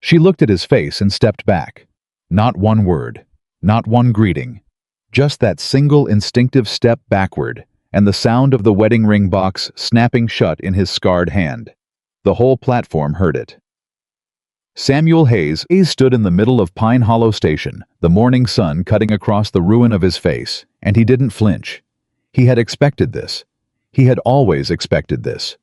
She looked at his face and stepped back. Not one word, not one greeting. Just that single instinctive step backward, and the sound of the wedding ring box snapping shut in his scarred hand. The whole platform heard it. Samuel Hayes stood in the middle of Pine Hollow Station, the morning sun cutting across the ruin of his face, and he didn't flinch. He had expected this. He had always expected this.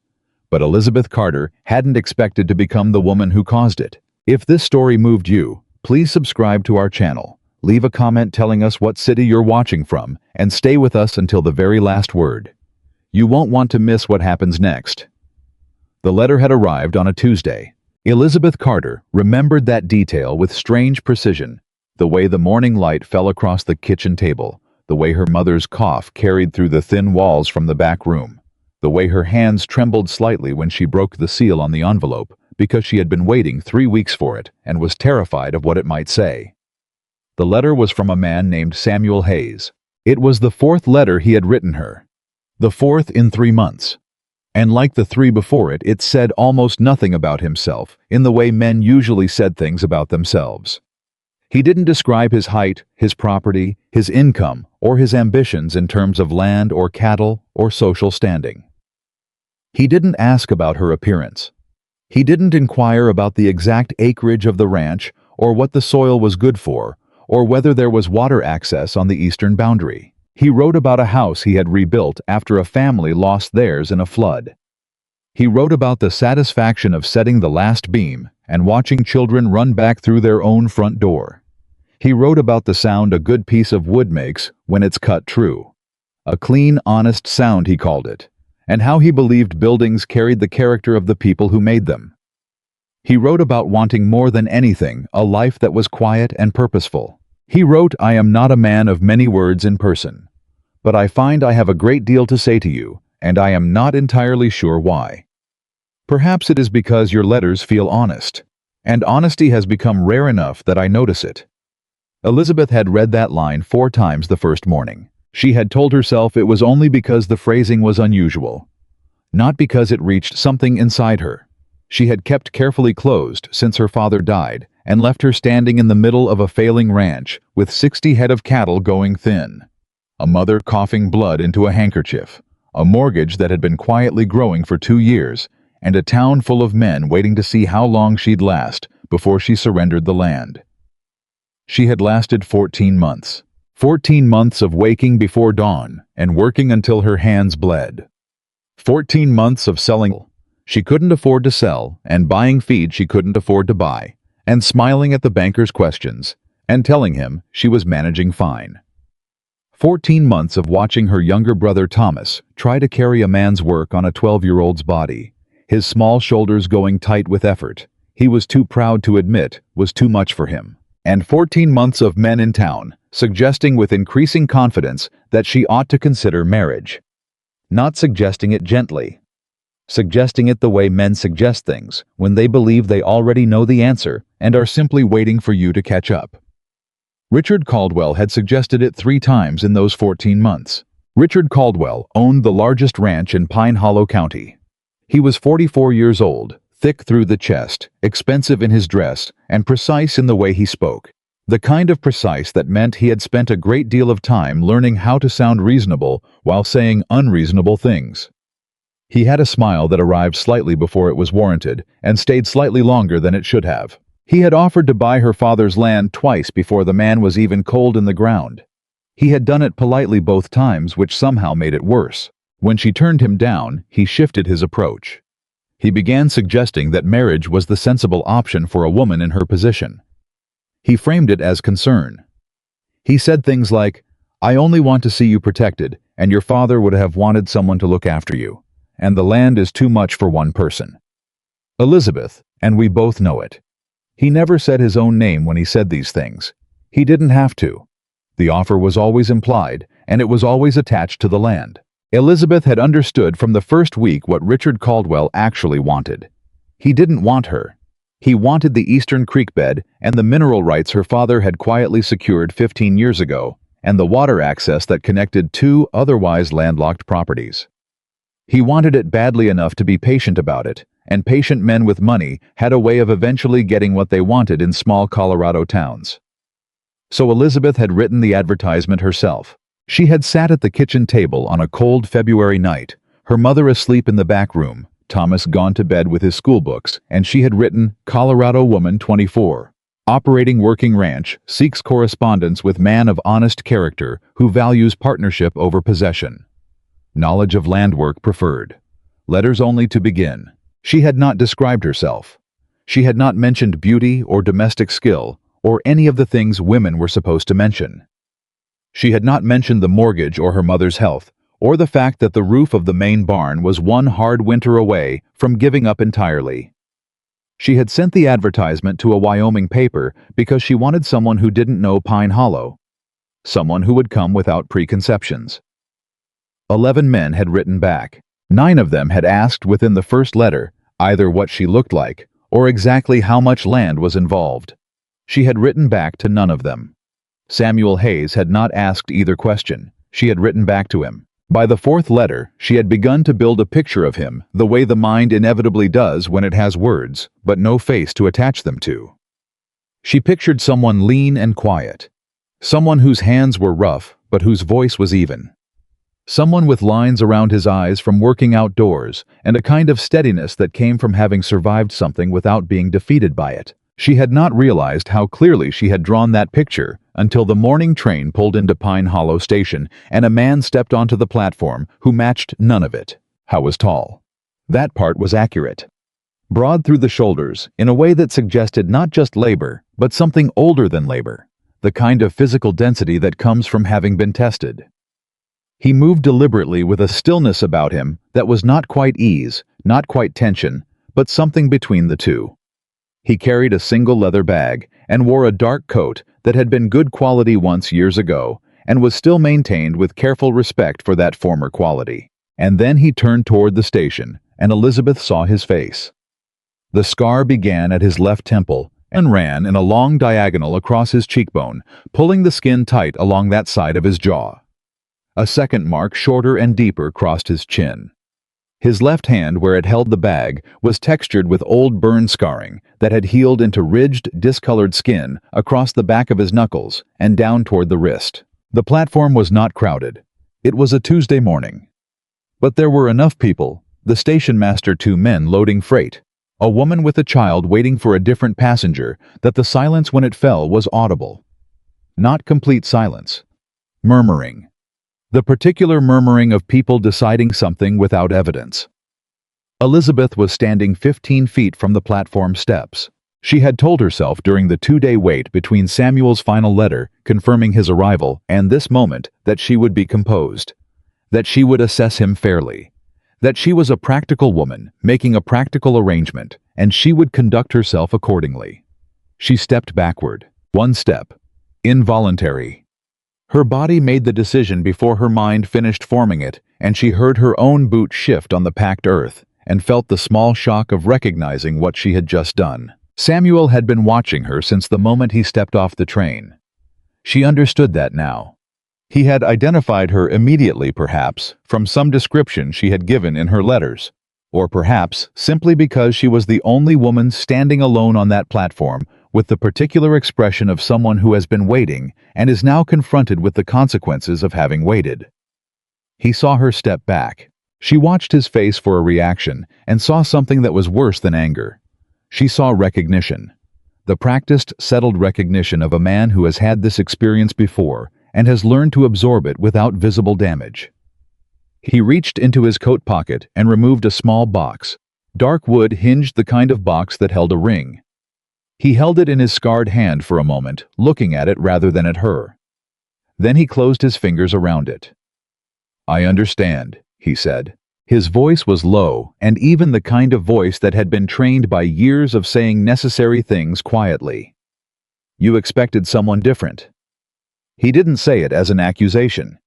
But Elizabeth Carter hadn't expected to become the woman who caused it. If this story moved you, please subscribe to our channel, leave a comment telling us what city you're watching from, and stay with us until the very last word. You won't want to miss what happens next. The letter had arrived on a Tuesday. Elizabeth Carter remembered that detail with strange precision. The way the morning light fell across the kitchen table, the way her mother's cough carried through the thin walls from the back room, the way her hands trembled slightly when she broke the seal on the envelope because she had been waiting 3 weeks for it and was terrified of what it might say. The letter was from a man named Samuel Hayes. It was the 4th letter he had written her. The 4th in 3 months. And like the 3 before it, it said almost nothing about himself, in the way men usually said things about themselves. He didn't describe his height, his property, his income, or his ambitions in terms of land or cattle or social standing. He didn't ask about her appearance. He didn't inquire about the exact acreage of the ranch or what the soil was good for, or whether there was water access on the eastern boundary. He wrote about a house he had rebuilt after a family lost theirs in a flood. He wrote about the satisfaction of setting the last beam and watching children run back through their own front door. He wrote about the sound a good piece of wood makes when it's cut true. A clean, honest sound, he called it, and how he believed buildings carried the character of the people who made them. He wrote about wanting more than anything a life that was quiet and purposeful. He wrote, "I am not a man of many words in person, but I find I have a great deal to say to you, and I am not entirely sure why. Perhaps it is because your letters feel honest, and honesty has become rare enough that I notice it." Elizabeth had read that line 4 times the first morning. She had told herself it was only because the phrasing was unusual, not because it reached something inside her. She had kept carefully closed since her father died, and left her standing in the middle of a failing ranch with 60 head of cattle going thin, a mother coughing blood into a handkerchief, a mortgage that had been quietly growing for 2 years, and a town full of men waiting to see how long she'd last before she surrendered the land. She had lasted 14 months. 14 months of waking before dawn and working until her hands bled. 14 months of selling she couldn't afford to sell and buying feed she couldn't afford to buy, and smiling at the banker's questions and telling him she was managing fine. 14 months of watching her younger brother Thomas try to carry a man's work on a 12-year-old's body, his small shoulders going tight with effort he was too proud to admit was too much for him. And 14 months of men in town suggesting with increasing confidence that she ought to consider marriage. Not suggesting it gently. Suggesting it the way men suggest things when they believe they already know the answer and are simply waiting for you to catch up. Richard Caldwell had suggested it 3 times in those 14 months. Richard Caldwell owned the largest ranch in Pine Hollow County. He was 44 years old, thick through the chest, expensive in his dress, and precise in the way he spoke. The kind of precise that meant he had spent a great deal of time learning how to sound reasonable while saying unreasonable things. He had a smile that arrived slightly before it was warranted and stayed slightly longer than it should have. He had offered to buy her father's land twice before the man was even cold in the ground. He had done it politely both times, which somehow made it worse. When she turned him down, he shifted his approach. He began suggesting that marriage was the sensible option for a woman in her position. He framed it as concern. He said things like, "I only want to see you protected, and your father would have wanted someone to look after you, and the land is too much for one person." Elizabeth, and we both know it. He never said his own name when he said these things. He didn't have to. The offer was always implied, and it was always attached to the land. Elizabeth had understood from the first week what Richard Caldwell actually wanted. He didn't want her. He wanted the eastern creek bed and the mineral rights her father had quietly secured 15 years ago, and the water access that connected 2 otherwise landlocked properties. He wanted it badly enough to be patient about it, and patient men with money had a way of eventually getting what they wanted in small Colorado towns. So Elizabeth had written the advertisement herself. She had sat at the kitchen table on a cold February night, her mother asleep in the back room, Thomas gone to bed with his school books, and she had written, "Colorado woman 24. Operating working ranch, seeks correspondence with man of honest character who values partnership over possession. Knowledge of land work preferred. Letters only to begin." She had not described herself. She had not mentioned beauty or domestic skill or any of the things women were supposed to mention. She had not mentioned the mortgage or her mother's health, or the fact that the roof of the main barn was one hard winter away from giving up entirely. She had sent the advertisement to a Wyoming paper because she wanted someone who didn't know Pine Hollow, someone who would come without preconceptions. 11 men had written back. 9 of them had asked within the first letter either what she looked like or exactly how much land was involved. She had written back to none of them. Samuel Hayes had not asked either question. She had written back to him. By the 4th letter, she had begun to build a picture of him the way the mind inevitably does when it has words, but no face to attach them to. She pictured someone lean and quiet. Someone whose hands were rough, but whose voice was even. Someone with lines around his eyes from working outdoors, and a kind of steadiness that came from having survived something without being defeated by it. She had not realized how clearly she had drawn that picture until the morning train pulled into Pine Hollow Station and a man stepped onto the platform who matched none of it. How was tall? That part was accurate. Broad through the shoulders, in a way that suggested not just labor, but something older than labor, the kind of physical density that comes from having been tested. He moved deliberately with a stillness about him that was not quite ease, not quite tension, but something between the two. He carried a single leather bag and wore a dark coat that had been good quality once years ago and was still maintained with careful respect for that former quality. And then he turned toward the station, and Elizabeth saw his face. The scar began at his left temple and ran in a long diagonal across his cheekbone, pulling the skin tight along that side of his jaw. A second mark, shorter and deeper, crossed his chin. His left hand, where it held the bag, was textured with old burn scarring that had healed into ridged, discolored skin across the back of his knuckles and down toward the wrist. The platform was not crowded. It was a Tuesday morning. But there were enough people, the station master, 2 men loading freight, a woman with a child waiting for a different passenger, that the silence when it fell was audible. Not complete silence. Murmuring. The particular murmuring of people deciding something without evidence. Elizabeth was standing 15 feet from the platform steps. She had told herself during the 2-day wait between Samuel's final letter confirming his arrival and this moment that she would be composed, that she would assess him fairly, that she was a practical woman making a practical arrangement, and she would conduct herself accordingly. She stepped backward, 1 step, involuntary. Her body made the decision before her mind finished forming it, and she heard her own boot shift on the packed earth and felt the small shock of recognizing what she had just done. Samuel had been watching her since the moment he stepped off the train. She understood that now. He had identified her immediately, perhaps, from some description she had given in her letters, or perhaps simply because she was the only woman standing alone on that platform with the particular expression of someone who has been waiting and is now confronted with the consequences of having waited. He saw her step back. She watched his face for a reaction and saw something that was worse than anger. She saw recognition. The practiced, settled recognition of a man who has had this experience before and has learned to absorb it without visible damage. He reached into his coat pocket and removed a small box. Dark wood hinged, the kind of box that held a ring. He held it in his scarred hand for a moment, looking at it rather than at her. Then he closed his fingers around it. "I understand," he said. His voice was low, and even the kind of voice that had been trained by years of saying necessary things quietly. "You expected someone different." He didn't say it as an accusation.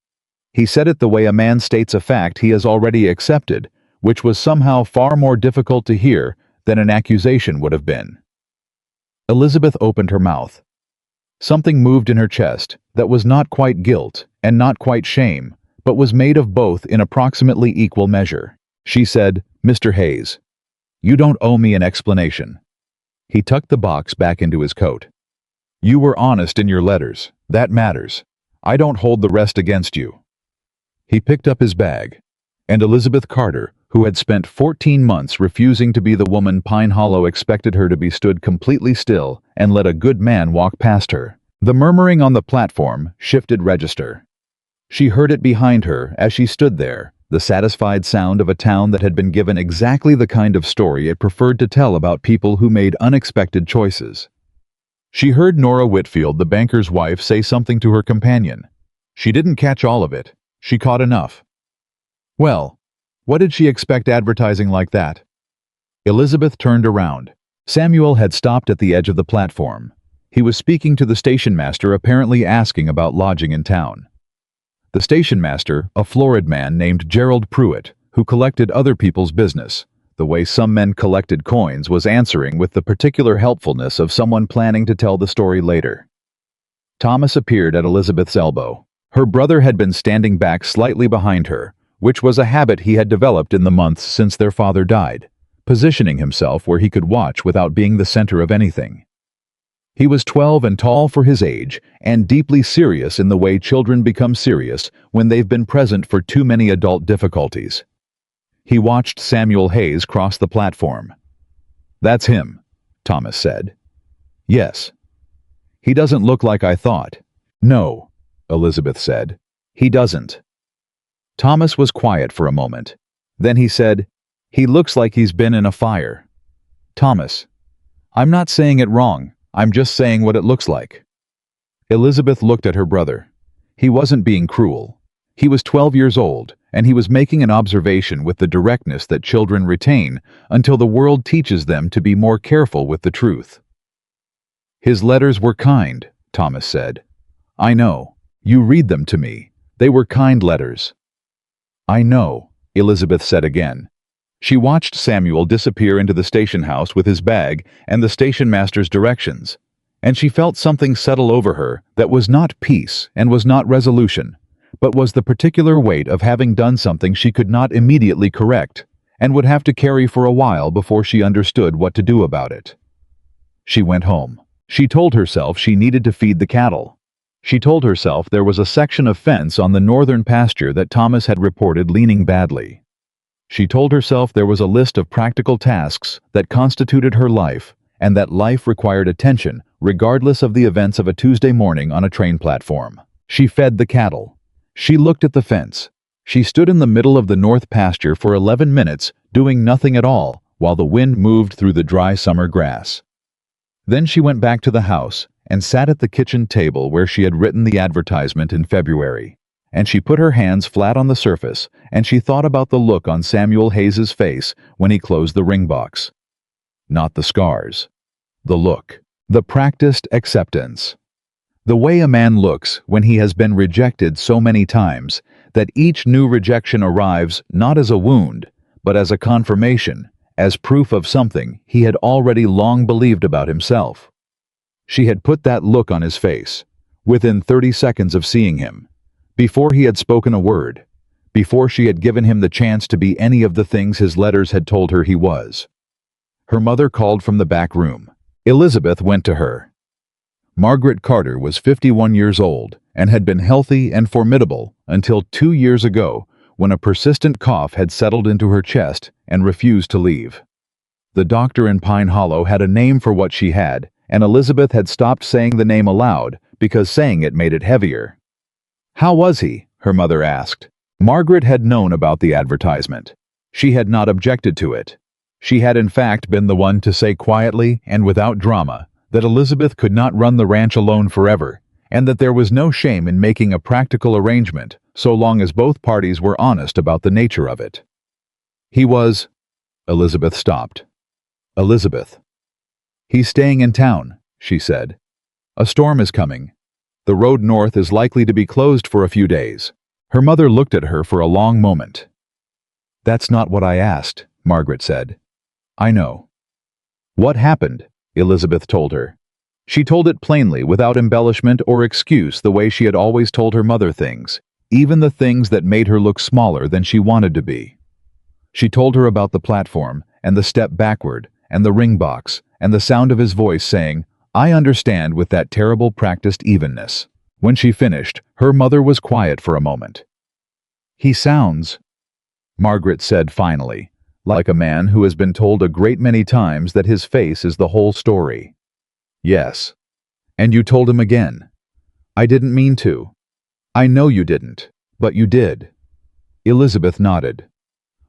He said it the way a man states a fact he has already accepted, which was somehow far more difficult to hear than an accusation would have been. Elizabeth opened her mouth. Something moved in her chest that was not quite guilt and not quite shame, but was made of both in approximately equal measure. She said, "Mr. Hayes, you don't owe me an explanation." He tucked the box back into his coat. "You were honest in your letters. That matters. I don't hold the rest against you." He picked up his bag. And Elizabeth Carter, who had spent 14 months refusing to be the woman Pine Hollow expected her to be, stood completely still and let a good man walk past her. The murmuring on the platform shifted register. She heard it behind her as she stood there, the satisfied sound of a town that had been given exactly the kind of story it preferred to tell about people who made unexpected choices. She heard Nora Whitfield, the banker's wife, say something to her companion. She didn't catch all of it. She caught enough. Well, what did she expect advertising like that? Elizabeth turned around. Samuel had stopped at the edge of the platform. He was speaking to the station master, apparently asking about lodging in town. The station master, a florid man named Gerald Pruitt, who collected other people's business, the way some men collected coins, was answering with the particular helpfulness of someone planning to tell the story later. Thomas appeared at Elizabeth's elbow. Her brother had been standing back slightly behind her, which was a habit he had developed in the months since their father died, positioning himself where he could watch without being the center of anything. He was 12 and tall for his age, and deeply serious in the way children become serious when they've been present for too many adult difficulties. He watched Samuel Hayes cross the platform. "That's him," Thomas said. "Yes." "He doesn't look like I thought." "No," Elizabeth said. "He doesn't." Thomas was quiet for a moment. Then he said, "He looks like he's been in a fire." "Thomas, I'm not saying it wrong. I'm just saying what it looks like." Elizabeth looked at her brother. He wasn't being cruel. He was 12 years old, and he was making an observation with the directness that children retain until the world teaches them to be more careful with the truth. "His letters were kind," Thomas said. "I know. You read them to me. They were kind letters." "I know," Elizabeth said again. She watched Samuel disappear into the station house with his bag and the station master's directions, and she felt something settle over her that was not peace and was not resolution, but was the particular weight of having done something she could not immediately correct and would have to carry for a while before she understood what to do about it. She went home. She told herself she needed to feed the cattle. She told herself there was a section of fence on the northern pasture that Thomas had reported leaning badly. She told herself there was a list of practical tasks that constituted her life, and that life required attention regardless of the events of a Tuesday morning on a train platform. She fed the cattle. She looked at the fence. She stood in the middle of the north pasture for 11 minutes, doing nothing at all, while the wind moved through the dry summer grass. Then she went back to the house and sat at the kitchen table where she had written the advertisement in February. And she put her hands flat on the surface, and she thought about the look on Samuel Hayes's face when he closed the ring box. Not the scars. The look. The practiced acceptance. The way a man looks when he has been rejected so many times that each new rejection arrives not as a wound, but as a confirmation, as proof of something he had already long believed about himself. She had put that look on his face, within 30 seconds of seeing him, before he had spoken a word, before she had given him the chance to be any of the things his letters had told her he was. Her mother called from the back room. Elizabeth went to her. Margaret Carter was 51 years old and had been healthy and formidable until 2 years ago, when a persistent cough had settled into her chest and refused to leave. The doctor in Pine Hollow had a name for what she had, and Elizabeth had stopped saying the name aloud because saying it made it heavier. "How was he?" her mother asked. Margaret had known about the advertisement. She had not objected to it. She had in fact been the one to say quietly and without drama that Elizabeth could not run the ranch alone forever, and that there was no shame in making a practical arrangement so long as both parties were honest about the nature of it. "He was—" Elizabeth stopped. "Elizabeth." "He's staying in town," she said. "A storm is coming. The road north is likely to be closed for a few days." Her mother looked at her for a long moment. "That's not what I asked," Margaret said. "I know." "What happened?" Elizabeth told her. She told it plainly, without embellishment or excuse, the way she had always told her mother things, even the things that made her look smaller than she wanted to be. She told her about the platform, and the step backward, and the ring box, and the sound of his voice saying, "I understand," with that terrible practiced evenness. When she finished, her mother was quiet for a moment. "He sounds," Margaret said finally, "like a man who has been told a great many times that his face is the whole story." "Yes. And you told him again." "I didn't mean to." "I know you didn't, but you did." Elizabeth nodded.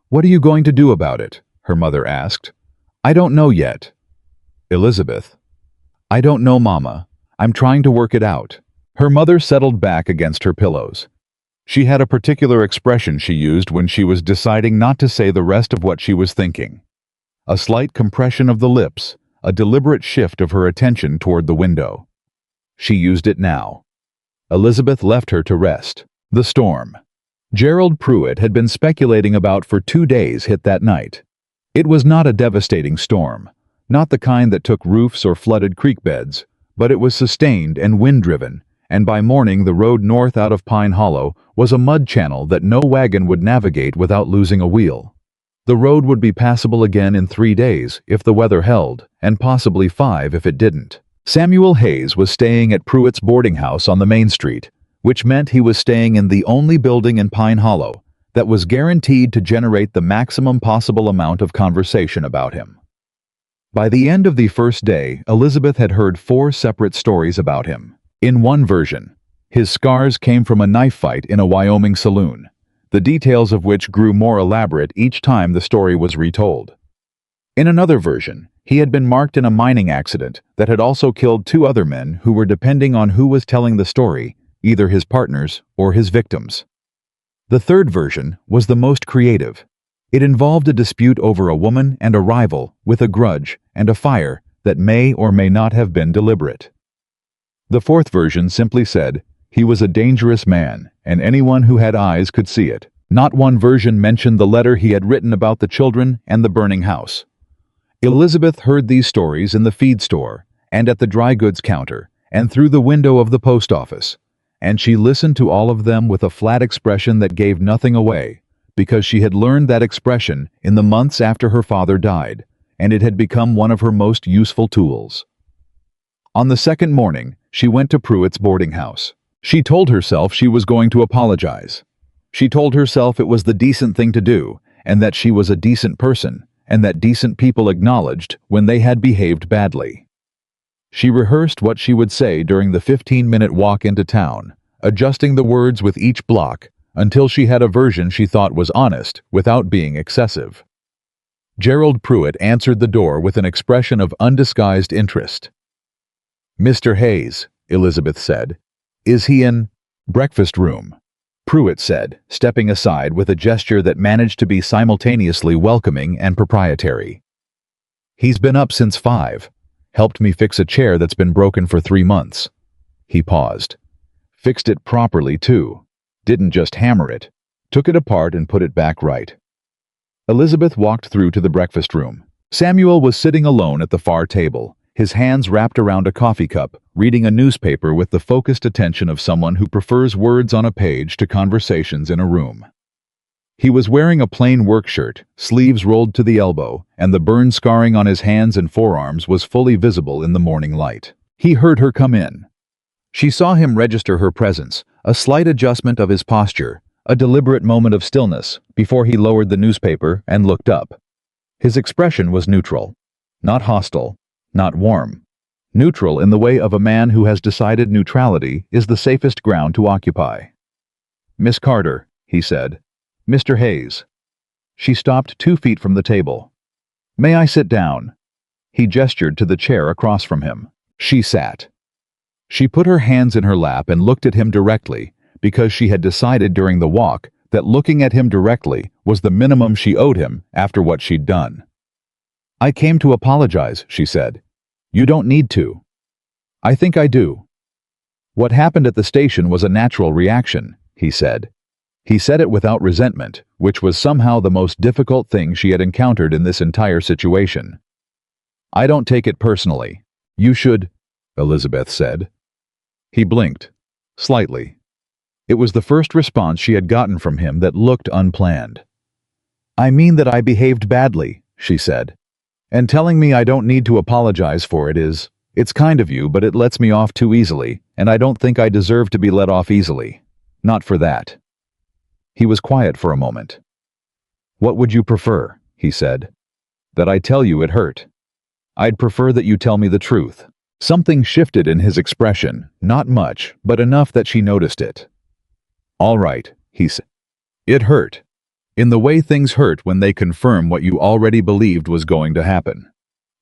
"What are you going to do about it?" her mother asked. "I don't know yet." "Elizabeth." "I don't know, Mama. I'm trying to work it out." Her mother settled back against her pillows. She had a particular expression she used when she was deciding not to say the rest of what she was thinking. A slight compression of the lips, a deliberate shift of her attention toward the window. She used it now. Elizabeth left her to rest. The storm Gerald Pruitt had been speculating about for 2 days hit that night. It was not a devastating storm, not the kind that took roofs or flooded creek beds, but it was sustained and wind-driven, and by morning the road north out of Pine Hollow was a mud channel that no wagon would navigate without losing a wheel. The road would be passable again in 3 days if the weather held, and possibly 5 if it didn't. Samuel Hayes was staying at Pruitt's boarding house on the main street, which meant he was staying in the only building in Pine Hollow that was guaranteed to generate the maximum possible amount of conversation about him. By the end of the first day, Elizabeth had heard 4 separate stories about him. In one version, his scars came from a knife fight in a Wyoming saloon, the details of which grew more elaborate each time the story was retold. In another version, he had been marked in a mining accident that had also killed 2 other men who were depending on who was telling the story, either his partners or his victims. The third version was the most creative. It involved a dispute over a woman and a rival with a grudge and a fire that may or may not have been deliberate. The fourth version simply said, he was a dangerous man, and anyone who had eyes could see it. Not one version mentioned the letter he had written about the children and the burning house. Elizabeth heard these stories in the feed store, and at the dry goods counter, and through the window of the post office, and she listened to all of them with a flat expression that gave nothing away, because she had learned that expression in the months after her father died, and it had become one of her most useful tools. On the second morning, she went to Pruitt's boarding house. She told herself she was going to apologize. She told herself it was the decent thing to do, and that she was a decent person, and that decent people acknowledged when they had behaved badly. She rehearsed what she would say during the 15-minute walk into town, adjusting the words with each block until she had a version she thought was honest without being excessive. Gerald Pruitt answered the door with an expression of undisguised interest. "Mr. Hayes," Elizabeth said. "Is he in breakfast room?" Pruitt said, stepping aside with a gesture that managed to be simultaneously welcoming and proprietary. "He's been up since 5. Helped me fix a chair that's been broken for 3 months. He paused. Fixed it properly, too. Didn't just hammer it. Took it apart and put it back right. Elizabeth walked through to the breakfast room. Samuel was sitting alone at the far table, his hands wrapped around a coffee cup, reading a newspaper with the focused attention of someone who prefers words on a page to conversations in a room. He was wearing a plain work shirt, sleeves rolled to the elbow, and the burn scarring on his hands and forearms was fully visible in the morning light. He heard her come in. She saw him register her presence, a slight adjustment of his posture, a deliberate moment of stillness before he lowered the newspaper and looked up. His expression was neutral. Not hostile, not warm. Neutral in the way of a man who has decided neutrality is the safest ground to occupy. "Miss Carter," he said. "Mr. Hayes." She stopped 2 feet from the table. "May I sit down?" He gestured to the chair across from him. She sat. She put her hands in her lap and looked at him directly, because she had decided during the walk that looking at him directly was the minimum she owed him after what she'd done. "I came to apologize," she said. "You don't need to." "I think I do." "What happened at the station was a natural reaction," he said. He said it without resentment, which was somehow the most difficult thing she had encountered in this entire situation. "I don't take it personally. You should," Elizabeth said. He blinked. Slightly. It was the first response she had gotten from him that looked unplanned. I mean that I behaved badly, she said. And telling me I don't need to apologize for it it's kind of you, but it lets me off too easily, and I don't think I deserve to be let off easily. Not for that. He was quiet for a moment. What would you prefer, he said. That I tell you it hurt. I'd prefer that you tell me the truth. Something shifted in his expression, not much, but enough that she noticed it. All right, he said. It hurt. In the way things hurt when they confirm what you already believed was going to happen.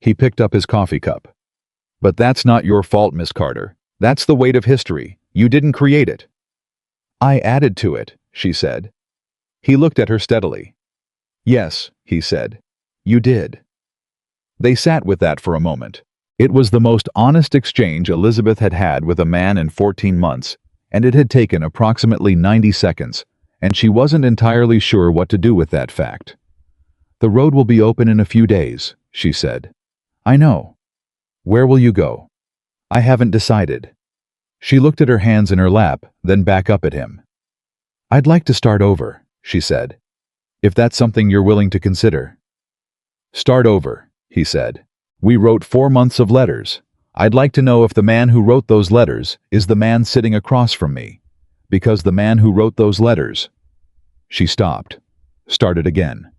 He picked up his coffee cup. But that's not your fault, Miss Carter. That's the weight of history. You didn't create it. I added to it, she said. He looked at her steadily. Yes, he said. You did. They sat with that for a moment. It was the most honest exchange Elizabeth had had with a man in 14 months, and it had taken approximately 90 seconds, and she wasn't entirely sure what to do with that fact. The road will be open in a few days, she said. I know. Where will you go? I haven't decided. She looked at her hands in her lap, then back up at him. I'd like to start over, she said. If that's something you're willing to consider. Start over, he said. We wrote 4 months of letters. I'd like to know if the man who wrote those letters is the man sitting across from me. Because the man who wrote those letters. She stopped. Started again.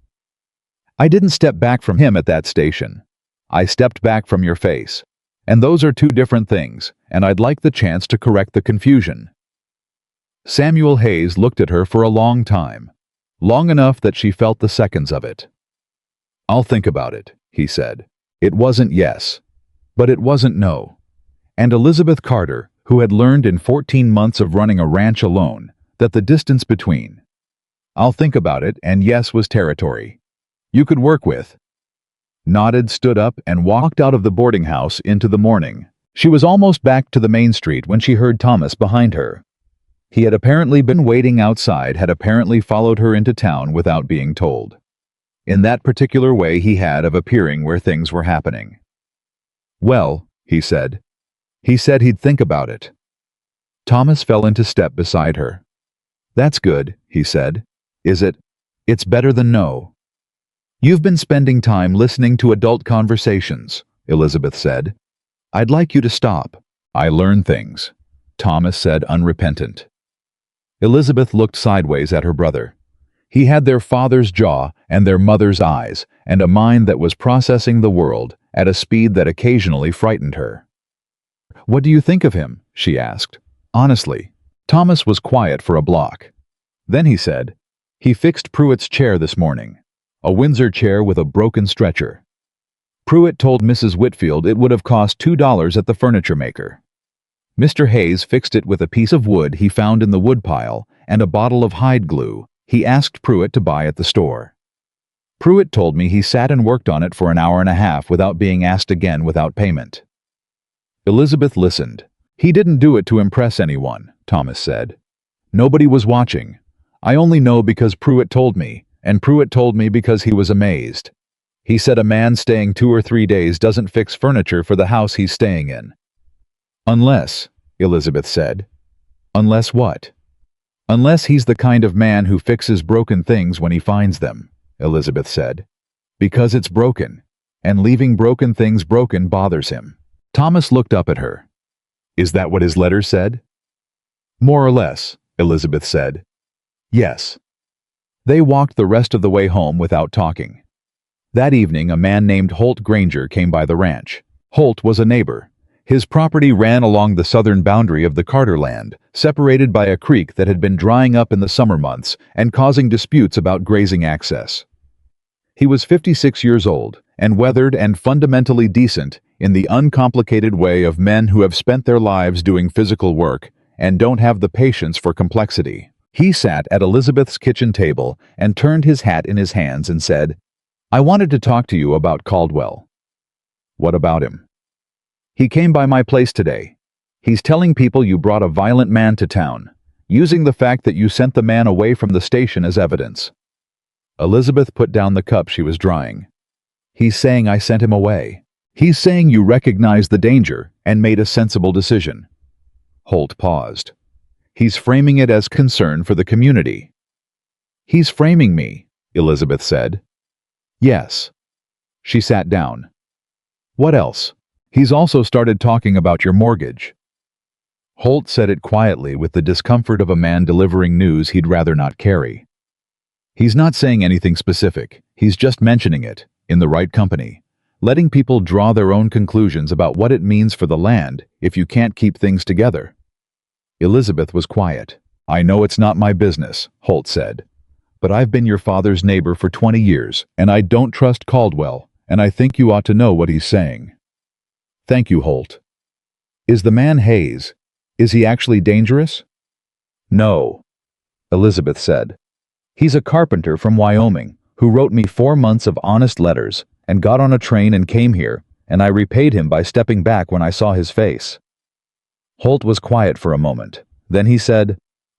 I didn't step back from him at that station. I stepped back from your face. And those are two different things, and I'd like the chance to correct the confusion. Samuel Hayes looked at her for a long time. Long enough that she felt the seconds of it. I'll think about it, he said. It wasn't yes. But it wasn't no. And Elizabeth Carter, who had learned in 14 months of running a ranch alone, that the distance between I'll think about it and yes was territory you could work with. Nodded, stood up, and walked out of the boarding house into the morning. She was almost back to the main street when she heard Thomas behind her. He had apparently been waiting outside, had apparently followed her into town without being told. In that particular way he had of appearing where things were happening. Well, he said. He said he'd think about it. Thomas fell into step beside her. That's good, he said. Is it? It's better than no. You've been spending time listening to adult conversations, Elizabeth said. I'd like you to stop. I learn things, Thomas said, unrepentant. Elizabeth looked sideways at her brother. He had their father's jaw and their mother's eyes, and a mind that was processing the world at a speed that occasionally frightened her. What do you think of him? She asked. Honestly. Thomas was quiet for a block. Then he said, he fixed Pruitt's chair this morning. A Windsor chair with a broken stretcher. Pruitt told Mrs. Whitfield it would have cost $2 at the furniture maker. Mr. Hayes fixed it with a piece of wood he found in the woodpile and a bottle of hide glue he asked Pruitt to buy at the store. Pruitt told me he sat and worked on it for an hour and a half without being asked again without payment. Elizabeth listened. He didn't do it to impress anyone, Thomas said. Nobody was watching. I only know because Pruitt told me, and Pruitt told me because he was amazed. He said a man staying 2 or 3 days doesn't fix furniture for the house he's staying in. Unless, Elizabeth said. Unless what? Unless he's the kind of man who fixes broken things when he finds them, Elizabeth said. Because it's broken, and leaving broken things broken bothers him. Thomas looked up at her. Is that what his letter said? More or less, Elizabeth said. Yes. They walked the rest of the way home without talking. That evening, a man named Holt Granger came by the ranch. Holt was a neighbor. His property ran along the southern boundary of the Carter land, separated by a creek that had been drying up in the summer months and causing disputes about grazing access. He was 56 years old, and weathered and fundamentally decent in the uncomplicated way of men who have spent their lives doing physical work and don't have the patience for complexity. He sat at Elizabeth's kitchen table and turned his hat in his hands and said, I wanted to talk to you about Caldwell. What about him? He came by my place today. He's telling people you brought a violent man to town, using the fact that you sent the man away from the station as evidence. Elizabeth put down the cup she was drying. He's saying I sent him away. He's saying you recognized the danger and made a sensible decision. Holt paused. He's framing it as concern for the community. He's framing me, Elizabeth said. Yes. She sat down. What else? He's also started talking about your mortgage. Holt said it quietly with the discomfort of a man delivering news he'd rather not carry. He's not saying anything specific, he's just mentioning it, in the right company, letting people draw their own conclusions about what it means for the land if you can't keep things together. Elizabeth was quiet. I know it's not my business, Holt said, but I've been your father's neighbor for 20 years, and I don't trust Caldwell, and I think you ought to know what he's saying. Thank you, Holt. Is the man Hayes? Is he actually dangerous? No, Elizabeth said. He's a carpenter from Wyoming who wrote me 4 months of honest letters and got on a train and came here, and I repaid him by stepping back when I saw his face. Holt was quiet for a moment. Then he said,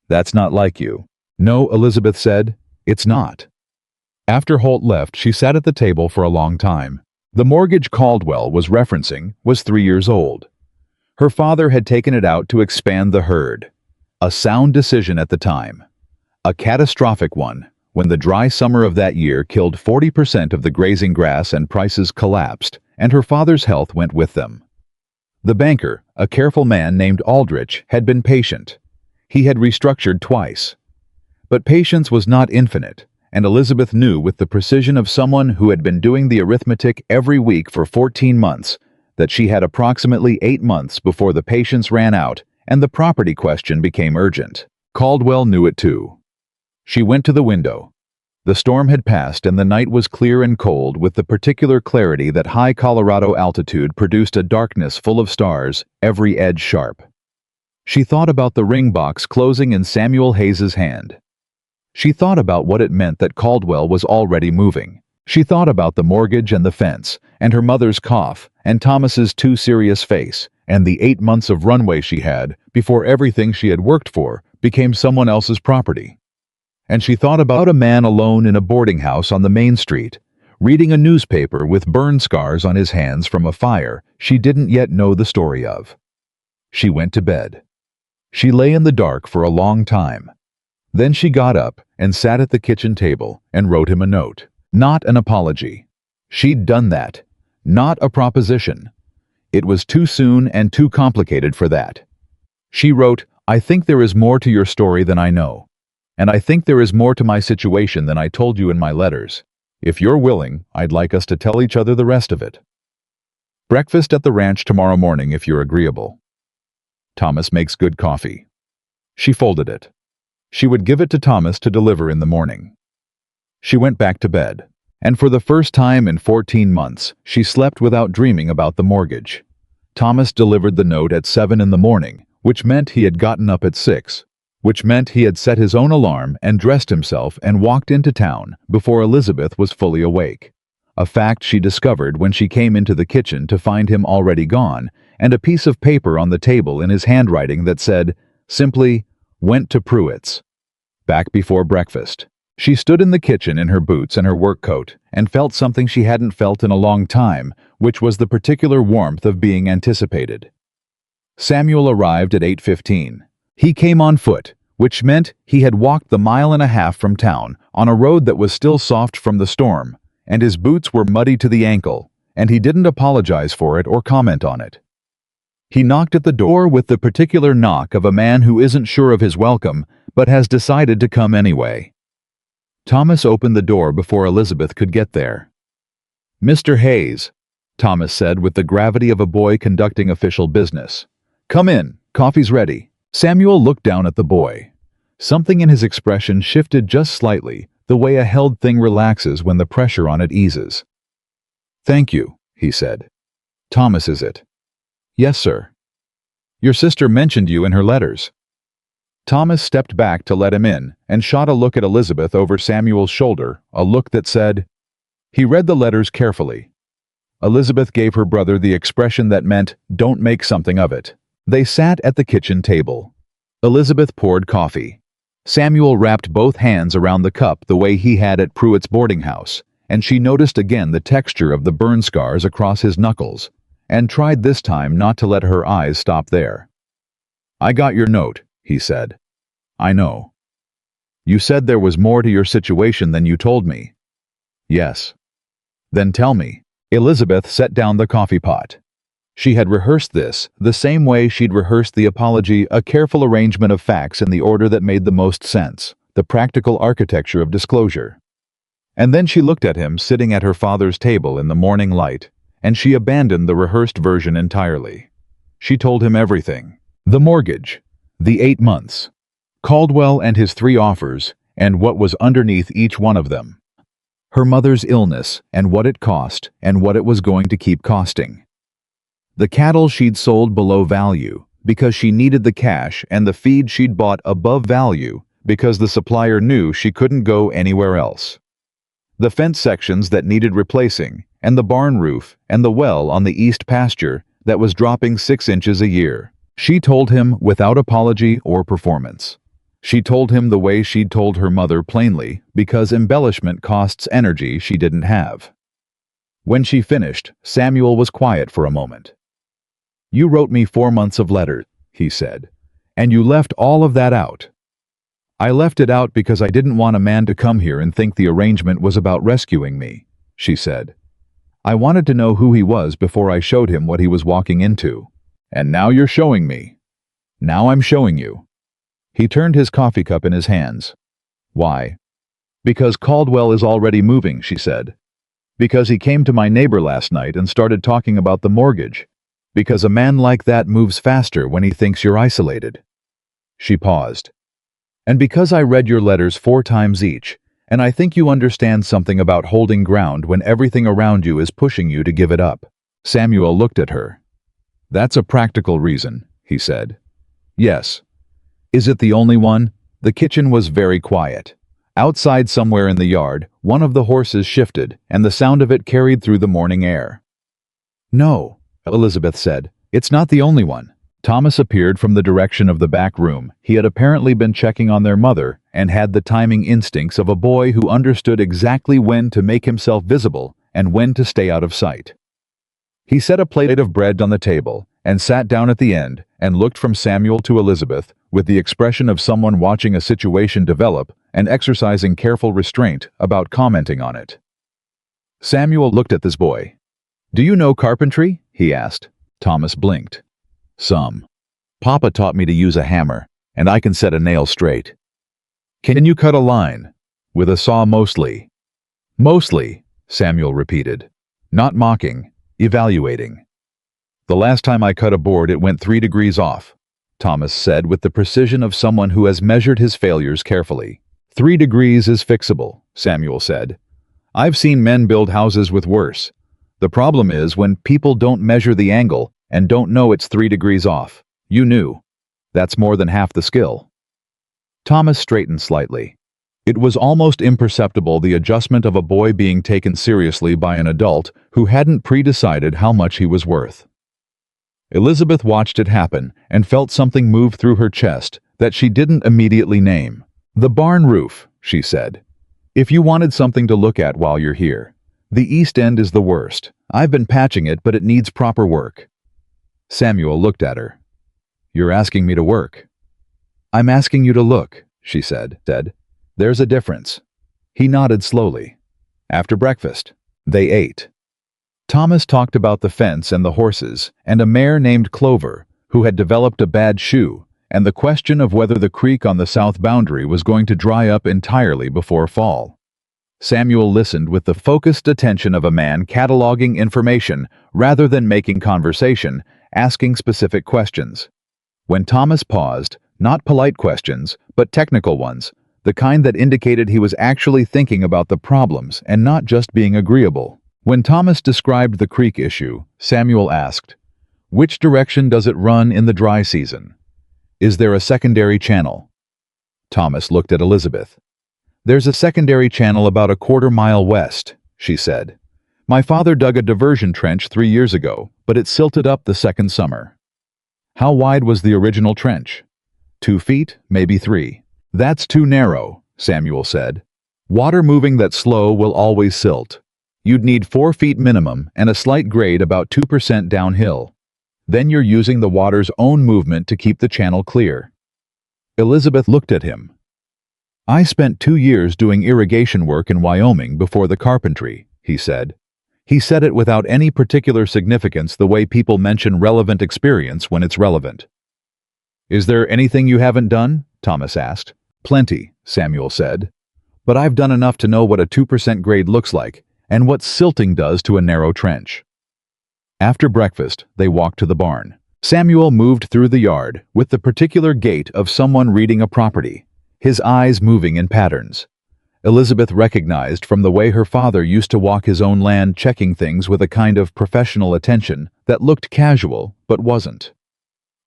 That's not like you. No, Elizabeth said, it's not. After Holt left, she sat at the table for a long time. The mortgage Caldwell was referencing was 3 years old. Her father had taken it out to expand the herd. A sound decision at the time. A catastrophic one, when the dry summer of that year killed 40% of the grazing grass and prices collapsed, and her father's health went with them. The banker, a careful man named Aldrich, had been patient. He had restructured twice. But patience was not infinite, and Elizabeth knew with the precision of someone who had been doing the arithmetic every week for 14 months that she had approximately 8 months before the patience ran out and the property question became urgent. Caldwell knew it too. She went to the window. The storm had passed and the night was clear and cold with the particular clarity that high Colorado altitude produced a darkness full of stars, every edge sharp. She thought about the ring box closing in Samuel Hayes's hand. She thought about what it meant that Caldwell was already moving. She thought about the mortgage and the fence, and her mother's cough, and Thomas's too serious face, and the 8 months of runway she had before everything she had worked for became someone else's property. And she thought about a man alone in a boarding house on the main street, reading a newspaper with burn scars on his hands from a fire she didn't yet know the story of. She went to bed. She lay in the dark for a long time. Then she got up and sat at the kitchen table and wrote him a note. Not an apology. She'd done that. Not a proposition. It was too soon and too complicated for that. She wrote, I think there is more to your story than I know. And I think there is more to my situation than I told you in my letters. If you're willing, I'd like us to tell each other the rest of it. Breakfast at the ranch tomorrow morning if you're agreeable. Thomas makes good coffee. She folded it. She would give it to Thomas to deliver in the morning. She went back to bed, and for the first time in 14 months, she slept without dreaming about the mortgage. Thomas delivered the note at 7 in the morning, which meant he had gotten up at 6, which meant he had set his own alarm and dressed himself and walked into town before Elizabeth was fully awake. A fact she discovered when she came into the kitchen to find him already gone, and a piece of paper on the table in his handwriting that said, simply, went to Pruitt's. Back before breakfast. She stood in the kitchen in her boots and her work coat and felt something she hadn't felt in a long time, which was the particular warmth of being anticipated. Samuel arrived at 8:15. He came on foot, which meant he had walked the 1.5 miles from town on a road that was still soft from the storm, and his boots were muddy to the ankle, and he didn't apologize for it or comment on it. He knocked at the door with the particular knock of a man who isn't sure of his welcome, but has decided to come anyway. Thomas opened the door before Elizabeth could get there. Mr. Hayes, Thomas said with the gravity of a boy conducting official business. Come in, coffee's ready. Samuel looked down at the boy. Something in his expression shifted just slightly, the way a held thing relaxes when the pressure on it eases. Thank you, he said. Thomas, is it? Yes, sir. Your sister mentioned you in her letters. Thomas stepped back to let him in and shot a look at Elizabeth over Samuel's shoulder, a look that said, he read the letters carefully. Elizabeth gave her brother the expression that meant, don't make something of it. They sat at the kitchen table. Elizabeth poured coffee. Samuel wrapped both hands around the cup the way he had at Pruitt's boarding house, and she noticed again the texture of the burn scars across his knuckles, and tried this time not to let her eyes stop there. I got your note, he said. I know. You said there was more to your situation than you told me. Yes. Then tell me. Elizabeth set down the coffee pot. She had rehearsed this, the same way she'd rehearsed the apology, a careful arrangement of facts in the order that made the most sense, the practical architecture of disclosure. And then she looked at him sitting at her father's table in the morning light, and she abandoned the rehearsed version entirely. She told him everything. The mortgage, the 8 months, Caldwell and his 3 offers, and what was underneath each one of them. Her mother's illness, and what it cost, and what it was going to keep costing. The cattle she'd sold below value, because she needed the cash, and the feed she'd bought above value, because the supplier knew she couldn't go anywhere else. The fence sections that needed replacing, and the barn roof, and the well on the east pasture that was dropping 6 inches a year. She told him without apology or performance. She told him the way she'd told her mother plainly, because embellishment costs energy she didn't have. When she finished, Samuel was quiet for a moment. You wrote me 4 months of letters, he said, and you left all of that out. I left it out because I didn't want a man to come here and think the arrangement was about rescuing me, she said. I wanted to know who he was before I showed him what he was walking into. And now you're showing me. Now I'm showing you. He turned his coffee cup in his hands. Why? Because Caldwell is already moving, she said. Because he came to my neighbor last night and started talking about the mortgage. Because a man like that moves faster when he thinks you're isolated. She paused. And because I read your letters 4 times each, and I think you understand something about holding ground when everything around you is pushing you to give it up. Samuel looked at her. That's a practical reason, he said. Yes. Is it the only one? The kitchen was very quiet. Outside somewhere in the yard, one of the horses shifted, and the sound of it carried through the morning air. No, Elizabeth said. It's not the only one. Thomas appeared from the direction of the back room. He had apparently been checking on their mother and had the timing instincts of a boy who understood exactly when to make himself visible and when to stay out of sight. He set a plate of bread on the table and sat down at the end and looked from Samuel to Elizabeth with the expression of someone watching a situation develop and exercising careful restraint about commenting on it. Samuel looked at this boy. Do you know carpentry? He asked. Thomas blinked. Some. Papa taught me to use a hammer, and I can set a nail straight. Can you cut a line? With a saw mostly. Mostly, Samuel repeated. Not mocking, evaluating. The last time I cut a board it went 3 degrees off, Thomas said with the precision of someone who has measured his failures carefully. 3 degrees is fixable, Samuel said. I've seen men build houses with worse. The problem is when people don't measure the angle and don't know it's 3 degrees off. You knew. That's more than half the skill. Thomas straightened slightly. It was almost imperceptible, the adjustment of a boy being taken seriously by an adult who hadn't pre-decided how much he was worth. Elizabeth watched it happen and felt something move through her chest that she didn't immediately name. The barn roof, she said. If you wanted something to look at while you're here. The east end is the worst. I've been patching it, but it needs proper work. Samuel looked at her. You're asking me to work. I'm asking you to look, she said. There's a difference. He nodded slowly. After breakfast, they ate. Thomas talked about the fence and the horses, and a mare named Clover, who had developed a bad shoe, and the question of whether the creek on the south boundary was going to dry up entirely before fall. Samuel listened with the focused attention of a man cataloging information rather than making conversation, asking specific questions. When Thomas paused, not polite questions, but technical ones, the kind that indicated he was actually thinking about the problems and not just being agreeable. When Thomas described the creek issue, Samuel asked, "Which direction does it run in the dry season? Is there a secondary channel?" Thomas looked at Elizabeth. "There's a secondary channel about a quarter-mile west," she said. "My father dug a diversion trench 3 years ago, but it silted up the second summer." "How wide was the original trench?" 2 feet, maybe 3. "That's too narrow," Samuel said. "Water moving that slow will always silt. You'd need 4 feet minimum and a slight grade about 2% downhill. Then you're using the water's own movement to keep the channel clear." Elizabeth looked at him. I spent 2 years doing irrigation work in Wyoming before the carpentry, he said. He said it without any particular significance, the way people mention relevant experience when it's relevant. Is there anything you haven't done? Thomas asked. Plenty, Samuel said. But I've done enough to know what a 2% grade looks like and what silting does to a narrow trench. After breakfast, they walked to the barn. Samuel moved through the yard with the particular gait of someone reading a property, his eyes moving in patterns. Elizabeth recognized from the way her father used to walk his own land, checking things with a kind of professional attention that looked casual but wasn't.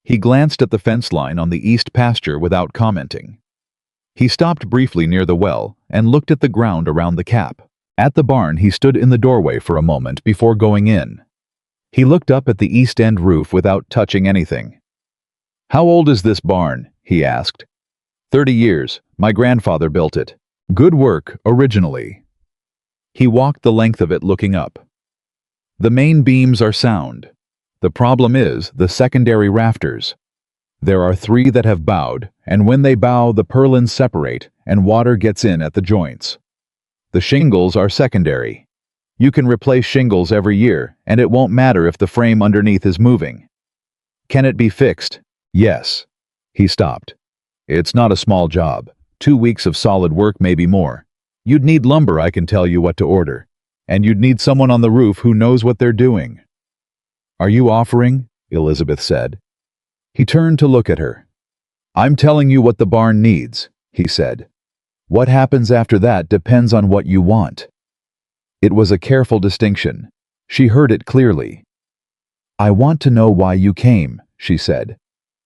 He glanced at the fence line on the east pasture without commenting. He stopped briefly near the well and looked at the ground around the cap. At the barn, he stood in the doorway for a moment before going in. He looked up at the east end roof without touching anything. "How old is this barn?" he asked. 30 years. My grandfather built it. Good work, originally." He walked the length of it looking up. "The main beams are sound. The problem is the secondary rafters. There are 3 that have bowed, and when they bow, the purlins separate and water gets in at the joints. The shingles are secondary. You can replace shingles every year, and it won't matter if the frame underneath is moving. Can it be fixed? Yes." He stopped. "It's not a small job. 2 weeks of solid work, maybe more. You'd need lumber, I can tell you what to order. And you'd need someone on the roof who knows what they're doing." "Are you offering?" Elizabeth said. He turned to look at her. "I'm telling you what the barn needs," he said. "What happens after that depends on what you want." It was a careful distinction. She heard it clearly. "I want to know why you came," she said.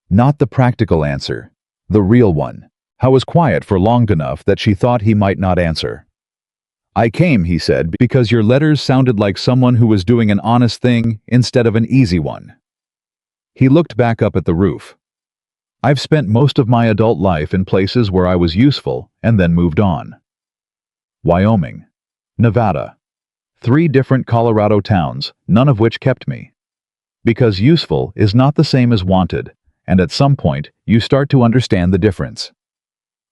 Not the practical answer, the real one. Howe was quiet for long enough that she thought he might not answer. "I came," he said, "because your letters sounded like someone who was doing an honest thing instead of an easy one." He looked back up at the roof. "I've spent most of my adult life in places where I was useful and then moved on. Wyoming, Nevada, 3 different Colorado towns, none of which kept me. Because useful is not the same as wanted, and at some point you start to understand the difference."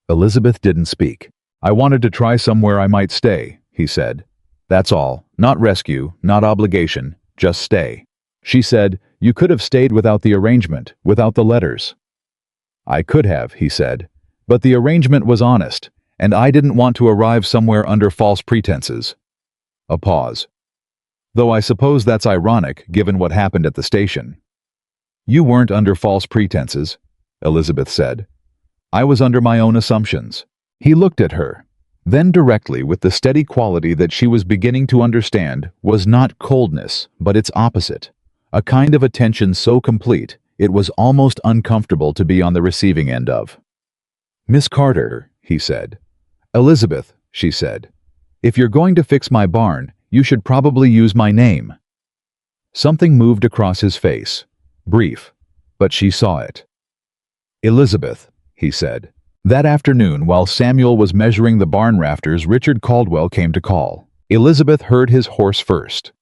Elizabeth didn't speak. "I wanted to try somewhere I might stay," he said. "That's all. Not rescue, not obligation, just stay." She said, "You could have stayed without the arrangement, without the letters." "I could have," he said, "but the arrangement was honest, and I didn't want to arrive somewhere under false pretenses." A pause. "Though I suppose that's ironic, given what happened at the station." "You weren't under false pretenses," Elizabeth said. "I was under my own assumptions." He looked at her. Then directly, with the steady quality that she was beginning to understand was not coldness, but its opposite. A kind of attention so complete, it was almost uncomfortable to be on the receiving end of. "Miss Carter," he said. "Elizabeth," she said. "If you're going to fix my barn, you should probably use my name." Something moved across his face. Brief, but she saw it. "Elizabeth," he said. That afternoon, while Samuel was measuring the barn rafters, Richard Caldwell came to call. Elizabeth heard his horse first.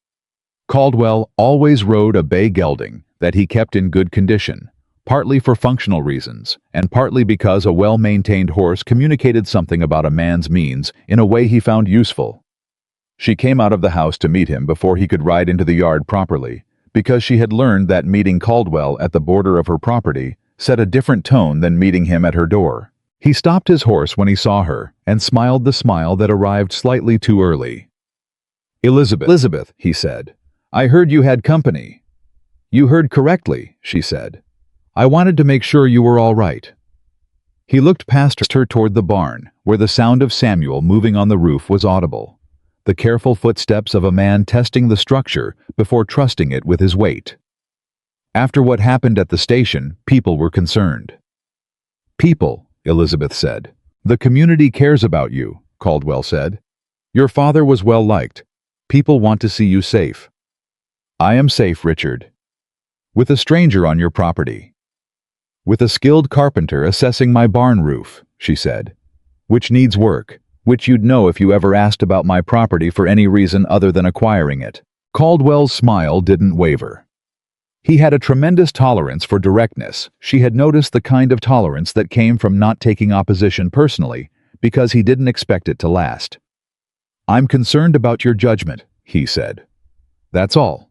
Caldwell always rode a bay gelding that he kept in good condition, partly for functional reasons, and partly because a well-maintained horse communicated something about a man's means in a way he found useful. She came out of the house to meet him before he could ride into the yard properly, because she had learned that meeting Caldwell at the border of her property set a different tone than meeting him at her door. He stopped his horse when he saw her and smiled the smile that arrived slightly too early. Elizabeth, he said. "I heard you had company." "You heard correctly," she said. "I wanted to make sure you were all right." He looked past her toward the barn, where the sound of Samuel moving on the roof was audible, the careful footsteps of a man testing the structure before trusting it with his weight. After what happened at the station, people were concerned. "People," Elizabeth said. "The community cares about you," Caldwell said. "Your father was well liked. People want to see you safe." "I am safe, Richard." "With a stranger on your property." "With a skilled carpenter assessing my barn roof," she said. "Which needs work, which you'd know if you ever asked about my property for any reason other than acquiring it." Caldwell's smile didn't waver. He had a tremendous tolerance for directness. She had noticed the kind of tolerance that came from not taking opposition personally, because he didn't expect it to last. "I'm concerned about your judgment," he said. "That's all.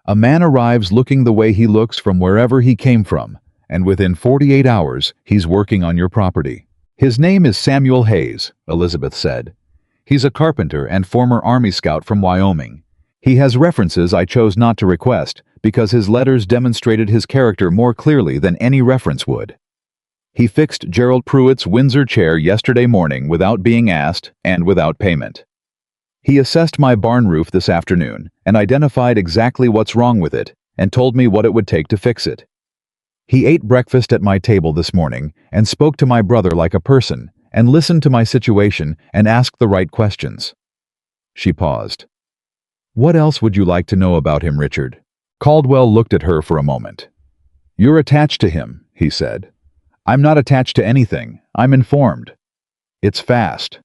A man arrives looking the way he looks from wherever he came from, and within 48 hours, he's working on your property." "His name is Samuel Hayes," Elizabeth said. "He's a carpenter and former Army scout from Wyoming. He has references I chose not to request because his letters demonstrated his character more clearly than any reference would. He fixed Gerald Pruitt's Windsor chair yesterday morning without being asked and without payment. He assessed my barn roof this afternoon and identified exactly what's wrong with it and told me what it would take to fix it. He ate breakfast at my table this morning and spoke to my brother like a person and listened to my situation and asked the right questions." She paused. "What else would you like to know about him, Richard?" Caldwell looked at her for a moment. "You're attached to him," he said. "I'm not attached to anything. I'm informed. It's fast.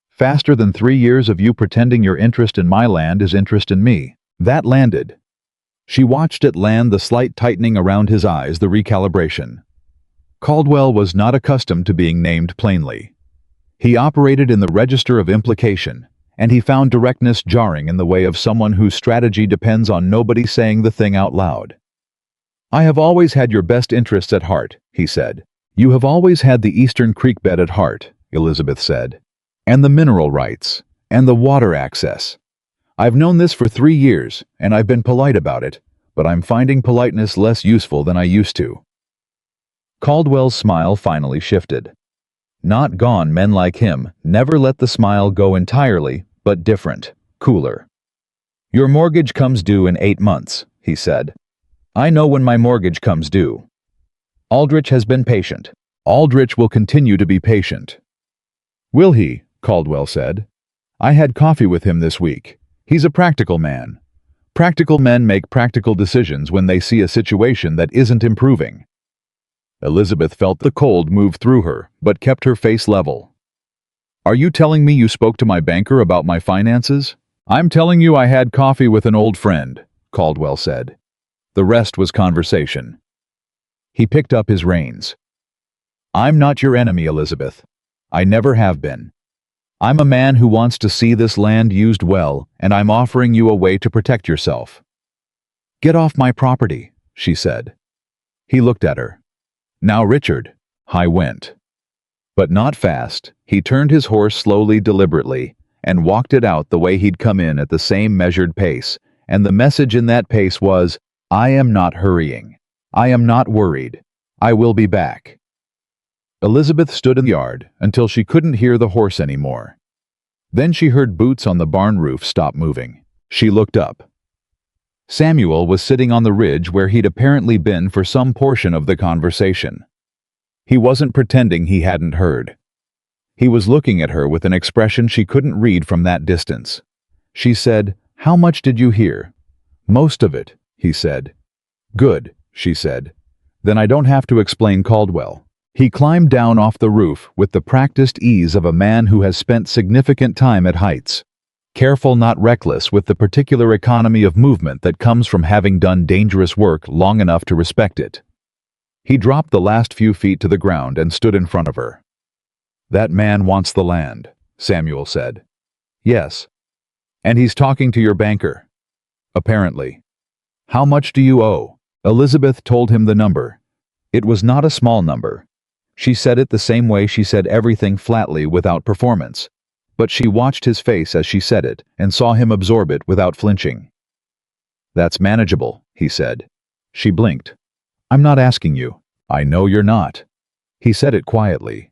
Faster than 3 years of you pretending your interest in my land is interest in me." That landed. She watched it land, the slight tightening around his eyes, the recalibration. Caldwell was not accustomed to being named plainly. He operated in the register of implication, and he found directness jarring in the way of someone whose strategy depends on nobody saying the thing out loud. "I have always had your best interests at heart," he said. "You have always had the Eastern Creek bed at heart," Elizabeth said. "And the mineral rights, and the water access. I've known this for 3 years, and I've been polite about it, but I'm finding politeness less useful than I used to." Caldwell's smile finally shifted. Not gone men like him never let the smile go entirely, but different, cooler. "Your mortgage comes due in 8 months, he said. "I know when my mortgage comes due. Aldrich has been patient. Aldrich will continue to be patient." "Will he?" Caldwell said. "I had coffee with him this week. He's a practical man. Practical men make practical decisions when they see a situation that isn't improving." Elizabeth felt the cold move through her, but kept her face level. "Are you telling me you spoke to my banker about my finances?" "I'm telling you I had coffee with an old friend," Caldwell said. The rest was conversation. He picked up his reins. "I'm not your enemy, Elizabeth. I never have been. I'm a man who wants to see this land used well, and I'm offering you a way to protect yourself." "Get off my property," she said. He looked at her. "Now, Richard." I went. But not fast. He turned his horse slowly, deliberately, and walked it out the way he'd come in, at the same measured pace, and the message in that pace was, "I am not hurrying. I am not worried. I will be back." Elizabeth stood in the yard until she couldn't hear the horse anymore. Then she heard boots on the barn roof stop moving. She looked up. Samuel was sitting on the ridge where he'd apparently been for some portion of the conversation. He wasn't pretending he hadn't heard. He was looking at her with an expression she couldn't read from that distance. She said, "How much did you hear?" "Most of it," he said. "Good," she said. "Then I don't have to explain Caldwell." He climbed down off the roof with the practiced ease of a man who has spent significant time at heights. Careful, not reckless, with the particular economy of movement that comes from having done dangerous work long enough to respect it. He dropped the last few feet to the ground and stood in front of her. "That man wants the land," Samuel said. "Yes. And he's talking to your banker." "Apparently." "How much do you owe?" Elizabeth told him the number. It was not a small number. She said it the same way she said everything, flatly, without performance. But she watched his face as she said it and saw him absorb it without flinching. "That's manageable," he said. She blinked. "I'm not asking you." "I know you're not." He said it quietly.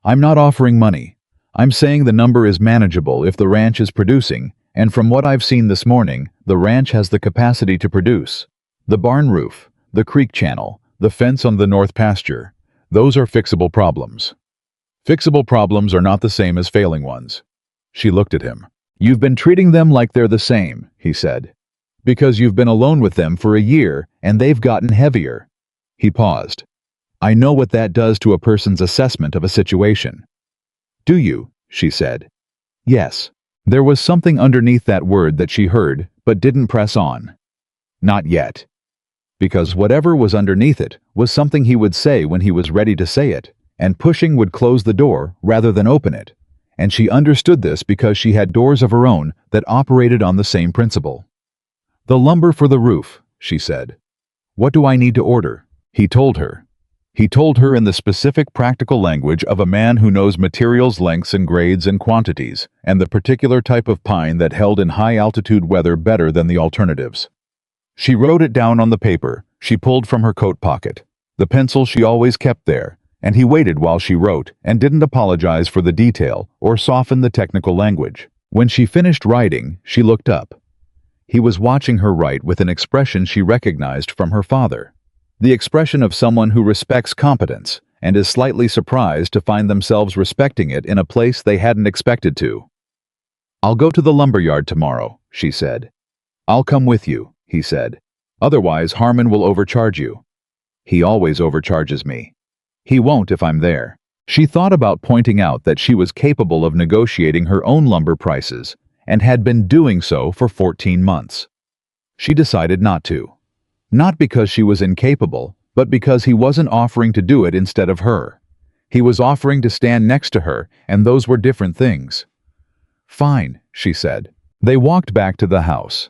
"I'm not offering money. I'm saying the number is manageable if the ranch is producing, and from what I've seen this morning, the ranch has the capacity to produce. The barn roof, the creek channel, the fence on the north pasture, those are fixable problems. Fixable problems are not the same as failing ones." She looked at him. "You've been treating them like they're the same," he said. "Because you've been alone with them for a year, and they've gotten heavier." He paused. "I know what that does to a person's assessment of a situation." "Do you?" she said. "Yes." There was something underneath that word that she heard, but didn't press on. Not yet. Because whatever was underneath it was something he would say when he was ready to say it, and pushing would close the door rather than open it, and she understood this because she had doors of her own that operated on the same principle. "The lumber for the roof," she said. "What do I need to order?" He told her. He told her in the specific practical language of a man who knows materials, lengths and grades and quantities, and the particular type of pine that held in high-altitude weather better than the alternatives. She wrote it down on the paper she pulled from her coat pocket, the pencil she always kept there, and he waited while she wrote and didn't apologize for the detail or soften the technical language. When she finished writing, she looked up. He was watching her write with an expression she recognized from her father. The expression of someone who respects competence and is slightly surprised to find themselves respecting it in a place they hadn't expected to. "I'll go to the lumberyard tomorrow," she said. "I'll come with you," he said. "Otherwise, Harmon will overcharge you." "He always overcharges me." "He won't if I'm there." She thought about pointing out that she was capable of negotiating her own lumber prices and had been doing so for 14 months. She decided not to. Not because she was incapable, but because he wasn't offering to do it instead of her. He was offering to stand next to her, and those were different things. "Fine," she said. They walked back to the house.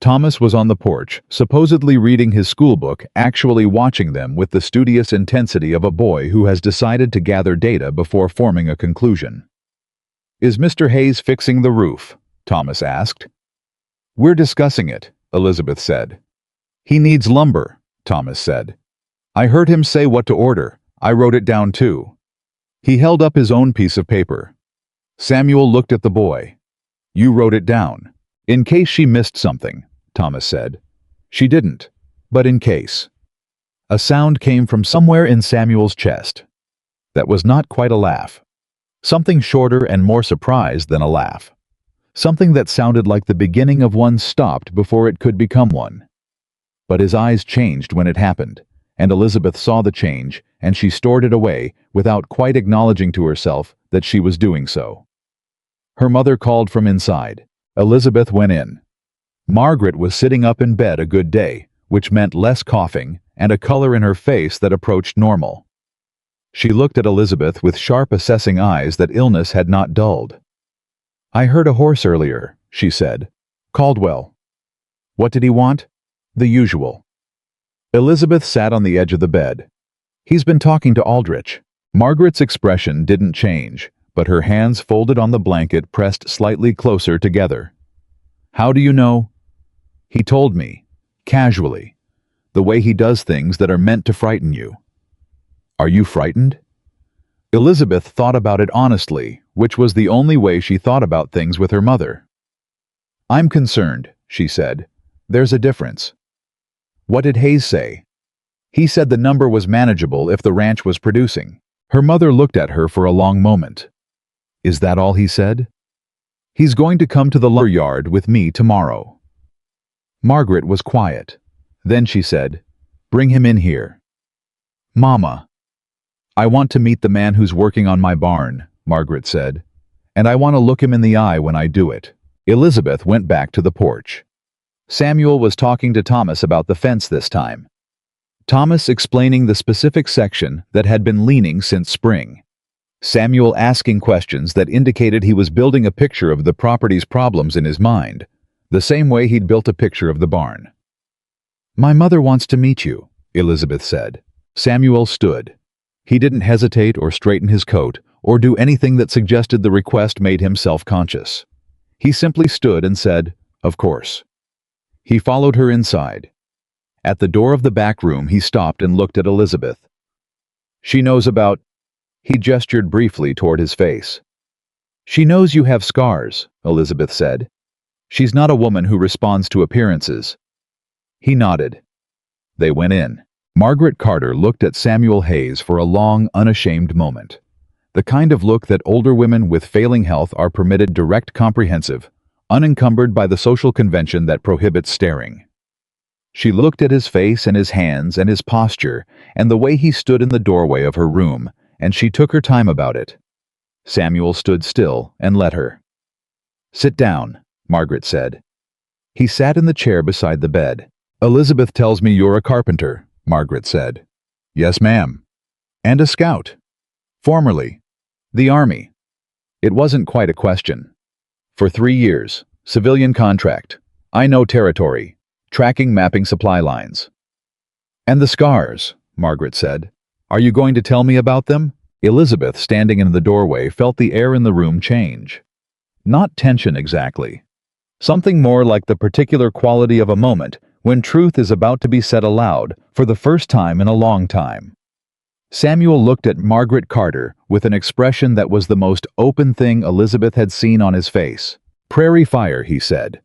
Thomas was on the porch, supposedly reading his schoolbook, actually watching them with the studious intensity of a boy who has decided to gather data before forming a conclusion. "Is Mr. Hayes fixing the roof?" Thomas asked. "We're discussing it," Elizabeth said. "He needs lumber," Thomas said. "I heard him say what to order. I wrote it down too." He held up his own piece of paper. Samuel looked at the boy. "You wrote it down. In case she missed something," Thomas said. "She didn't, but in case." A sound came from somewhere in Samuel's chest. That was not quite a laugh. Something shorter and more surprised than a laugh. Something that sounded like the beginning of one stopped before it could become one. But his eyes changed when it happened, and Elizabeth saw the change, and she stored it away without quite acknowledging to herself that she was doing so. Her mother called from inside. Elizabeth went in. Margaret was sitting up in bed a good day, which meant less coughing and a color in her face that approached normal. She looked at Elizabeth with sharp, assessing eyes that illness had not dulled. "I heard a horse earlier," she said. "Caldwell." "What did he want?" "The usual." Elizabeth sat on the edge of the bed. "He's been talking to Aldrich." Margaret's expression didn't change, but her hands folded on the blanket pressed slightly closer together. "How do you know?" "He told me, casually, the way he does things that are meant to frighten you." "Are you frightened?" Elizabeth thought about it honestly, which was the only way she thought about things with her mother. "I'm concerned," she said. "There's a difference." "What did Hayes say?" "He said the number was manageable if the ranch was producing." Her mother looked at her for a long moment. "Is that all he said?" "He's going to come to the lumber yard with me tomorrow." Margaret was quiet. Then she said, "Bring him in here." "Mama." "I want to meet the man who's working on my barn," Margaret said. "And I want to look him in the eye when I do it." Elizabeth went back to the porch. Samuel was talking to Thomas about the fence this time. Thomas explaining the specific section that had been leaning since spring. Samuel asking questions that indicated he was building a picture of the property's problems in his mind, the same way he'd built a picture of the barn. "My mother wants to meet you," Elizabeth said. Samuel stood. He didn't hesitate or straighten his coat or do anything that suggested the request made him self-conscious. He simply stood and said, "Of course." He followed her inside. At the door of the back room, he stopped and looked at Elizabeth. "She knows about—" He gestured briefly toward his face. "She knows you have scars," Elizabeth said. "She's not a woman who responds to appearances." He nodded. They went in. Margaret Carter looked at Samuel Hayes for a long, unashamed moment. The kind of look that older women with failing health are permitted direct, comprehensive, unencumbered by the social convention that prohibits staring. She looked at his face and his hands and his posture and the way he stood in the doorway of her room, and she took her time about it. Samuel stood still and let her. "Sit down," Margaret said. He sat in the chair beside the bed. "Elizabeth tells me you're a carpenter," Margaret said. "Yes, ma'am." "And a scout." "Formerly." "The Army." It wasn't quite a question. For 3 years, civilian contract. I know territory. Tracking mapping supply lines. And the scars, Margaret said. Are you going to tell me about them? Elizabeth, standing in the doorway, felt the air in the room change. Not tension exactly. Something more like the particular quality of a moment when truth is about to be said aloud for the first time in a long time. Samuel looked at Margaret Carter with an expression that was the most open thing Elizabeth had seen on his face. Prairie fire, he said.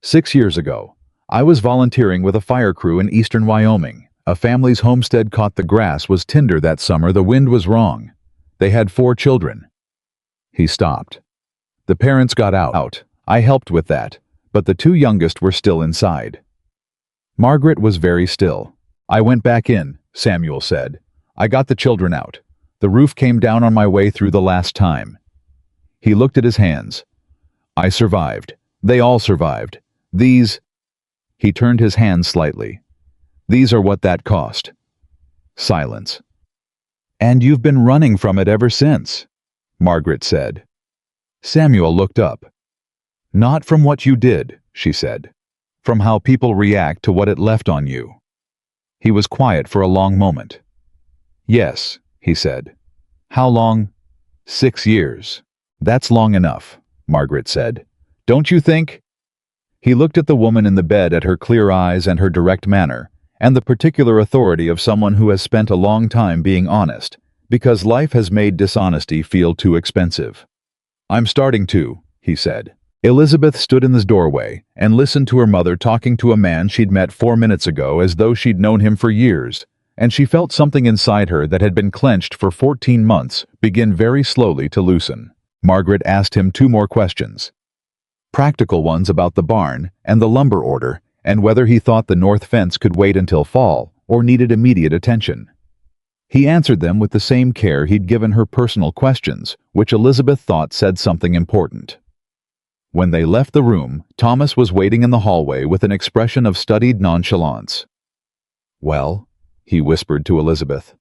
6 years ago, I was volunteering with a fire crew in eastern Wyoming. A family's homestead caught the grass was tinder that summer. The wind was wrong. They had 4 children. He stopped. The parents got out. I helped with that, but the 2 youngest were still inside. Margaret was very still. I went back in, Samuel said. I got the children out. The roof came down on my way through the last time. He looked at his hands. I survived. They all survived. These... He turned his hands slightly. These are what that cost. Silence. And you've been running from it ever since, Margaret said. Samuel looked up. Not from what you did, she said. From how people react to what it left on you. He was quiet for a long moment. Yes, he said. How long? 6 years. That's long enough, Margaret said. Don't you think? He looked at the woman in the bed, at her clear eyes and her direct manner, and the particular authority of someone who has spent a long time being honest, because life has made dishonesty feel too expensive. I'm starting to, he said. Elizabeth stood in the doorway and listened to her mother talking to a man she'd met 4 minutes ago as though she'd known him for years, and she felt something inside her that had been clenched for 14 months begin very slowly to loosen. Margaret asked him 2 more questions. Practical ones about the barn and the lumber order, and whether he thought the north fence could wait until fall or needed immediate attention. He answered them with the same care he'd given her personal questions, which Elizabeth thought said something important. When they left the room, Thomas was waiting in the hallway with an expression of studied nonchalance. Well, he whispered to Elizabeth.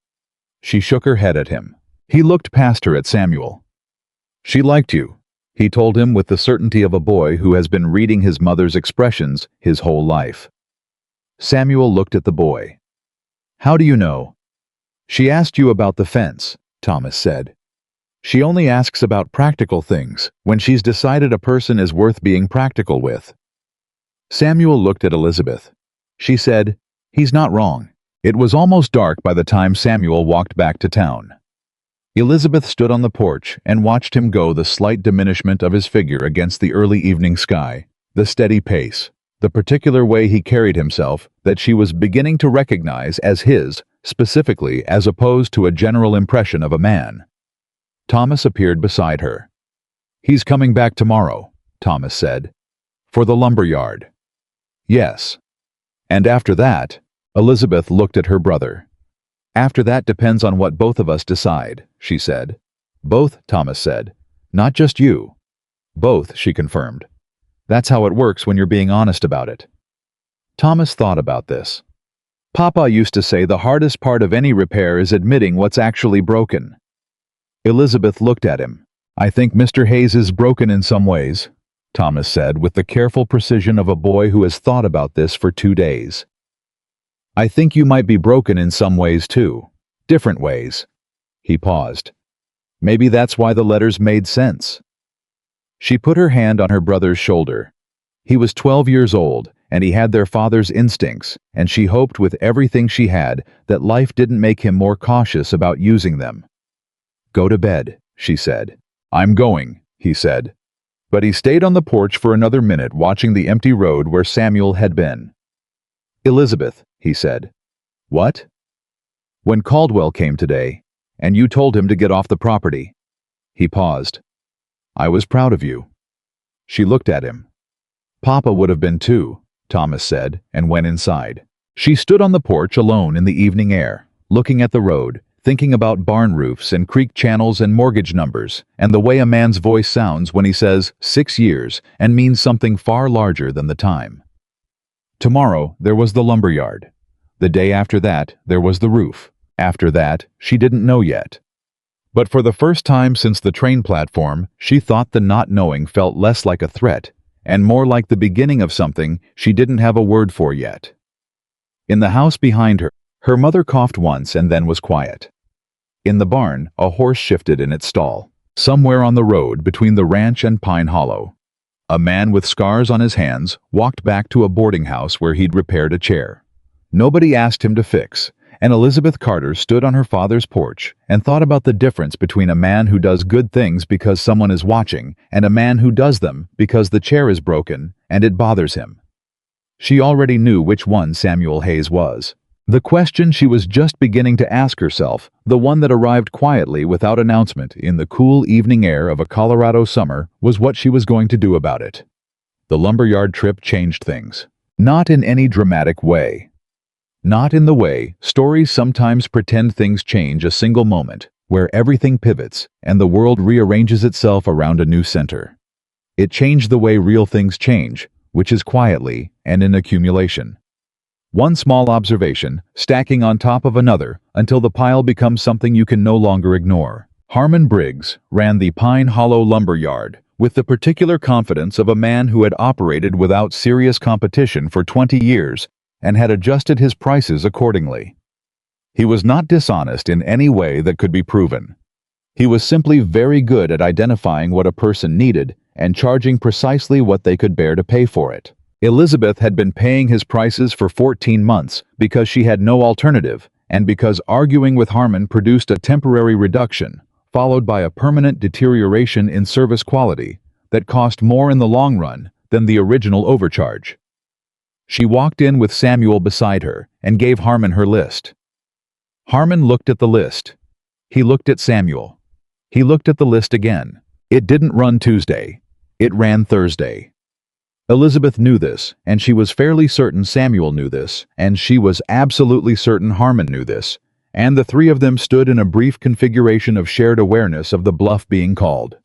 She shook her head at him. He looked past her at Samuel. She liked you, he told him with the certainty of a boy who has been reading his mother's expressions his whole life. Samuel looked at the boy. How do you know? She asked you about the fence, Thomas said. She only asks about practical things when she's decided a person is worth being practical with. Samuel looked at Elizabeth. She said, He's not wrong. It was almost dark by the time Samuel walked back to town. Elizabeth stood on the porch and watched him go, the slight diminishment of his figure against the early evening sky, the steady pace, the particular way he carried himself that she was beginning to recognize as his, specifically as opposed to a general impression of a man. Thomas appeared beside her. He's coming back tomorrow, Thomas said. For the lumber yard. Yes. And after that, Elizabeth looked at her brother. After that depends on what both of us decide, she said. Both, Thomas said. Not just you. Both, she confirmed. That's how it works when you're being honest about it. Thomas thought about this. Papa used to say the hardest part of any repair is admitting what's actually broken. Elizabeth looked at him. I think Mr. Hayes is broken in some ways, Thomas said with the careful precision of a boy who has thought about this for 2 days. I think you might be broken in some ways too. Different ways. He paused. Maybe that's why the letters made sense. She put her hand on her brother's shoulder. He was 12 years old, and he had their father's instincts, and she hoped with everything she had that life didn't make him more cautious about using them. Go to bed, she said. I'm going, he said. But he stayed on the porch for another minute watching the empty road where Samuel had been. Elizabeth, he said. What? When Caldwell came today, and you told him to get off the property. He paused. I was proud of you. She looked at him. Papa would have been too, Thomas said, and went inside. She stood on the porch alone in the evening air, looking at the road, thinking about barn roofs and creek channels and mortgage numbers, and the way a man's voice sounds when he says 6 years and means something far larger than the time. Tomorrow there was the lumber yard. The day after that there was the roof. After that, she didn't know yet. But for the first time since the train platform, she thought the not knowing felt less like a threat, and more like the beginning of something she didn't have a word for yet. In the house behind her, her mother coughed once and then was quiet. In the barn, a horse shifted in its stall. Somewhere on the road between the ranch and Pine Hollow, a man with scars on his hands walked back to a boarding house where he'd repaired a chair. Nobody asked him to fix, and Elizabeth Carter stood on her father's porch and thought about the difference between a man who does good things because someone is watching and a man who does them because the chair is broken and it bothers him. She already knew which one Samuel Hayes was. The question she was just beginning to ask herself, the one that arrived quietly without announcement in the cool evening air of a Colorado summer, was what she was going to do about it. The lumberyard trip changed things. Not in any dramatic way. Not in the way stories sometimes pretend things change a single moment, where everything pivots and the world rearranges itself around a new center. It changed the way real things change, which is quietly and in accumulation. One small observation, stacking on top of another until the pile becomes something you can no longer ignore. Harmon Briggs ran the Pine Hollow lumber yard with the particular confidence of a man who had operated without serious competition for 20 years and had adjusted his prices accordingly. He was not dishonest in any way that could be proven. He was simply very good at identifying what a person needed and charging precisely what they could bear to pay for it. Elizabeth had been paying his prices for 14 months because she had no alternative, and because arguing with Harmon produced a temporary reduction, followed by a permanent deterioration in service quality that cost more in the long run than the original overcharge. She walked in with Samuel beside her and gave Harmon her list. Harmon looked at the list. He looked at Samuel. He looked at the list again. It didn't run Tuesday. It ran Thursday. Elizabeth knew this, and she was fairly certain Samuel knew this, and she was absolutely certain Harmon knew this, and the three of them stood in a brief configuration of shared awareness of the bluff being called.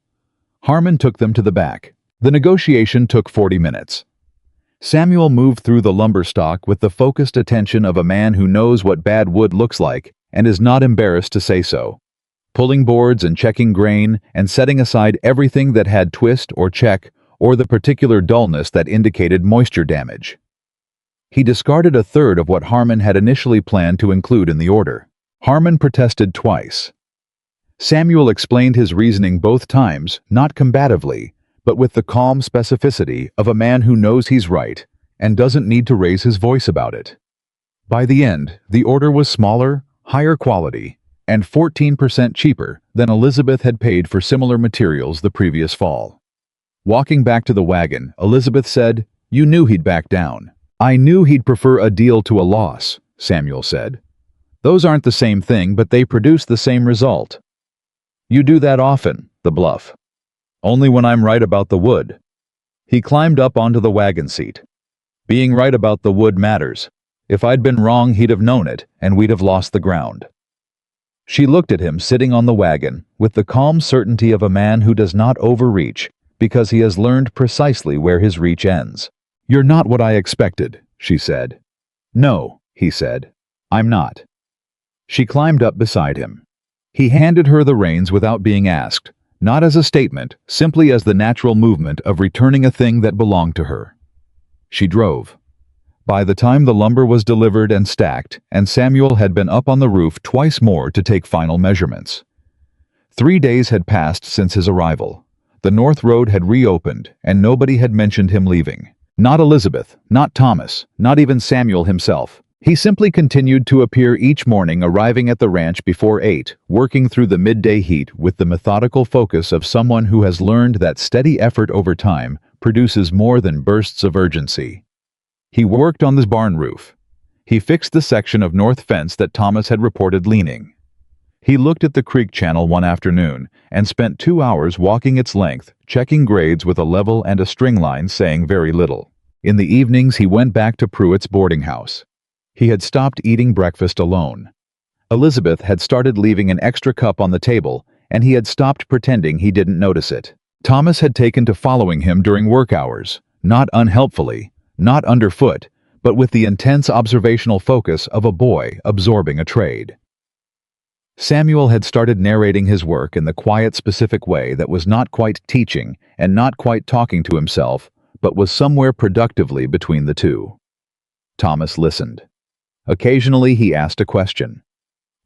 Harmon took them to the back. The negotiation took 40 minutes. Samuel moved through the lumber stock with the focused attention of a man who knows what bad wood looks like and is not embarrassed to say so, pulling boards and checking grain and setting aside everything that had twist or check or the particular dullness that indicated moisture damage. He discarded a third of what Harmon had initially planned to include in the order. Harmon protested twice. Samuel explained his reasoning both times, not combatively, but with the calm specificity of a man who knows he's right and doesn't need to raise his voice about it. By the end, the order was smaller, higher quality, and 14% cheaper than Elizabeth had paid for similar materials the previous fall. Walking back to the wagon, Elizabeth said, "You knew he'd back down." "I knew he'd prefer a deal to a loss," Samuel said. "Those aren't the same thing, but they produce the same result." "You do that often," the bluff. "Only when I'm right about the wood." He climbed up onto the wagon seat. "Being right about the wood matters. If I'd been wrong, he'd have known it, and we'd have lost the ground." She looked at him sitting on the wagon with the calm certainty of a man who does not overreach because he has learned precisely where his reach ends. "You're not what I expected," she said. "No," he said. "I'm not." She climbed up beside him. He handed her the reins without being asked, not as a statement, simply as the natural movement of returning a thing that belonged to her. She drove. By the time the lumber was delivered and stacked, and Samuel had been up on the roof twice more to take final measurements. 3 days had passed since his arrival. The North Road had reopened, and nobody had mentioned him leaving. Not Elizabeth, not Thomas, not even Samuel himself. He simply continued to appear each morning, arriving at the ranch before 8, working through the midday heat with the methodical focus of someone who has learned that steady effort over time produces more than bursts of urgency. He worked on the barn roof. He fixed the section of north fence that Thomas had reported leaning. He looked at the creek channel one afternoon and spent 2 hours walking its length, checking grades with a level and a string line, saying very little. In the evenings he went back to Pruitt's boarding house. He had stopped eating breakfast alone. Elizabeth had started leaving an extra cup on the table, and he had stopped pretending he didn't notice it. Thomas had taken to following him during work hours, not unhelpfully, not underfoot, but with the intense observational focus of a boy absorbing a trade. Samuel had started narrating his work in the quiet, specific way that was not quite teaching and not quite talking to himself, but was somewhere productively between the two. Thomas listened. Occasionally he asked a question.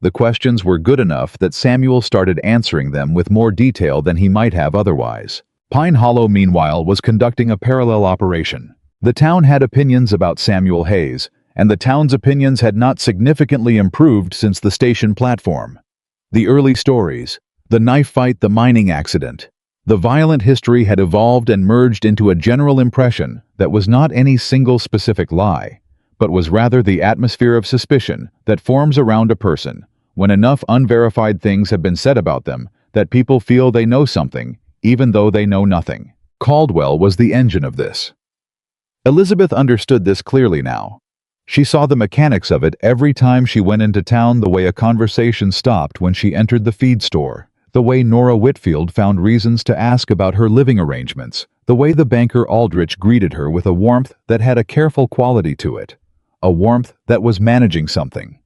The questions were good enough that Samuel started answering them with more detail than he might have otherwise. Pine Hollow, meanwhile, was conducting a parallel operation. The town had opinions about Samuel Hayes, and the town's opinions had not significantly improved since the station platform. The early stories, the knife fight, the mining accident, the violent history had evolved and merged into a general impression that was not any single specific lie, but was rather the atmosphere of suspicion that forms around a person when enough unverified things have been said about them that people feel they know something, even though they know nothing. Caldwell was the engine of this. Elizabeth understood this clearly now. She saw the mechanics of it every time she went into town, the way a conversation stopped when she entered the feed store, the way Nora Whitfield found reasons to ask about her living arrangements, the way the banker Aldrich greeted her with a warmth that had a careful quality to it, a warmth that was managing something.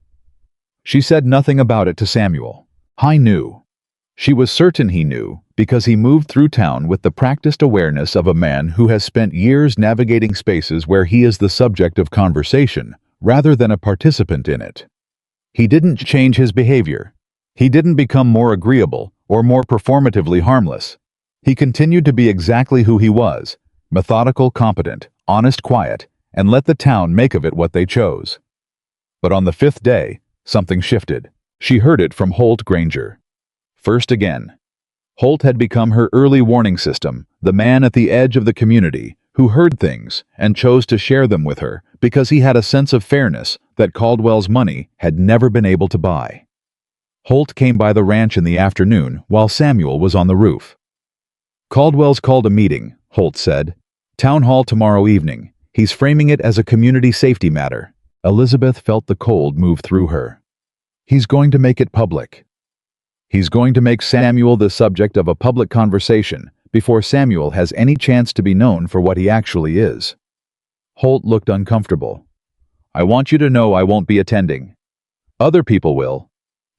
She said nothing about it to Samuel. I knew. She was certain he knew, because he moved through town with the practiced awareness of a man who has spent years navigating spaces where he is the subject of conversation, rather than a participant in it. He didn't change his behavior. He didn't become more agreeable or more performatively harmless. He continued to be exactly who he was, methodical, competent, honest, quiet, and let the town make of it what they chose. But on the fifth day, something shifted. She heard it from Holt Granger. First again. Holt had become her early warning system, the man at the edge of the community who heard things and chose to share them with her because he had a sense of fairness that Caldwell's money had never been able to buy. Holt came by the ranch in the afternoon while Samuel was on the roof. Caldwell's called a meeting, Holt said. Town hall tomorrow evening. He's framing it as a community safety matter. Elizabeth felt the cold move through her. He's going to make it public. He's going to make Samuel the subject of a public conversation before Samuel has any chance to be known for what he actually is. Holt looked uncomfortable. I want you to know I won't be attending. Other people will.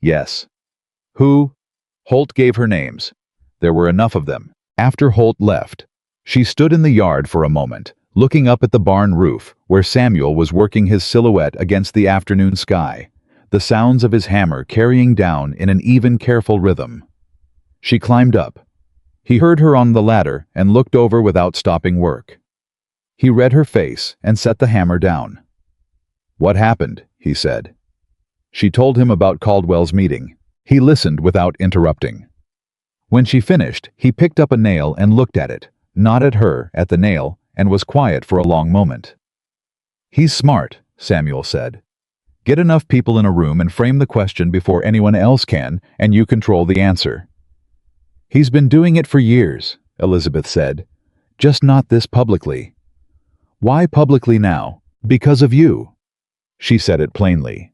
Yes. Who? Holt gave her names. There were enough of them. After Holt left, she stood in the yard for a moment, looking up at the barn roof where Samuel was working his silhouette against the afternoon sky, the sounds of his hammer carrying down in an even, careful rhythm. She climbed up. He heard her on the ladder and looked over without stopping work. He read her face and set the hammer down. What happened? He said. She told him about Caldwell's meeting. He listened without interrupting. When she finished, he picked up a nail and looked at it, not at her, at the nail, and was quiet for a long moment. He's smart, Samuel said. Get enough people in a room and frame the question before anyone else can, and you control the answer. He's been doing it for years, Elizabeth said. Just not this publicly. Why publicly now? Because of you. She said it plainly.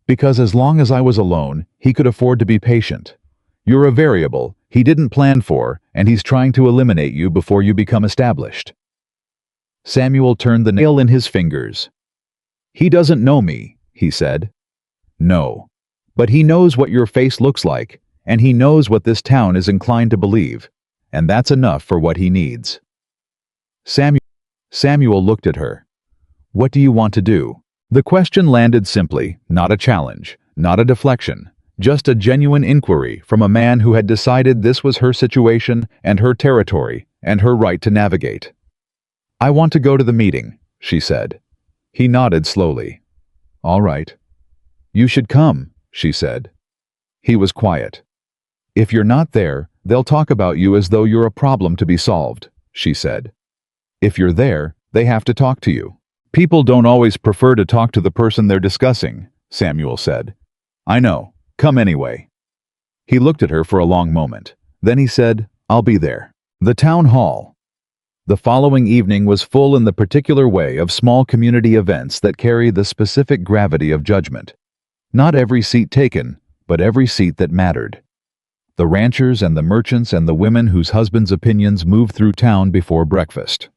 Because as long as I was alone, he could afford to be patient. You're a variable he didn't plan for, and he's trying to eliminate you before you become established. Samuel turned the nail in his fingers. He doesn't know me, he said. No. But he knows what your face looks like, and he knows what this town is inclined to believe, and that's enough for what he needs. Samuel looked at her. What do you want to do? The question landed simply, not a challenge, not a deflection, just a genuine inquiry from a man who had decided this was her situation and her territory and her right to navigate. I want to go to the meeting, she said. He nodded slowly. All right. You should come, she said. He was quiet. If you're not there, they'll talk about you as though you're a problem to be solved, she said. If you're there, they have to talk to you. People don't always prefer to talk to the person they're discussing, Samuel said. I know. Come anyway. He looked at her for a long moment. Then he said, I'll be there. The town hall. The following evening was full in the particular way of small community events that carry the specific gravity of judgment. Not every seat taken, but every seat that mattered. The ranchers and the merchants and the women whose husbands' opinions moved through town before breakfast.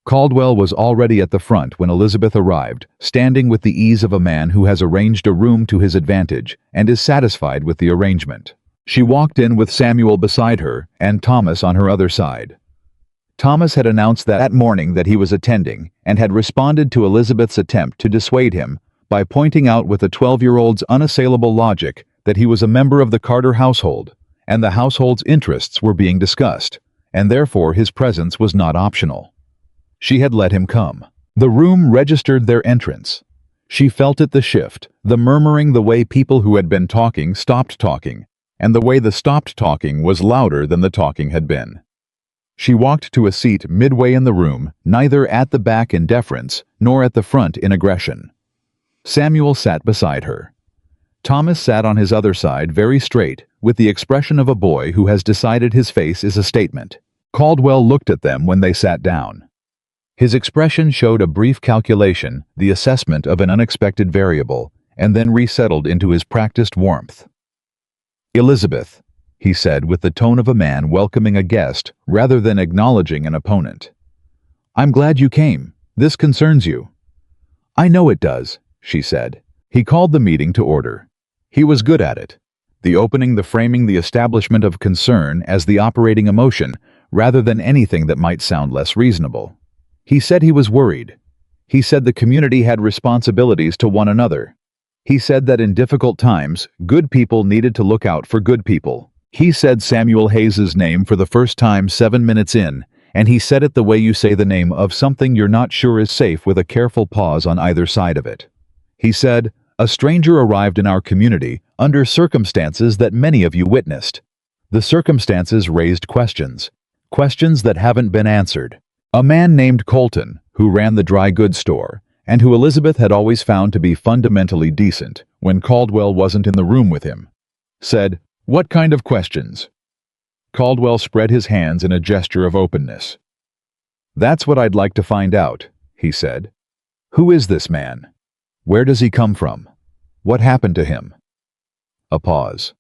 Caldwell was already at the front when Elizabeth arrived, standing with the ease of a man who has arranged a room to his advantage and is satisfied with the arrangement. She walked in with Samuel beside her and Thomas on her other side. Thomas had announced that morning that he was attending and had responded to Elizabeth's attempt to dissuade him by pointing out with a 12-year-old's unassailable logic that he was a member of the Carter household and the household's interests were being discussed, and therefore his presence was not optional. She had let him come. The room registered their entrance. She felt it, the shift, the murmuring, the way people who had been talking stopped talking, and the way the stopped talking was louder than the talking had been. She walked to a seat midway in the room, neither at the back in deference nor at the front in aggression. Samuel sat beside her. Thomas sat on his other side, very straight, with the expression of a boy who has decided his face is a statement. Caldwell looked at them when they sat down. His expression showed a brief calculation, the assessment of an unexpected variable, and then resettled into his practiced warmth. "Elizabeth," he said with the tone of a man welcoming a guest rather than acknowledging an opponent. "I'm glad you came. This concerns you." "I know it does," she said. He called the meeting to order. He was good at it. The opening, the framing, the establishment of concern as the operating emotion, rather than anything that might sound less reasonable. He said he was worried. He said the community had responsibilities to one another. He said that in difficult times, good people needed to look out for good people. He said Samuel Hayes's name for the first time 7 minutes in, and he said it the way you say the name of something you're not sure is safe, with a careful pause on either side of it. He said, "A stranger arrived in our community under circumstances that many of you witnessed. The circumstances raised questions that haven't been answered. A man named Colton, who ran the dry goods store, and who Elizabeth had always found to be fundamentally decent when Caldwell wasn't in the room with him, said, 'What kind of questions?' Caldwell spread his hands in a gesture of openness. 'That's what I'd like to find out,' he said. 'Who is this man? Where does he come from? What happened to him?' A pause.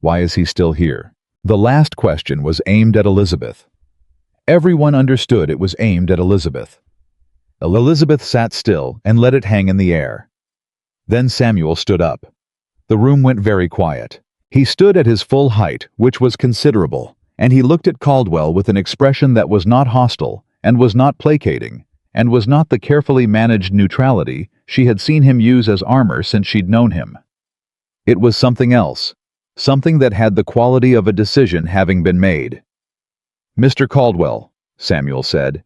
'Why is he still here?' The last question was aimed at Elizabeth. Everyone understood it was aimed at Elizabeth. Elizabeth sat still and let it hang in the air. Then Samuel stood up. The room went very quiet. He stood at his full height, which was considerable, and he looked at Caldwell with an expression that was not hostile, and was not placating, and was not the carefully managed neutrality she had seen him use as armor since she'd known him. It was something else, something that had the quality of a decision having been made. "Mr. Caldwell," Samuel said,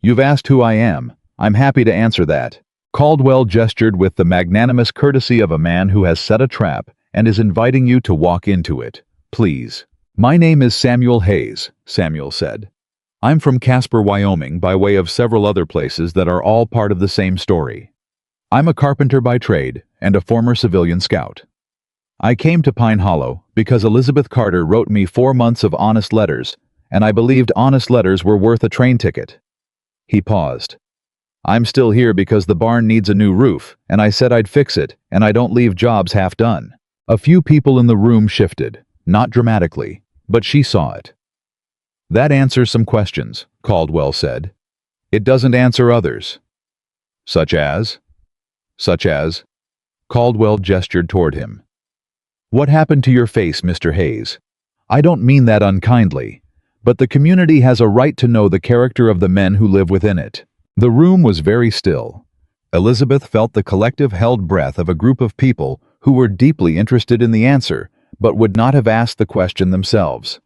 "you've asked who I am. I'm happy to answer that." Caldwell gestured with the magnanimous courtesy of a man who has set a trap and is inviting you to walk into it. "Please." "My name is Samuel Hayes," Samuel said. "I'm from Casper, Wyoming, by way of several other places that are all part of the same story. I'm a carpenter by trade and a former civilian scout. I came to Pine Hollow because Elizabeth Carter wrote me 4 months of honest letters, and I believed honest letters were worth a train ticket." He paused. "I'm still here because the barn needs a new roof, and I said I'd fix it, and I don't leave jobs half done." A few people in the room shifted, not dramatically, but she saw it. "That answers some questions," Caldwell said. "It doesn't answer others." "Such as?" "Such as?" Caldwell gestured toward him. "What happened to your face, Mr. Hayes? I don't mean that unkindly, but the community has a right to know the character of the men who live within it." The room was very still. Elizabeth felt the collective held breath of a group of people who were deeply interested in the answer, but would not have asked the question themselves.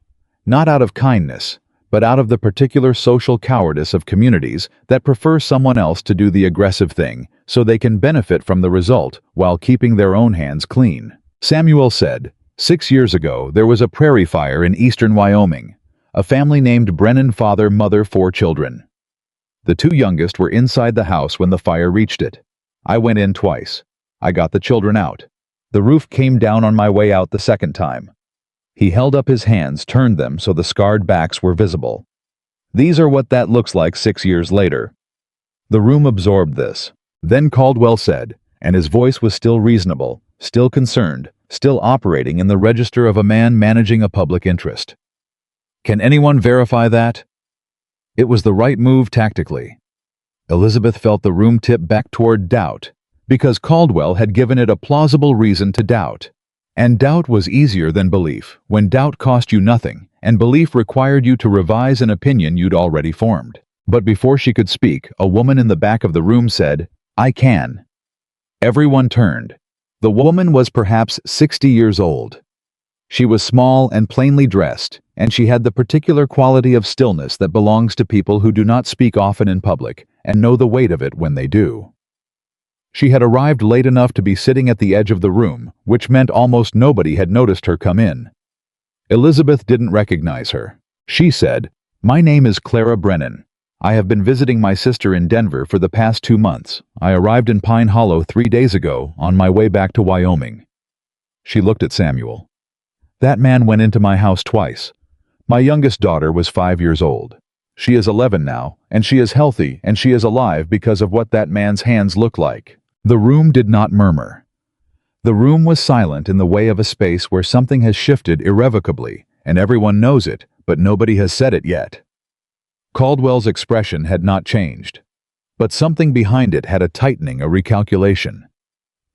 Not out of kindness, but out of the particular social cowardice of communities that prefer someone else to do the aggressive thing so they can benefit from the result while keeping their own hands clean. Samuel said, 6 years ago there was a prairie fire in eastern Wyoming. A family named Brennan, father, mother, 4 children. The 2 youngest were inside the house when the fire reached it. I went in twice. I got the children out. The roof came down on my way out the second time. He held up his hands, turned them so the scarred backs were visible. These are what that looks like 6 years later. The room absorbed this. Then Caldwell said, and his voice was still reasonable, still concerned, still operating in the register of a man managing a public interest. "Can anyone verify that?" It was the right move tactically. Elizabeth felt the room tip back toward doubt, because Caldwell had given it a plausible reason to doubt. And doubt was easier than belief, when doubt cost you nothing, and belief required you to revise an opinion you'd already formed. But before she could speak, a woman in the back of the room said, "I can." Everyone turned. The woman was perhaps 60 years old. She was small and plainly dressed, and she had the particular quality of stillness that belongs to people who do not speak often in public and know the weight of it when they do. She had arrived late enough to be sitting at the edge of the room, which meant almost nobody had noticed her come in. Elizabeth didn't recognize her. She said, "My name is Clara Brennan. I have been visiting my sister in Denver for the past 2 months. I arrived in Pine Hollow 3 days ago on my way back to Wyoming." She looked at Samuel. "That man went into my house twice. My youngest daughter was 5 years old. She is 11 now, and she is healthy and she is alive because of what that man's hands look like." The room did not murmur. The room was silent in the way of a space where something has shifted irrevocably, and everyone knows it, but nobody has said it yet. Caldwell's expression had not changed, but something behind it had a tightening, a recalculation.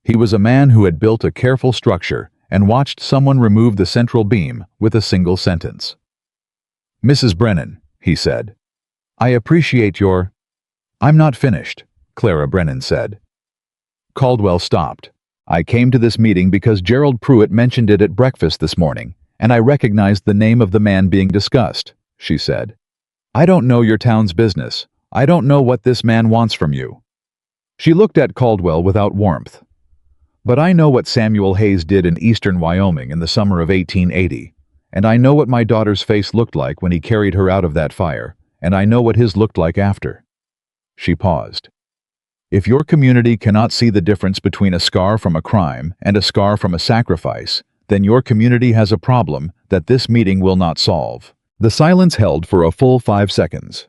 He was a man who had built a careful structure and watched someone remove the central beam with a single sentence. "Mrs. Brennan," he said, "I appreciate your—" "I'm not finished," Clara Brennan said. Caldwell stopped. "I came to this meeting because Gerald Pruitt mentioned it at breakfast this morning, and I recognized the name of the man being discussed," she said. "I don't know your town's business. I don't know what this man wants from you." She looked at Caldwell without warmth. "But I know what Samuel Hayes did in eastern Wyoming in the summer of 1880, and I know what my daughter's face looked like when he carried her out of that fire, and I know what his looked like after." She paused. "If your community cannot see the difference between a scar from a crime and a scar from a sacrifice, then your community has a problem that this meeting will not solve." The silence held for a full 5 seconds.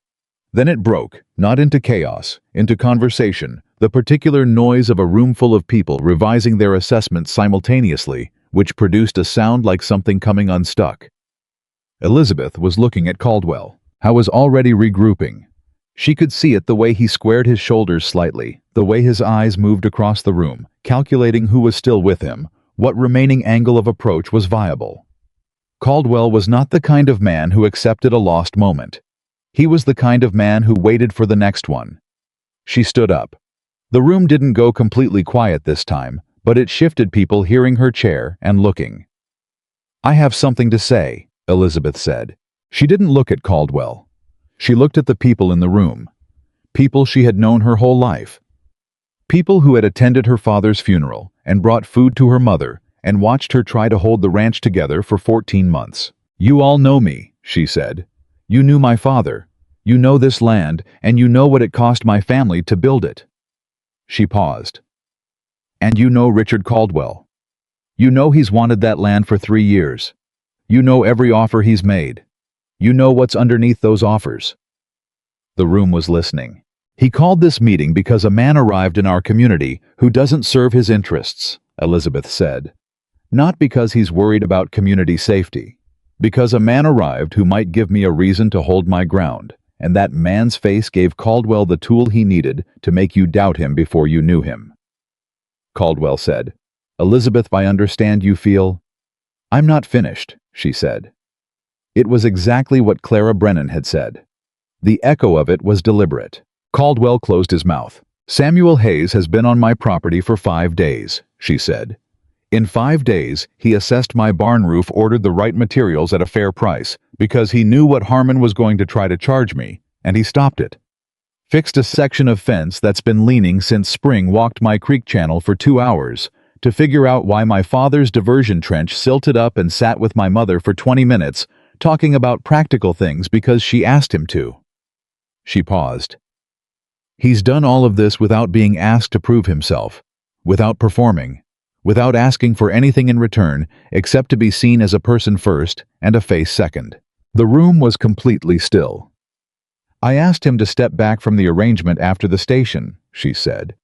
Then it broke, not into chaos, into conversation, the particular noise of a room full of people revising their assessments simultaneously, which produced a sound like something coming unstuck. Elizabeth was looking at Caldwell, who was already regrouping. She could see it the way he squared his shoulders slightly, the way his eyes moved across the room, calculating who was still with him, what remaining angle of approach was viable. Caldwell was not the kind of man who accepted a lost moment. He was the kind of man who waited for the next one. She stood up. The room didn't go completely quiet this time, but it shifted, people hearing her chair and looking. "I have something to say," Elizabeth said. She didn't look at Caldwell. She looked at the people in the room. People she had known her whole life. People who had attended her father's funeral and brought food to her mother and watched her try to hold the ranch together for 14 months. "You all know me," she said. "You knew my father. You know this land, and you know what it cost my family to build it." She paused. "And you know Richard Caldwell. You know he's wanted that land for 3 years. You know every offer he's made. You know what's underneath those offers." The room was listening. "He called this meeting because a man arrived in our community who doesn't serve his interests," Elizabeth said. "Not because he's worried about community safety. Because a man arrived who might give me a reason to hold my ground, and that man's face gave Caldwell the tool he needed to make you doubt him before you knew him." Caldwell said, "Elizabeth, I understand you feel—" "I'm not finished," she said. It was exactly what Clara Brennan had said. The echo of it was deliberate. Caldwell closed his mouth. "Samuel Hayes has been on my property for 5 days, she said. In 5 days, he assessed my barn roof, ordered the right materials at a fair price, because he knew what Harmon was going to try to charge me, and he stopped it. Fixed a section of fence that's been leaning since spring, walked my creek channel for 2 hours, to figure out why my father's diversion trench silted up, and sat with my mother for 20 minutes, talking about practical things because she asked him to." She paused. "He's done all of this without being asked to prove himself, without performing, without asking for anything in return except to be seen as a person first and a face second." The room was completely still. "I asked him to step back from the arrangement after the station," she said.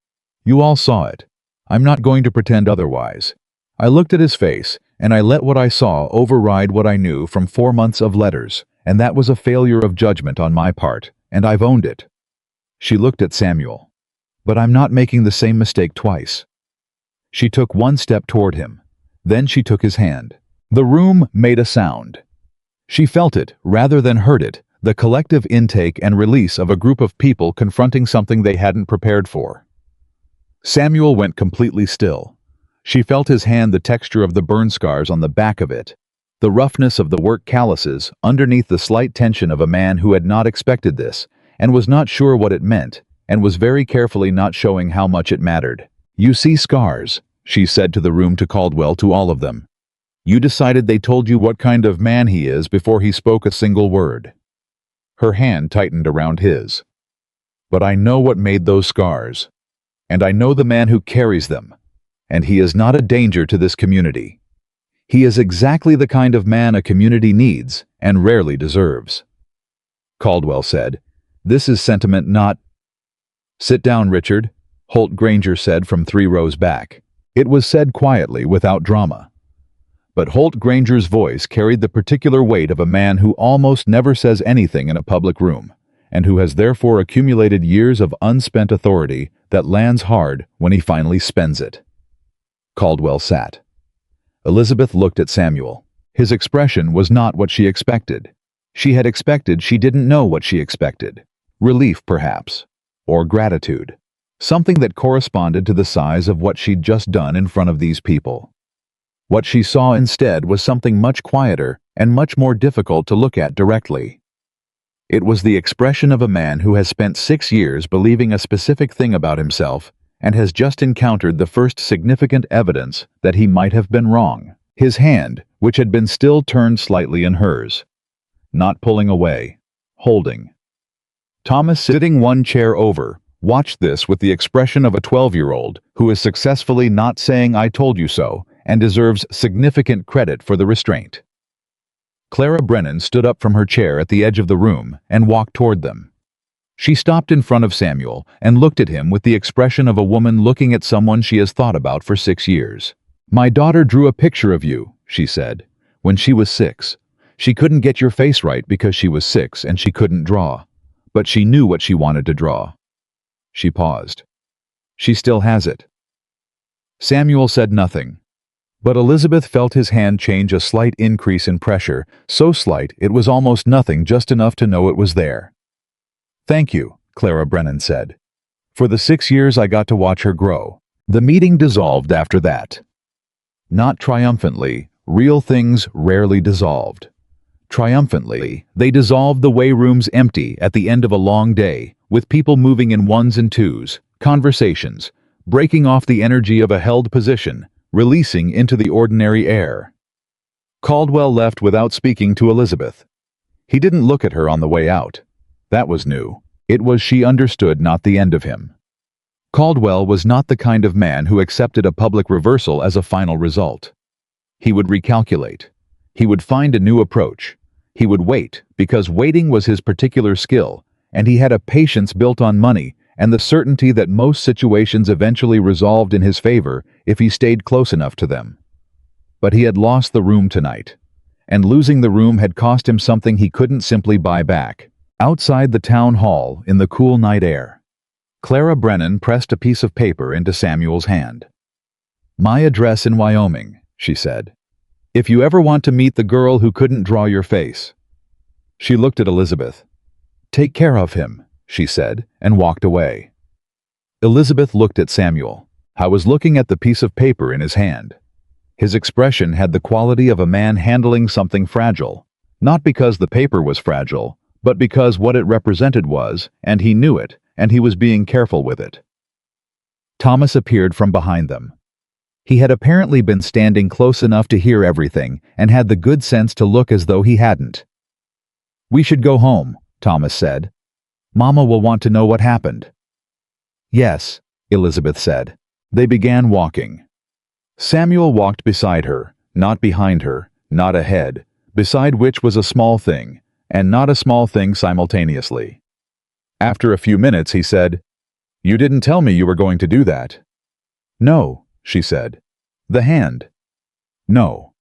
"You all saw it. I'm not going to pretend otherwise. I looked at his face, and I let what I saw override what I knew from 4 months of letters, and that was a failure of judgment on my part, and I've owned it." She looked at Samuel. "But I'm not making the same mistake twice." She took one step toward him. Then she took his hand. The room made a sound. She felt it, rather than heard it, the collective intake and release of a group of people confronting something they hadn't prepared for. Samuel went completely still. She felt his hand, the texture of the burn scars on the back of it, the roughness of the work calluses underneath the slight tension of a man who had not expected this, and was not sure what it meant, and was very carefully not showing how much it mattered. "You see scars," she said to the room, to Caldwell, to all of them. "You decided they told you what kind of man he is before he spoke a single word." Her hand tightened around his. "But I know what made those scars. And I know the man who carries them. And he is not a danger to this community. He is exactly the kind of man a community needs and rarely deserves." Caldwell said, "This is sentiment, not—" "Sit down, Richard," Holt Granger said from 3 rows back. It was said quietly, without drama. But Holt Granger's voice carried the particular weight of a man who almost never says anything in a public room, and who has therefore accumulated years of unspent authority that lands hard when he finally spends it. Caldwell sat. Elizabeth looked at Samuel. His expression was not what she expected. She had expected she didn't know what she expected. Relief, perhaps. Or gratitude. Something that corresponded to the size of what she'd just done in front of these people. What she saw instead was something much quieter and much more difficult to look at directly. It was the expression of a man who has spent 6 years believing a specific thing about himself and has just encountered the first significant evidence that he might have been wrong. His hand, which had been still turned slightly in hers. Not pulling away. Holding. Thomas, sitting one chair over, watched this with the expression of a 12-year-old who is successfully not saying "I told you so" and deserves significant credit for the restraint. Clara Brennan stood up from her chair at the edge of the room and walked toward them. She stopped in front of Samuel and looked at him with the expression of a woman looking at someone she has thought about for 6 years. "My daughter drew a picture of you," she said, "when she was 6. She couldn't get your face right because she was 6 and she couldn't draw. But she knew what she wanted to draw." She paused. "She still has it." Samuel said nothing. But Elizabeth felt his hand change, a slight increase in pressure, so slight it was almost nothing, just enough to know it was there. "Thank you," Clara Brennan said. "For the 6 years I got to watch her grow." The meeting dissolved after that. Not triumphantly, real things rarely dissolved. Triumphantly, they dissolved the way rooms empty at the end of a long day, with people moving in 1s and 2s, conversations, breaking off the energy of a held position, releasing into the ordinary air. Caldwell left without speaking to Elizabeth. He didn't look at her on the way out. That was new. It was she understood, not the end of him. Caldwell was not the kind of man who accepted a public reversal as a final result. He would recalculate. He would find a new approach. He would wait, because waiting was his particular skill, and he had a patience built on money and the certainty that most situations eventually resolved in his favor if he stayed close enough to them. But he had lost the room tonight, and losing the room had cost him something he couldn't simply buy back. Outside the town hall, in the cool night air, Clara Brennan pressed a piece of paper into Samuel's hand. "My address in Wyoming," she said. "If you ever want to meet the girl who couldn't draw your face." She looked at Elizabeth. "Take care of him," she said, and walked away. Elizabeth looked at Samuel. I was looking at the piece of paper in his hand. His expression had the quality of a man handling something fragile, not because the paper was fragile, but because what it represented was, and he knew it, and he was being careful with it. Thomas appeared from behind them. He had apparently been standing close enough to hear everything and had the good sense to look as though he hadn't. "We should go home," Thomas said. "Mama will want to know what happened." "Yes," Elizabeth said. They began walking. Samuel walked beside her, not behind her, not ahead, beside which was a small thing, and not a small thing simultaneously. After a few minutes he said, "You didn't tell me you were going to do that." "No," she said. "The hand." "No."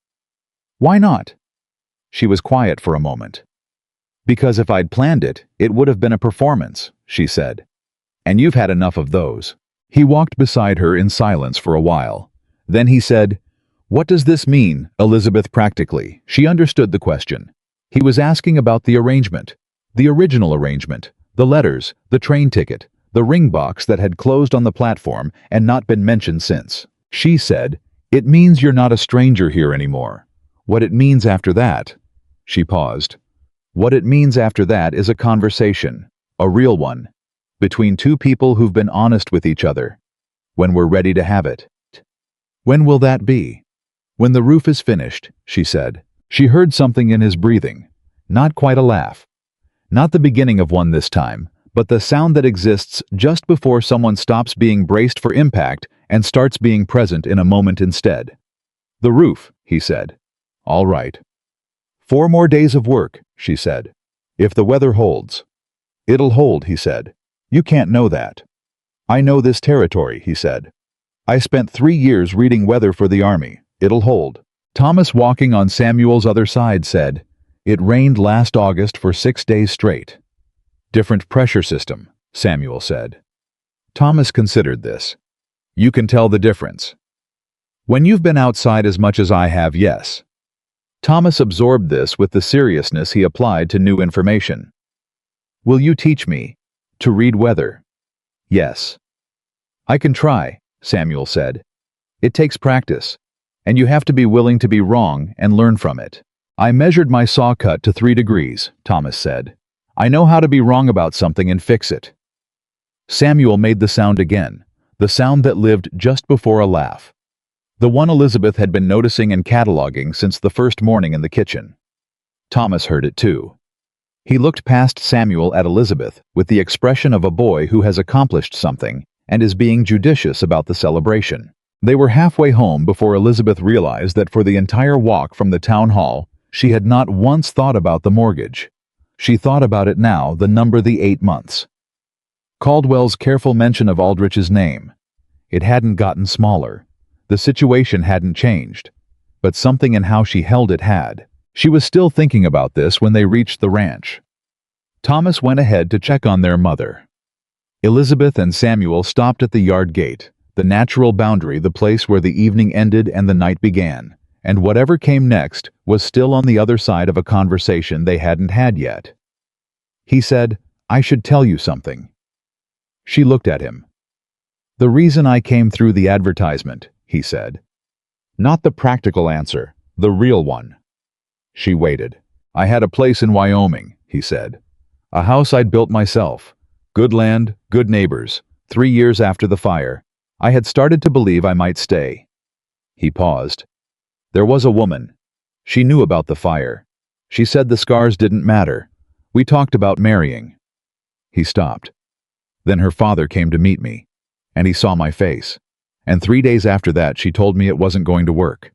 "Why not?" She was quiet for a moment. Because if I'd planned it, it would have been a performance, she said. And you've had enough of those. He walked beside her in silence for a while. Then he said, "What does this mean, Elizabeth, practically?" She understood the question. He was asking about the arrangement. The original arrangement. The letters, the train ticket, the ring box that had closed on the platform and not been mentioned since. She said, "It means you're not a stranger here anymore. What it means after that..." She paused. "What it means after that is a conversation, a real one, between two people who've been honest with each other. When we're ready to have it." "When will that be?" "When the roof is finished," she said. She heard something in his breathing. Not quite a laugh. Not the beginning of one this time, but the sound that exists just before someone stops being braced for impact and starts being present in a moment instead. "The roof," he said. "All right." "4 more days of work," she said. "If the weather holds." "It'll hold," he said. "You can't know that." "I know this territory," he said. "I spent 3 years reading weather for the army. It'll hold." Thomas, walking on Samuel's other side, said, "It rained last August for 6 days straight." "Different pressure system," Samuel said. Thomas considered this. "You can tell the difference." "When you've been outside as much as I have, yes." Thomas absorbed this with the seriousness he applied to new information. "Will you teach me to read weather?" "Yes." "I can try," Samuel said. "It takes practice, and you have to be willing to be wrong and learn from it." "I measured my saw cut to 3 degrees, Thomas said. "I know how to be wrong about something and fix it." Samuel made the sound again, the sound that lived just before a laugh. The one Elizabeth had been noticing and cataloging since the first morning in the kitchen. Thomas heard it too. He looked past Samuel at Elizabeth with the expression of a boy who has accomplished something and is being judicious about the celebration. They were halfway home before Elizabeth realized that for the entire walk from the town hall, she had not once thought about the mortgage. She thought about it now, the number, the 8 months. Caldwell's careful mention of Aldrich's name. It hadn't gotten smaller. The situation hadn't changed. But something in how she held it had. She was still thinking about this when they reached the ranch. Thomas went ahead to check on their mother. Elizabeth and Samuel stopped at the yard gate, the natural boundary, the place where the evening ended and the night began, and whatever came next was still on the other side of a conversation they hadn't had yet. He said, "I should tell you something." She looked at him. "The reason I came through the advertisement," he said. "Not the practical answer, the real one." She waited. "I had a place in Wyoming," he said. "A house I'd built myself. Good land, good neighbors. 3 years after the fire, I had started to believe I might stay." He paused. "There was a woman. She knew about the fire. She said the scars didn't matter. We talked about marrying." He stopped. "Then her father came to meet me, and he saw my face. And 3 days after that she told me it wasn't going to work."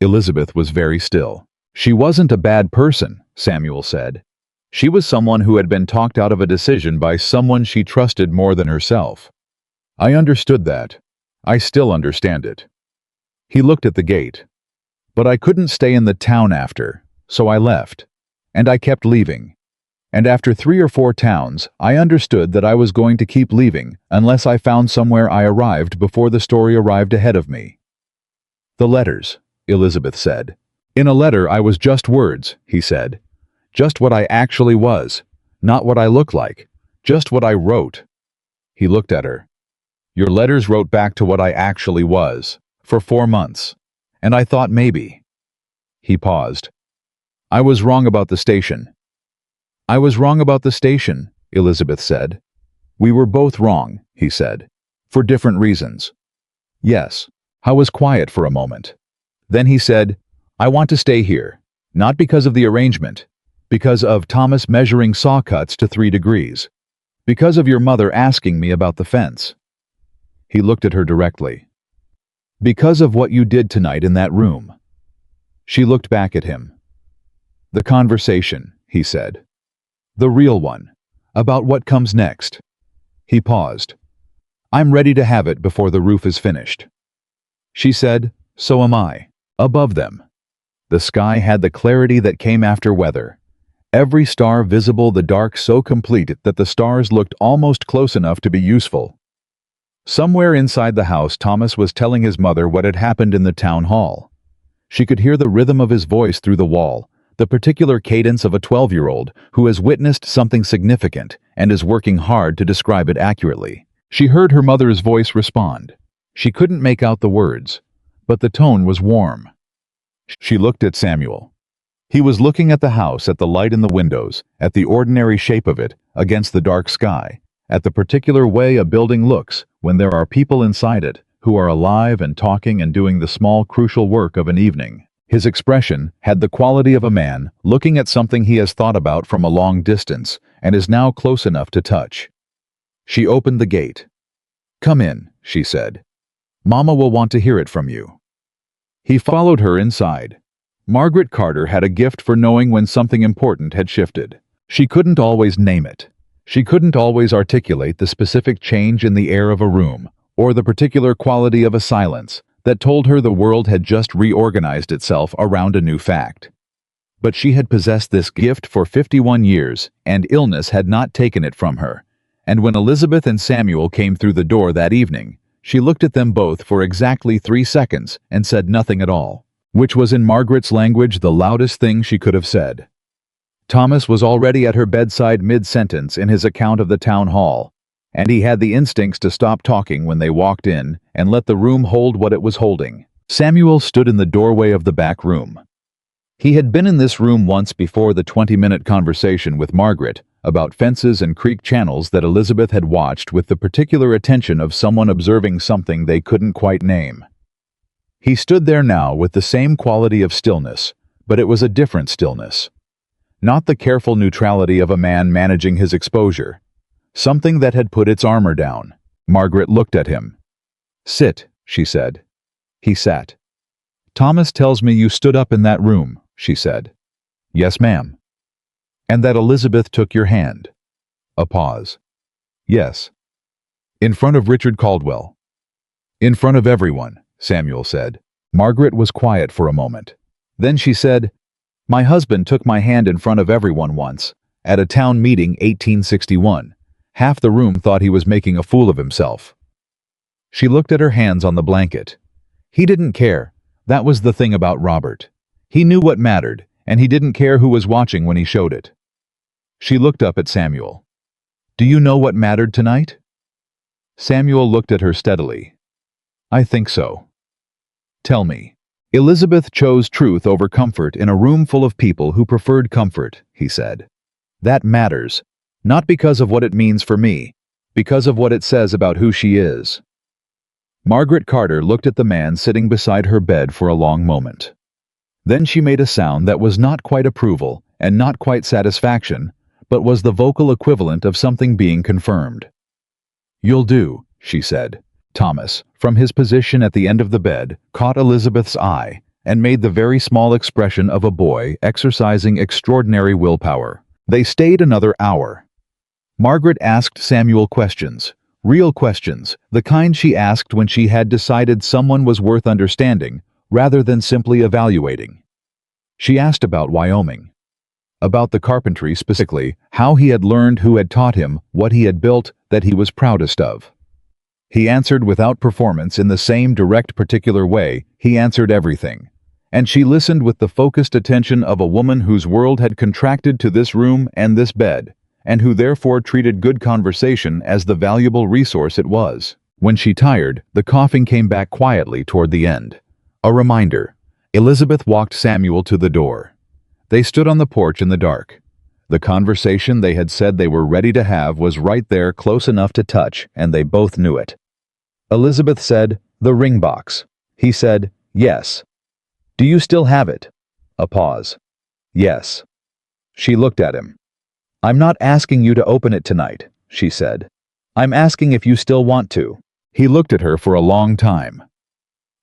Elizabeth was very still. "She wasn't a bad person," Samuel said. "She was someone who had been talked out of a decision by someone she trusted more than herself." "I understood that. I still understand it." He looked at the gate. "But I couldn't stay in the town after, so I left. And I kept leaving. And after 3 or 4 towns, I understood that I was going to keep leaving unless I found somewhere I arrived before the story arrived ahead of me." "The letters," Elizabeth said. "In a letter I was just words," he said. "Just what I actually was, not what I looked like, just what I wrote." He looked at her. "Your letters wrote back to what I actually was, for 4 months. And I thought maybe." He paused. "I was wrong about the station." "I was wrong about the station," Elizabeth said. "We were both wrong," he said. "For different reasons." "Yes." I was quiet for a moment. Then he said, "I want to stay here, not because of the arrangement, because of Thomas measuring saw cuts to 3 degrees, because of your mother asking me about the fence." He looked at her directly. "Because of what you did tonight in that room." She looked back at him. "The conversation," he said. "The real one, about what comes next." He paused. "I'm ready to have it before the roof is finished." She said, "So am I." Above them, the sky had the clarity that came after weather, Every star visible, the dark so complete that the stars looked almost close enough to be useful. Somewhere inside the house, Thomas was telling his mother what had happened in the town hall. She could hear the rhythm of his voice through the wall, the particular cadence of a 12-year-old who has witnessed something significant and is working hard to describe it accurately. She heard her mother's voice respond. She couldn't make out the words, but the tone was warm. She looked at Samuel. He was looking at the house, at the light in the windows, at the ordinary shape of it against the dark sky, at the particular way a building looks when there are people inside it who are alive and talking and doing the small, crucial work of an evening. His expression had the quality of a man looking at something he has thought about from a long distance and is now close enough to touch. She opened the gate. "Come in," she said. "Mama will want to hear it from you." He followed her inside. Margaret Carter had a gift for knowing when something important had shifted. She couldn't always name it. She couldn't always articulate the specific change in the air of a room, or the particular quality of a silence that told her the world had just reorganized itself around a new fact. But she had possessed this gift for 51 years, and illness had not taken it from her. And when Elizabeth and Samuel came through the door that evening, she looked at them both for exactly 3 seconds and said nothing at all, which was in Margaret's language the loudest thing she could have said. Thomas was already at her bedside mid-sentence in his account of the town hall, and he had the instincts to stop talking when they walked in and let the room hold what it was holding. Samuel stood in the doorway of the back room. He had been in this room once before the 20-minute conversation with Margaret about fences and creek channels that Elizabeth had watched with the particular attention of someone observing something they couldn't quite name. He stood there now with the same quality of stillness, but it was a different stillness. Not the careful neutrality of a man managing his exposure. Something that had put its armor down. Margaret looked at him. "Sit," she said. He sat. "Thomas tells me you stood up in that room," she said. "Yes, ma'am." "And that Elizabeth took your hand." A pause. "Yes." "In front of Richard Caldwell." "In front of everyone," Samuel said. Margaret was quiet for a moment. Then she said, "My husband took my hand in front of everyone once, at a town meeting 1861. Half the room thought he was making a fool of himself." She looked at her hands on the blanket. He didn't care. That was the thing about Robert. He knew what mattered, and he didn't care who was watching when he showed it. She looked up at Samuel. "Do you know what mattered tonight?" Samuel looked at her steadily. "I think so." "Tell me." "Elizabeth chose truth over comfort in a room full of people who preferred comfort," he said. "That matters, not because of what it means for me, because of what it says about who she is." Margaret Carter looked at the man sitting beside her bed for a long moment. Then she made a sound that was not quite approval and not quite satisfaction, but was the vocal equivalent of something being confirmed. "You'll do," she said. Thomas, from his position at the end of the bed, caught Elizabeth's eye and made the very small expression of a boy exercising extraordinary willpower. They stayed another hour. Margaret asked Samuel questions, real questions, the kind she asked when she had decided someone was worth understanding, rather than simply evaluating. She asked about Wyoming. About the carpentry specifically, how he had learned, who had taught him, what he had built that he was proudest of. He answered without performance in the same direct particular way. He answered everything. And she listened with the focused attention of a woman whose world had contracted to this room and this bed, and who therefore treated good conversation as the valuable resource it was. When she tired, the coughing came back quietly toward the end. A reminder. Elizabeth walked Samuel to the door. They stood on the porch in the dark. The conversation they had said they were ready to have was right there, close enough to touch, and they both knew it. Elizabeth said, "The ring box." He said, "Yes." "Do you still have it?" A pause. "Yes." She looked at him. "I'm not asking you to open it tonight," she said. "I'm asking if you still want to." He looked at her for a long time.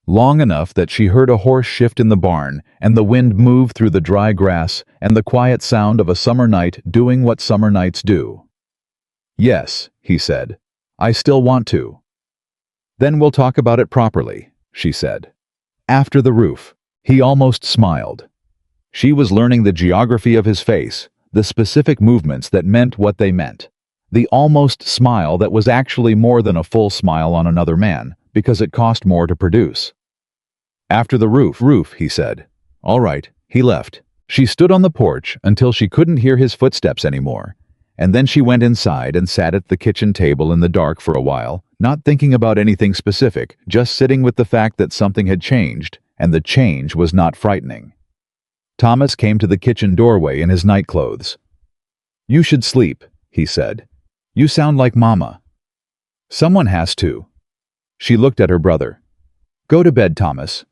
Long enough that she heard a horse shift in the barn, and the wind move through the dry grass, and the quiet sound of a summer night doing what summer nights do. "Yes," he said. "I still want to." "Then we'll talk about it properly," she said. "After the roof." He almost smiled. She was learning the geography of his face, the specific movements that meant what they meant, the almost smile that was actually more than a full smile on another man, because it cost more to produce. "After the roof," he said. "All right." He left. She stood on the porch until she couldn't hear his footsteps anymore, and then she went inside and sat at the kitchen table in the dark for a while, not thinking about anything specific, just sitting with the fact that something had changed, and the change was not frightening. Thomas came to the kitchen doorway in his nightclothes. "You should sleep," he said. "You sound like Mama." "Someone has to." She looked at her brother. "Go to bed, Thomas."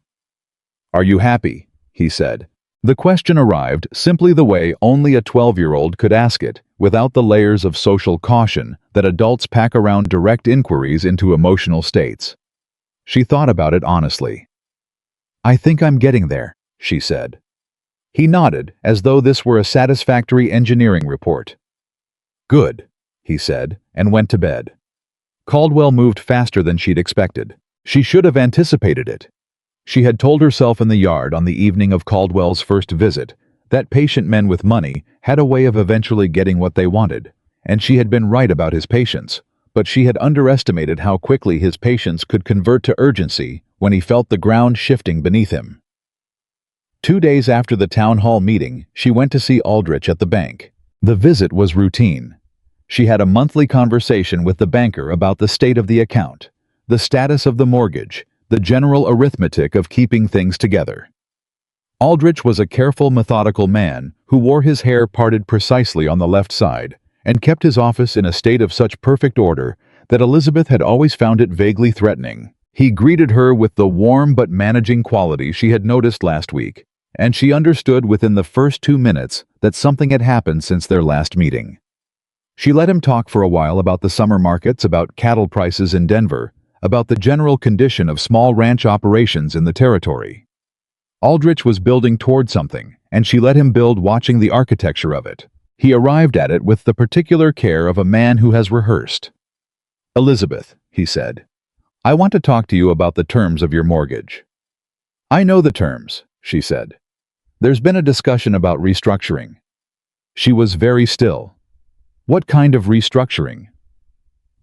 "Are you happy?" he said. The question arrived simply the way only a 12-year-old could ask it, without the layers of social caution that adults pack around direct inquiries into emotional states. She thought about it honestly. "I think I'm getting there," she said. He nodded, as though this were a satisfactory engineering report. "Good," he said, and went to bed. Caldwell moved faster than she'd expected. She should have anticipated it. She had told herself in the yard on the evening of Caldwell's first visit that patient men with money had a way of eventually getting what they wanted, and she had been right about his patience, but she had underestimated how quickly his patience could convert to urgency when he felt the ground shifting beneath him. 2 days after the town hall meeting, she went to see Aldrich at the bank. The visit was routine. She had a monthly conversation with the banker about the state of the account, the status of the mortgage, the general arithmetic of keeping things together. Aldrich was a careful, methodical man who wore his hair parted precisely on the left side and kept his office in a state of such perfect order that Elizabeth had always found it vaguely threatening. He greeted her with the warm but managing quality she had noticed last week, and she understood within the first 2 minutes that something had happened since their last meeting. She let him talk for a while about the summer markets, about cattle prices in Denver, about the general condition of small ranch operations in the territory. Aldrich was building toward something, and she let him build, watching the architecture of it. He arrived at it with the particular care of a man who has rehearsed. "Elizabeth," he said, "I want to talk to you about the terms of your mortgage." "I know the terms," she said. "There's been a discussion about restructuring." She was very still. "What kind of restructuring?"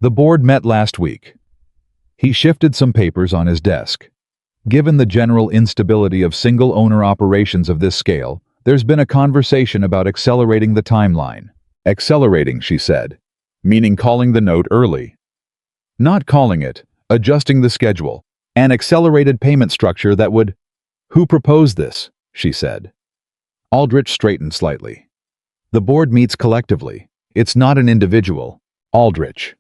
"The board met last week." He shifted some papers on his desk. "Given the general instability of single-owner operations of this scale, there's been a conversation about accelerating the timeline." "Accelerating," she said. "Meaning calling the note early." "Not calling it, adjusting the schedule. An accelerated payment structure that would—" "Who proposed this?" she said. Aldrich straightened slightly. "The board meets collectively. It's not an individual. Aldrich."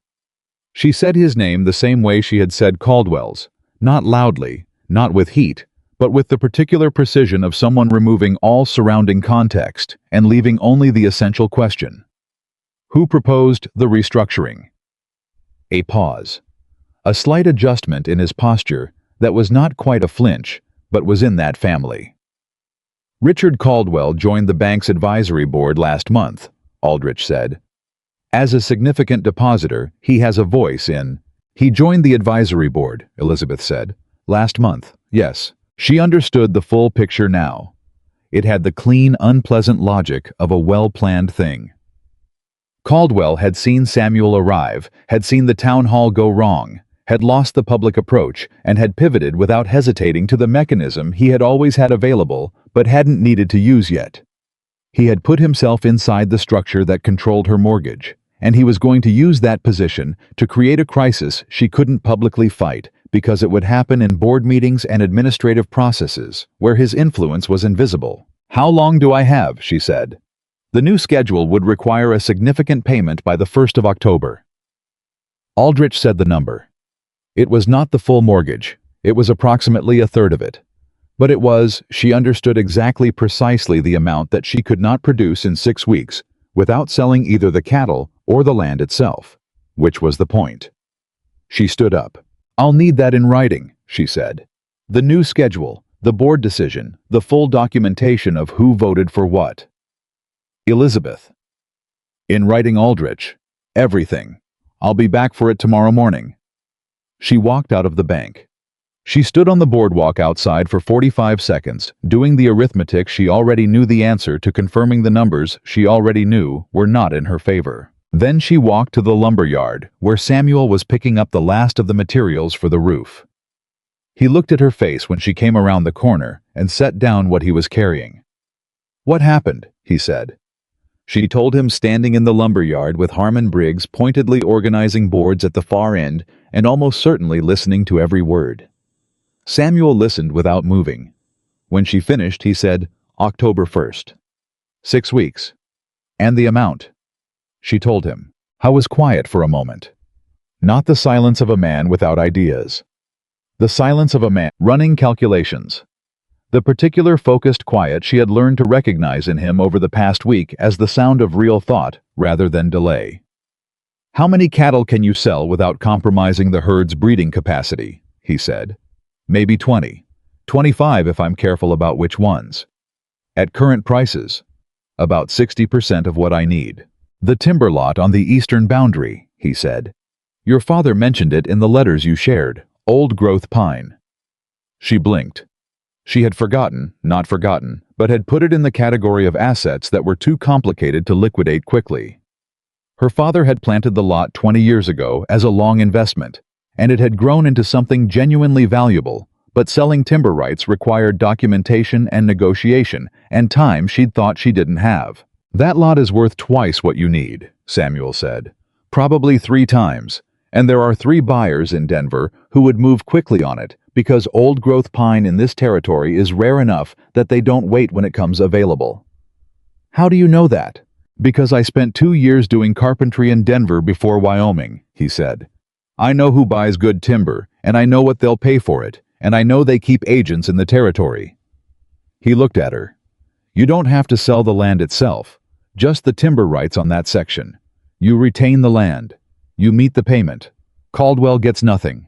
She said his name the same way she had said Caldwell's, not loudly, not with heat, but with the particular precision of someone removing all surrounding context and leaving only the essential question. "Who proposed the restructuring?" A pause. A slight adjustment in his posture that was not quite a flinch, but was in that family. "Richard Caldwell joined the bank's advisory board last month," Aldrich said. "As a significant depositor, he has a voice in—" "He joined the advisory board," Elizabeth said. "Last month, yes." She understood the full picture now. It had the clean, unpleasant logic of a well-planned thing. Caldwell had seen Samuel arrive, had seen the town hall go wrong, had lost the public approach, and had pivoted without hesitating to the mechanism he had always had available but hadn't needed to use yet. He had put himself inside the structure that controlled her mortgage, and he was going to use that position to create a crisis she couldn't publicly fight because it would happen in board meetings and administrative processes where his influence was invisible. "How long do I have?" she said. The new schedule would require a significant payment by the 1st of October. Aldrich said the number. It was not the full mortgage. It was approximately a third of it. But it was, she understood exactly precisely the amount that she could not produce in 6 weeks without selling either the cattle or the land itself, which was the point. She stood up. "I'll need that in writing," she said. "The new schedule, the board decision, the full documentation of who voted for what." "Elizabeth." "In writing, Aldrich. Everything. I'll be back for it tomorrow morning." She walked out of the bank. She stood on the boardwalk outside for 45 seconds, doing the arithmetic she already knew the answer to, confirming the numbers she already knew were not in her favor. Then she walked to the lumber yard, where Samuel was picking up the last of the materials for the roof. He looked at her face when she came around the corner and set down what he was carrying. "What happened?" he said. She told him, standing in the lumber yard with Harmon Briggs pointedly organizing boards at the far end and almost certainly listening to every word. Samuel listened without moving. When she finished, he said, "October 1st. 6 weeks. And the amount." She told him. Howe was quiet for a moment. Not the silence of a man without ideas. The silence of a man running calculations. The particular focused quiet she had learned to recognize in him over the past week as the sound of real thought rather than delay. "How many cattle can you sell without compromising the herd's breeding capacity?" he said. "Maybe 20. 25 if I'm careful about which ones. At current prices, about 60% of what I need." "The timber lot on the eastern boundary," he said. "Your father mentioned it in the letters you shared. Old-growth pine." She blinked. She had forgotten, not forgotten, but had put it in the category of assets that were too complicated to liquidate quickly. Her father had planted the lot 20 years ago as a long investment, and it had grown into something genuinely valuable, but selling timber rights required documentation and negotiation, and time she'd thought she didn't have. "That lot is worth twice what you need," Samuel said. "Probably 3 times, and there are 3 buyers in Denver who would move quickly on it, because old-growth pine in this territory is rare enough that they don't wait when it comes available." "How do you know that?" "Because I spent 2 years doing carpentry in Denver before Wyoming," he said. "I know who buys good timber, and I know what they'll pay for it, and I know they keep agents in the territory." He looked at her. "You don't have to sell the land itself, just the timber rights on that section. You retain the land. You meet the payment. Caldwell gets nothing."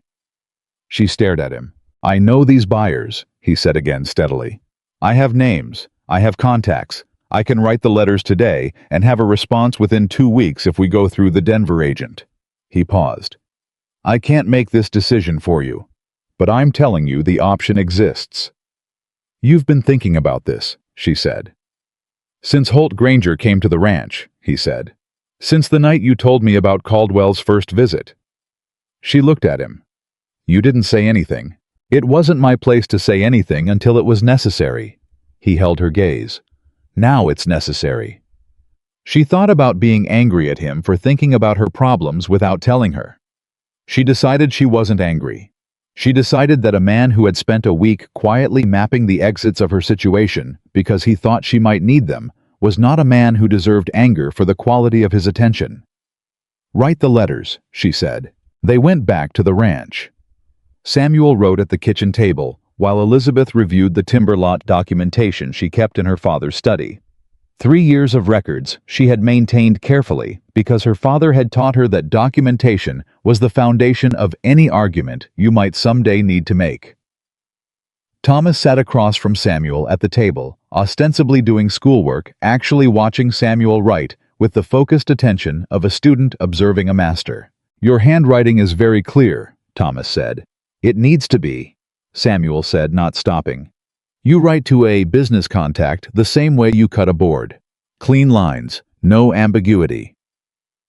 She stared at him. "I know these buyers," he said again steadily. "I have names. I have contacts. I can write the letters today and have a response within 2 weeks if we go through the Denver agent." He paused. "I can't make this decision for you, but I'm telling you the option exists." "You've been thinking about this," she said. "Since Holt Granger came to the ranch," he said. "Since the night you told me about Caldwell's first visit." She looked at him. "You didn't say anything." "It wasn't my place to say anything until it was necessary." He held her gaze. "Now it's necessary." She thought about being angry at him for thinking about her problems without telling her. She decided she wasn't angry. She decided that a man who had spent a week quietly mapping the exits of her situation because he thought she might need them was not a man who deserved anger for the quality of his attention. "Write the letters," she said. They went back to the ranch. Samuel wrote at the kitchen table, while Elizabeth reviewed the timber lot documentation she kept in her father's study. 3 years of records she had maintained carefully because her father had taught her that documentation was the foundation of any argument you might someday need to make. Thomas sat across from Samuel at the table, ostensibly doing schoolwork, actually watching Samuel write with the focused attention of a student observing a master. "Your handwriting is very clear," Thomas said. "It needs to be," Samuel said, not stopping. "You write to a business contact the same way you cut a board. Clean lines, no ambiguity."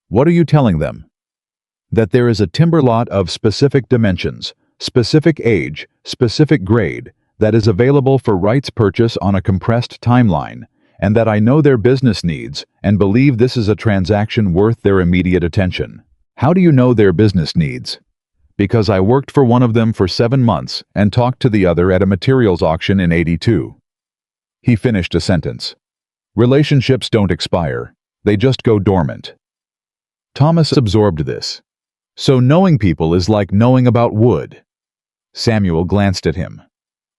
"What are you telling them?" "That there is a timber lot of specific dimensions, specific age, specific grade, that is available for rights purchase on a compressed timeline, and that I know their business needs and believe this is a transaction worth their immediate attention." "How do you know their business needs?" "Because I worked for one of them for 7 months and talked to the other at a materials auction in '82. He finished a sentence. "Relationships don't expire. They just go dormant." Thomas absorbed this. "So knowing people is like knowing about wood." Samuel glanced at him.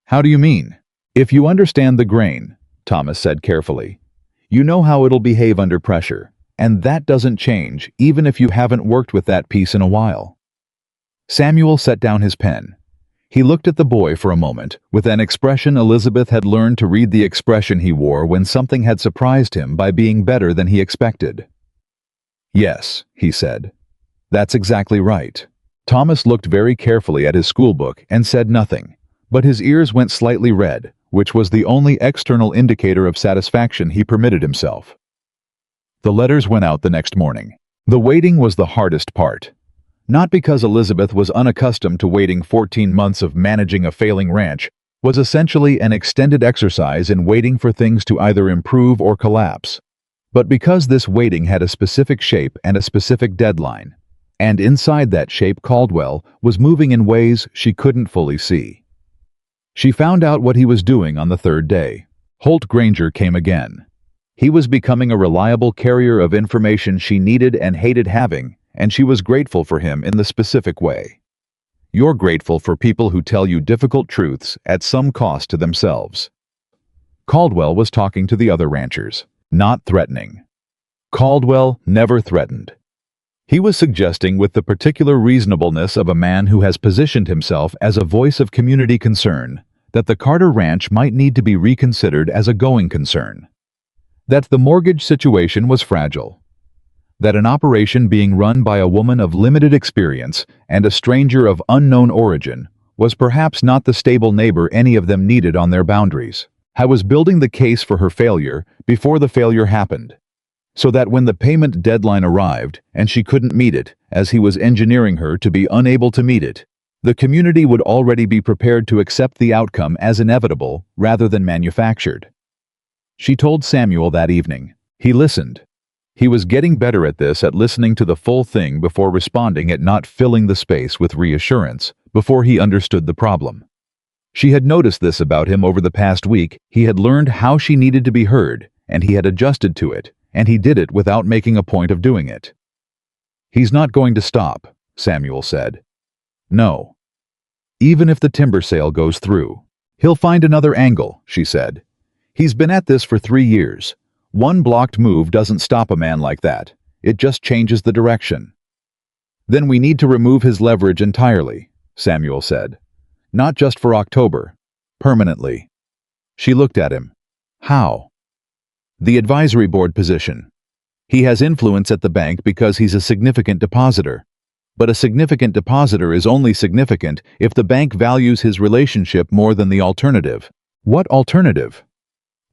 "How do you mean?" "If you understand the grain," Thomas said carefully, "you know how it'll behave under pressure, and that doesn't change even if you haven't worked with that piece in a while." Samuel set down his pen. He looked at the boy for a moment with an expression Elizabeth had learned to read, the expression he wore when something had surprised him by being better than he expected. "Yes," he said. "That's exactly right. Thomas looked very carefully at his schoolbook and said nothing, but his ears went slightly red, which was the only external indicator of satisfaction he permitted himself. The letters went out the next morning. The waiting was the hardest part. Not because Elizabeth was unaccustomed to waiting 14 months of managing a failing ranch, was essentially an extended exercise in waiting for things to either improve or collapse, but because this waiting had a specific shape and a specific deadline, and inside that shape Caldwell was moving in ways she couldn't fully see. She found out what he was doing on the third day. Holt Granger came again. He was becoming a reliable carrier of information she needed and hated having, and she was grateful for him in the specific way. You're grateful for people who tell you difficult truths at some cost to themselves. Caldwell was talking to the other ranchers, not threatening. Caldwell never threatened. He was suggesting with the particular reasonableness of a man who has positioned himself as a voice of community concern that the Carter Ranch might need to be reconsidered as a going concern. That the mortgage situation was fragile. That an operation being run by a woman of limited experience and a stranger of unknown origin was perhaps not the stable neighbor any of them needed on their boundaries. I was building the case for her failure before the failure happened, so that when the payment deadline arrived and she couldn't meet it, as he was engineering her to be unable to meet it, the community would already be prepared to accept the outcome as inevitable rather than manufactured. She told Samuel that evening. He listened. He was getting better at this, at listening to the full thing before responding, at not filling the space with reassurance before he understood the problem. She had noticed this about him over the past week. He had learned how she needed to be heard, and he had adjusted to it, and he did it without making a point of doing it. He's not going to stop, Samuel said. No. Even if the timber sale goes through, he'll find another angle, she said. He's been at this for 3 years. One blocked move doesn't stop a man like that. It just changes the direction. Then we need to remove his leverage entirely, Samuel said. Not just for October. Permanently. She looked at him. How? The advisory board position. He has influence at the bank because he's a significant depositor. But a significant depositor is only significant if the bank values his relationship more than the alternative. What alternative?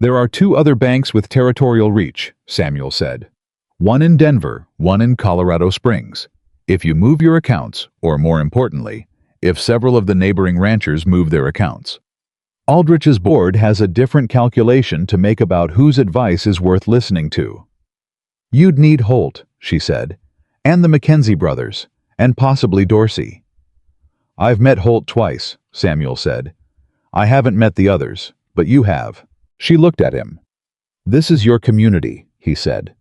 There are 2 other banks with territorial reach, Samuel said. One in Denver, one in Colorado Springs. If you move your accounts, or more importantly, if several of the neighboring ranchers move their accounts. Aldrich's board has a different calculation to make about whose advice is worth listening to. You'd need Holt, she said, and the Mackenzie brothers, and possibly Dorsey. I've met Holt twice, Samuel said. I haven't met the others, but you have. She looked at him. This is your community, he said.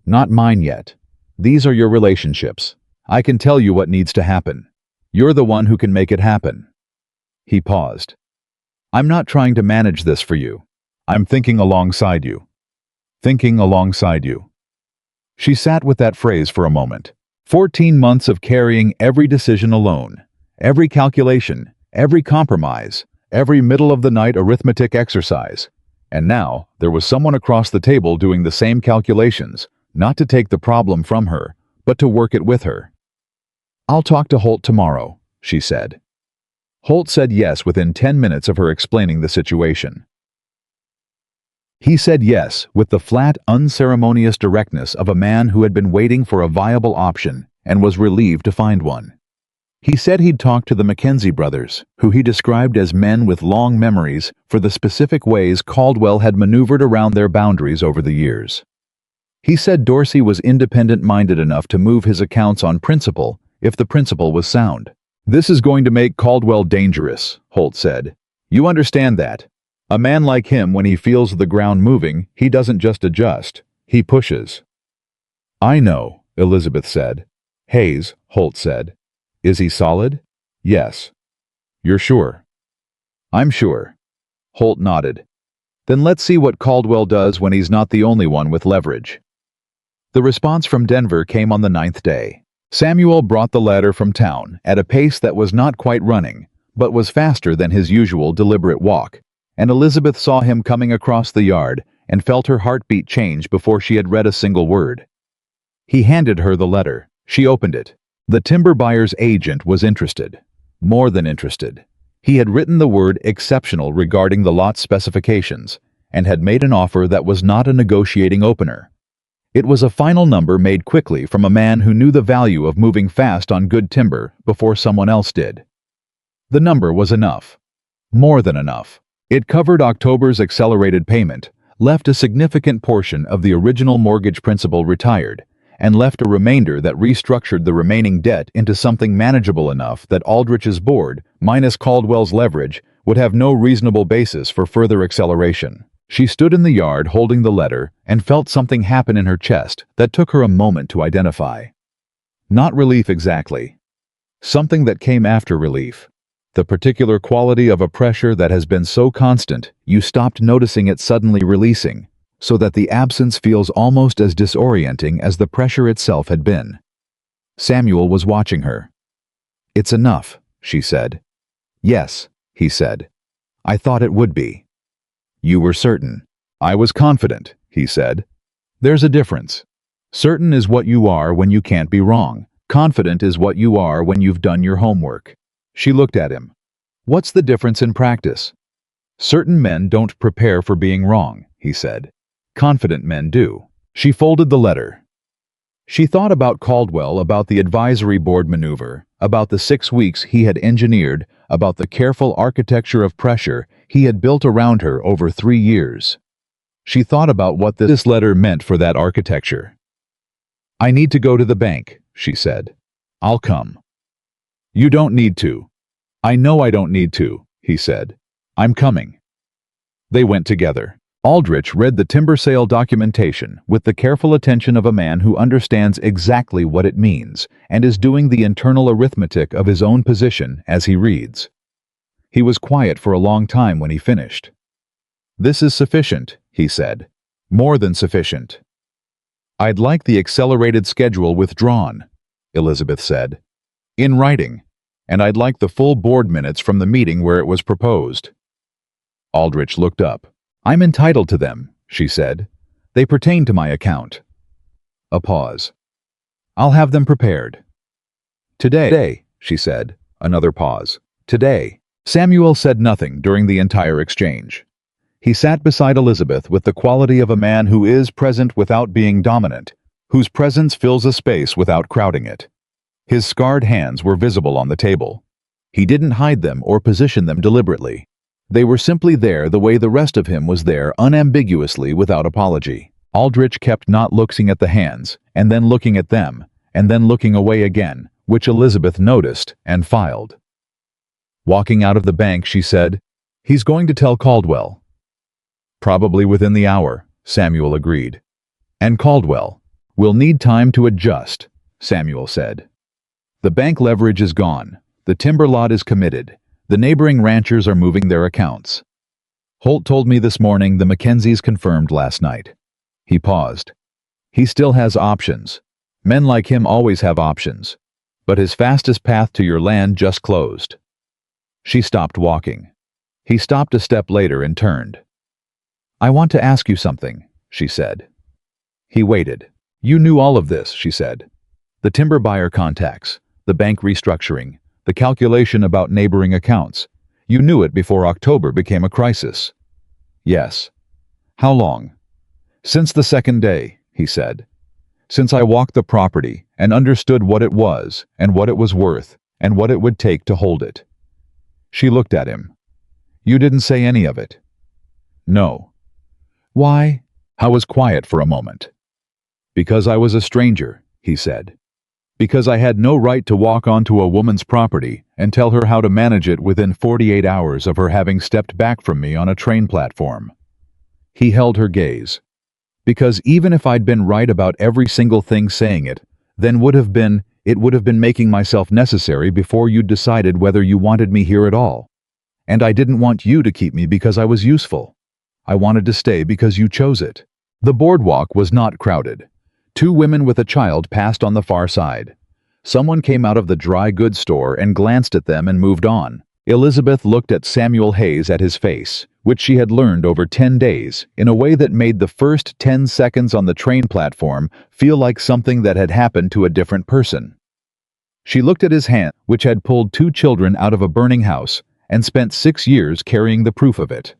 Not mine yet. These are your relationships. I can tell you what needs to happen. You're the one who can make it happen. He paused. I'm not trying to manage this for you. I'm thinking alongside you. Thinking alongside you. She sat with that phrase for a moment. 14 months of carrying every decision alone, every calculation, every compromise, every middle-of-the-night arithmetic exercise. And now, there was someone across the table doing the same calculations, not to take the problem from her, but to work it with her. I'll talk to Holt tomorrow, she said. Holt said yes within 10 minutes of her explaining the situation. He said yes with the flat, unceremonious directness of a man who had been waiting for a viable option and was relieved to find one. He said he'd talk to the Mackenzie brothers, who he described as men with long memories for the specific ways Caldwell had maneuvered around their boundaries over the years. He said Dorsey was independent-minded enough to move his accounts on principle if the principle was sound. This is going to make Caldwell dangerous, Holt said. You understand that. A man like him, when he feels the ground moving, he doesn't just adjust, he pushes. I know, Elizabeth said. Hayes, Holt said. Is he solid? Yes. You're sure? I'm sure. Holt nodded. Then let's see what Caldwell does when he's not the only one with leverage. The response from Denver came on the 9th day. Samuel brought the letter from town at a pace that was not quite running, but was faster than his usual deliberate walk, and Elizabeth saw him coming across the yard and felt her heartbeat change before she had read a single word. He handed her the letter. She opened it. The timber buyer's agent was interested. More than interested. He had written the word exceptional regarding the lot specifications and had made an offer that was not a negotiating opener. It was a final number made quickly from a man who knew the value of moving fast on good timber before someone else did. The number was enough. More than enough. It covered October's accelerated payment, left a significant portion of the original mortgage principal retired, and left a remainder that restructured the remaining debt into something manageable enough that Aldrich's board, minus Caldwell's leverage, would have no reasonable basis for further acceleration. She stood in the yard holding the letter and felt something happen in her chest that took her a moment to identify. Not relief exactly. Something that came after relief. The particular quality of a pressure that has been so constant you stopped noticing it suddenly releasing, so that the absence feels almost as disorienting as the pressure itself had been. Samuel was watching her. "It's enough," she said. "Yes," he said. "I thought it would be." "You were certain." "I was confident," he said. "There's a difference. Certain is what you are when you can't be wrong. Confident is what you are when you've done your homework." She looked at him. "What's the difference in practice?" "Certain men don't prepare for being wrong," he said. "Confident men do." She folded the letter. She thought about Caldwell, about the advisory board maneuver, about the 6 weeks he had engineered, about the careful architecture of pressure he had built around her over 3 years. She thought about what this letter meant for that architecture. "I need to go to the bank," she said. "I'll come." "You don't need to." "I know I don't need to," he said. "I'm coming." They went together. Aldrich read the timber sale documentation with the careful attention of a man who understands exactly what it means and is doing the internal arithmetic of his own position as he reads. He was quiet for a long time when he finished. "This is sufficient," he said. "More than sufficient." "I'd like the accelerated schedule withdrawn," Elizabeth said. "In writing. And I'd like the full board minutes from the meeting where it was proposed." Aldrich looked up. "I'm entitled to them," she said. "They pertain to my account." A pause. "I'll have them prepared." "Today," she said. Another pause. "Today." Samuel said nothing during the entire exchange. He sat beside Elizabeth with the quality of a man who is present without being dominant, whose presence fills a space without crowding it. His scarred hands were visible on the table. He didn't hide them or position them deliberately. They were simply there the way the rest of him was there, unambiguously, without apology. Aldrich kept not looking at the hands, and then looking at them, and then looking away again, which Elizabeth noticed and filed. Walking out of the bank, she said, "He's going to tell Caldwell." "Probably within the hour," Samuel agreed. "And Caldwell will need time to adjust," Samuel said. "The bank leverage is gone. The timber lot is committed. The neighboring ranchers are moving their accounts. Holt told me this morning the Mackenzies confirmed last night." He paused. "He still has options. Men like him always have options. But his fastest path to your land just closed." She stopped walking. He stopped a step later and turned. "I want to ask you something," she said. He waited. "You knew all of this," she said. "The timber buyer contacts, the bank restructuring, the calculation about neighboring accounts. You knew it before October became a crisis." "Yes." "How long?" "Since the second day," he said. "Since I walked the property and understood what it was and what it was worth and what it would take to hold it." She looked at him. "You didn't say any of it." "No." "Why?" I was quiet for a moment. "Because I was a stranger," he said. "Because I had no right to walk onto a woman's property and tell her how to manage it within 48 hours of her having stepped back from me on a train platform." He held her gaze. "Because even if I'd been right about every single thing saying it, then it would have been making myself necessary before you'd decided whether you wanted me here at all. And I didn't want you to keep me because I was useful. I wanted to stay because you chose it." The boardwalk was not crowded. 2 women with a child passed on the far side. Someone came out of the dry goods store and glanced at them and moved on. Elizabeth looked at Samuel Hayes at his face, which she had learned over 10 days, in a way that made the first 10 seconds on the train platform feel like something that had happened to a different person. She looked at his hand, which had pulled 2 children out of a burning house, and spent 6 years carrying the proof of it.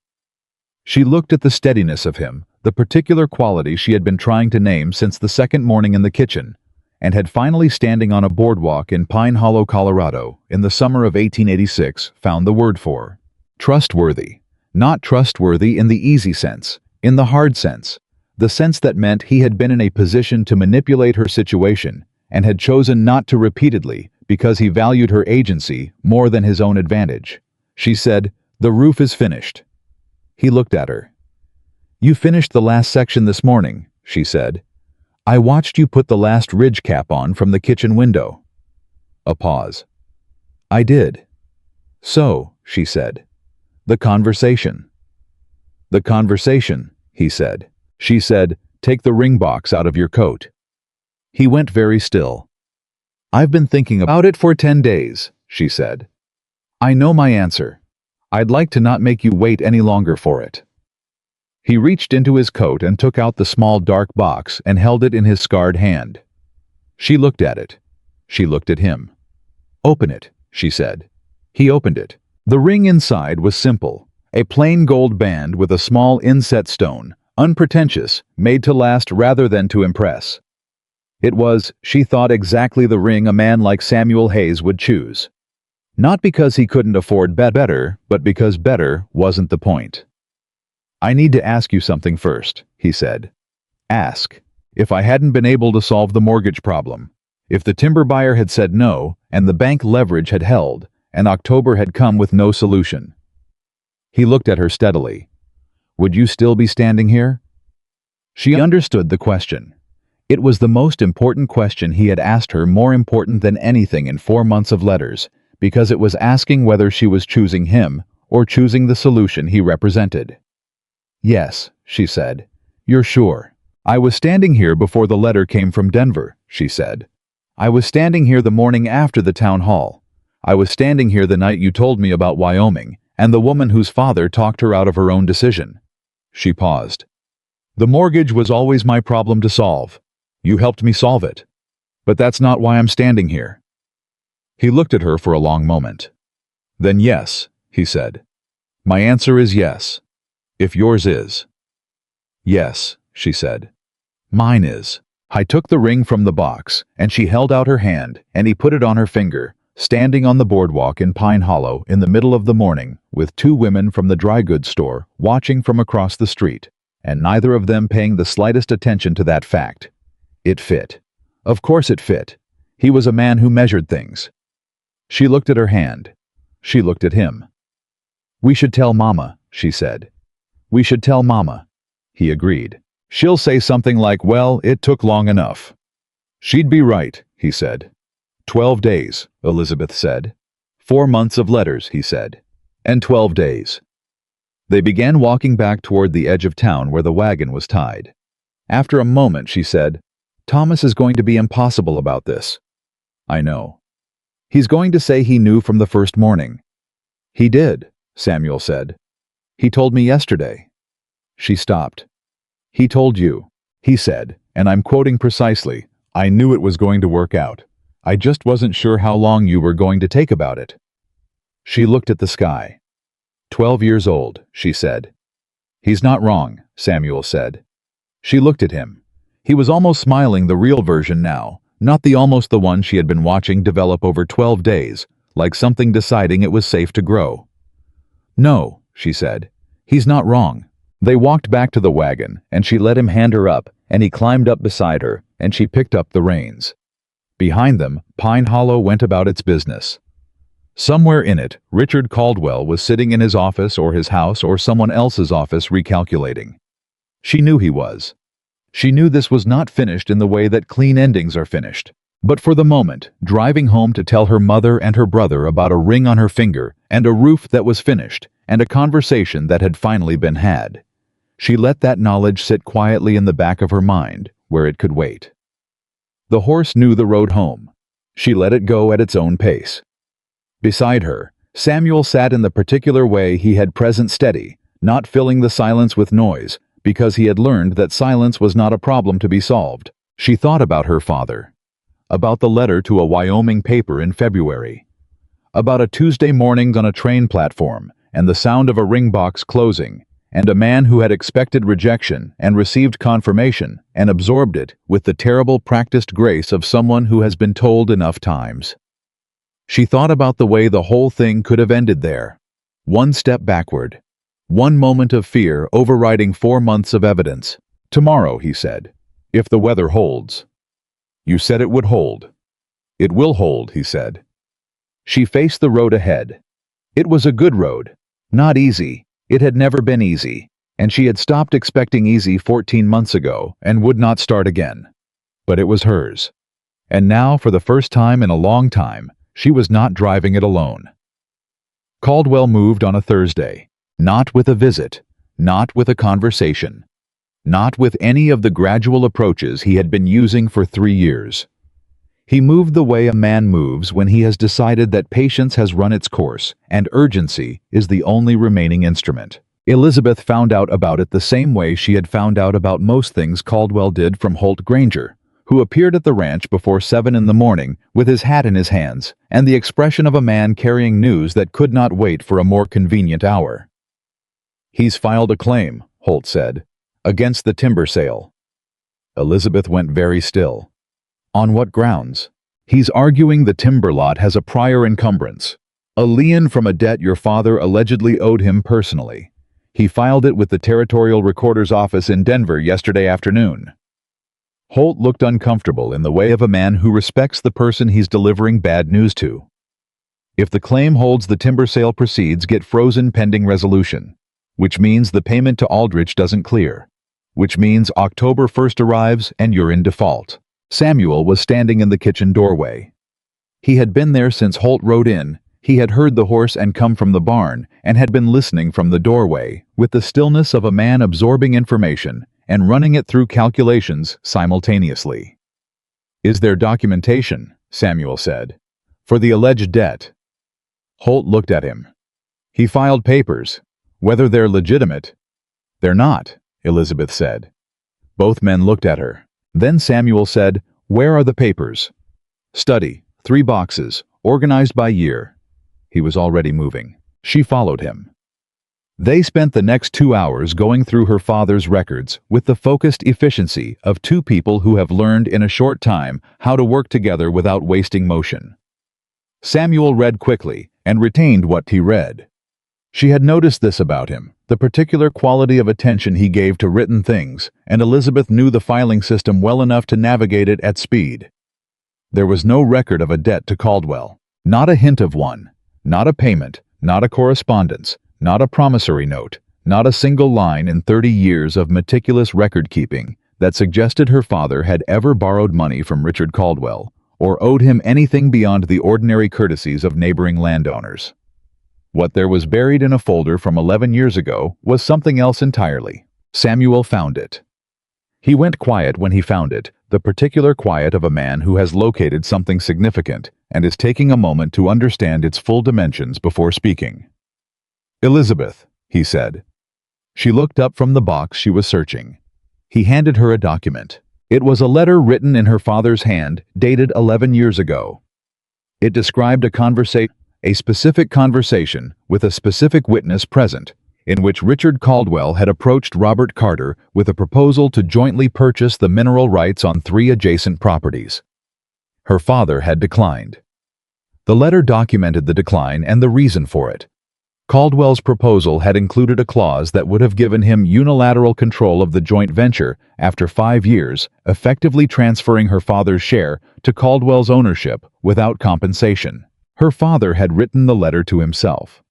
She looked at the steadiness of him, the particular quality she had been trying to name since the second morning in the kitchen, and had finally, standing on a boardwalk in Pine Hollow, Colorado, in the summer of 1886, found the word for. Trustworthy. Not trustworthy in the easy sense, in the hard sense, the sense that meant he had been in a position to manipulate her situation and had chosen not to repeatedly because he valued her agency more than his own advantage. She said, "The roof is finished." He looked at her. "You finished the last section this morning," she said. "I watched you put the last ridge cap on from the kitchen window." A pause. "I did." "So," she said. "The conversation." "The conversation," he said. She said, "Take the ring box out of your coat." He went very still. "I've been thinking about it for 10 days, she said. "I know my answer. I'd like to not make you wait any longer for it." He reached into his coat and took out the small dark box and held it in his scarred hand. She looked at it. She looked at him. "Open it," she said. He opened it. The ring inside was simple, a plain gold band with a small inset stone, unpretentious, made to last rather than to impress. It was, she thought, exactly the ring a man like Samuel Hayes would choose. Not because he couldn't afford better, but because better wasn't the point. "I need to ask you something first," he said. "Ask. If I hadn't been able to solve the mortgage problem, if the timber buyer had said no, and the bank leverage had held, and October had come with no solution." He looked at her steadily. "Would you still be standing here?" She understood the question. It was the most important question he had asked her, more important than anything in 4 months of letters, because it was asking whether she was choosing him or choosing the solution he represented. "Yes," she said. "You're sure?" "I was standing here before the letter came from Denver," she said. "I was standing here the morning after the town hall. I was standing here the night you told me about Wyoming and the woman whose father talked her out of her own decision." She paused. "The mortgage was always my problem to solve. You helped me solve it. But that's not why I'm standing here." He looked at her for a long moment. "Then yes," he said. "My answer is yes. If yours is." "Yes," she said. "Mine is." I took the ring from the box, and she held out her hand, and he put it on her finger, standing on the boardwalk in Pine Hollow in the middle of the morning, with 2 women from the dry goods store watching from across the street, and neither of them paying the slightest attention to that fact. It fit. Of course it fit. He was a man who measured things. She looked at her hand. She looked at him. "We should tell Mama," she said. "We should tell Mama." He agreed. "She'll say something like, 'Well, it took long enough.'" "She'd be right," he said. 12 days, Elizabeth said. 4 months of letters, he said. And 12 days. They began walking back toward the edge of town where the wagon was tied. After a moment, she said, "Thomas is going to be impossible about this." "I know." "He's going to say he knew from the first morning." "He did," Samuel said. "He told me yesterday." She stopped. "He told you," he said, and I'm quoting precisely, "I knew it was going to work out. I just wasn't sure how long you were going to take about it." She looked at the sky. 12 years old, she said. "He's not wrong," Samuel said. She looked at him. He was almost smiling, the real version now, not the almost the one she had been watching develop over 12 days, like something deciding it was safe to grow. "No," she said. "He's not wrong." They walked back to the wagon, and she let him hand her up, and he climbed up beside her, and she picked up the reins. Behind them, Pine Hollow went about its business. Somewhere in it, Richard Caldwell was sitting in his office or his house or someone else's office recalculating. She knew he was. She knew this was not finished in the way that clean endings are finished. But for the moment, driving home to tell her mother and her brother about a ring on her finger and a roof that was finished and a conversation that had finally been had, she let that knowledge sit quietly in the back of her mind, where it could wait. The horse knew the road home. She let it go at its own pace. Beside her, Samuel sat in the particular way he had present steady, not filling the silence with noise, because he had learned that silence was not a problem to be solved. She thought about her father. about the letter to a Wyoming paper in February, about a Tuesday morning on a train platform and the sound of a ring box closing, and a man who had expected rejection and received confirmation and absorbed it with the terrible practiced grace of someone who has been told enough times. She thought about the way the whole thing could have ended there. One step backward. One moment of fear overriding 4 months of evidence. "Tomorrow," he said, "if the weather holds." "You said it would hold." "It will hold," he said. She faced the road ahead. It was a good road. Not easy. It had never been easy, and she had stopped expecting easy 14 months ago and would not start again. But it was hers. And now, for the first time in a long time, she was not driving it alone. Caldwell moved on a Thursday, not with a visit, not with a conversation, not with any of the gradual approaches he had been using for 3 years. He moved the way a man moves when he has decided that patience has run its course and urgency is the only remaining instrument. Elizabeth found out about it the same way she had found out about most things Caldwell did from Holt Granger, who appeared at the ranch before 7 in the morning with his hat in his hands and the expression of a man carrying news that could not wait for a more convenient hour. "He's filed a claim," Holt said, "against the timber sale." Elizabeth went very still. "On what grounds?" "He's arguing the timber lot has a prior encumbrance, a lien from a debt your father allegedly owed him personally. He filed it with the Territorial Recorder's office in Denver yesterday afternoon." Holt looked uncomfortable in the way of a man who respects the person he's delivering bad news to. "If the claim holds, the timber sale proceeds get frozen pending resolution, which means the payment to Aldrich doesn't clear, which means October 1st arrives and you're in default." Samuel was standing in the kitchen doorway. He had been there since Holt rode in. He had heard the horse and come from the barn and had been listening from the doorway with the stillness of a man absorbing information and running it through calculations simultaneously. "Is there documentation," Samuel said, "for the alleged debt?" Holt looked at him. "He filed papers. Whether they're legitimate—" "They're not," Elizabeth said. Both men looked at her. Then Samuel said, "Where are the papers?" "Study, 3 boxes, organized by year." He was already moving. She followed him. They spent the next 2 hours going through her father's records with the focused efficiency of 2 people who have learned in a short time how to work together without wasting motion. Samuel read quickly and retained what he read. She had noticed this about him, the particular quality of attention he gave to written things, and Elizabeth knew the filing system well enough to navigate it at speed. There was no record of a debt to Caldwell, not a hint of one, not a payment, not a correspondence, not a promissory note, not a single line in 30 years of meticulous record-keeping that suggested her father had ever borrowed money from Richard Caldwell or owed him anything beyond the ordinary courtesies of neighboring landowners. What there was buried in a folder from 11 years ago was something else entirely. Samuel found it. He went quiet when he found it, the particular quiet of a man who has located something significant and is taking a moment to understand its full dimensions before speaking. "Elizabeth," he said. She looked up from the box she was searching. He handed her a document. It was a letter written in her father's hand, dated 11 years ago. It described a specific conversation with a specific witness present, in which Richard Caldwell had approached Robert Carter with a proposal to jointly purchase the mineral rights on 3 adjacent properties. Her father had declined. The letter documented the decline and the reason for it. Caldwell's proposal had included a clause that would have given him unilateral control of the joint venture after 5 years, effectively transferring her father's share to Caldwell's ownership without compensation. Her father had written the letter to himself.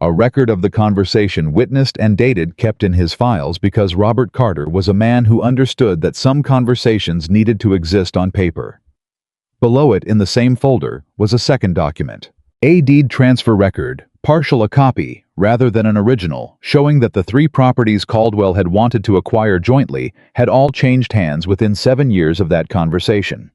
A record of the conversation witnessed and dated kept in his files because Robert Carter was a man who understood that some conversations needed to exist on paper. Below it in the same folder was a second document. A deed transfer record, partial a copy, rather than an original, showing that the 3 properties Caldwell had wanted to acquire jointly had all changed hands within 7 years of that conversation.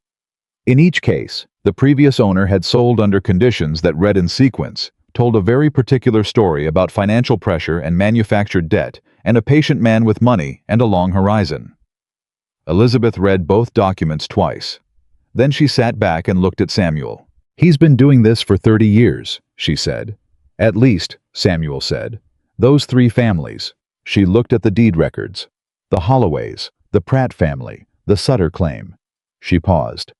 In each case, the previous owner had sold under conditions that read in sequence, told a very particular story about financial pressure and manufactured debt, and a patient man with money and a long horizon. Elizabeth read both documents twice. Then she sat back and looked at Samuel. "He's been doing this for 30 years, she said. "At least," Samuel said. "Those 3 families." She looked at the deed records. The Holloways, the Pratt family, the Sutter claim. She paused.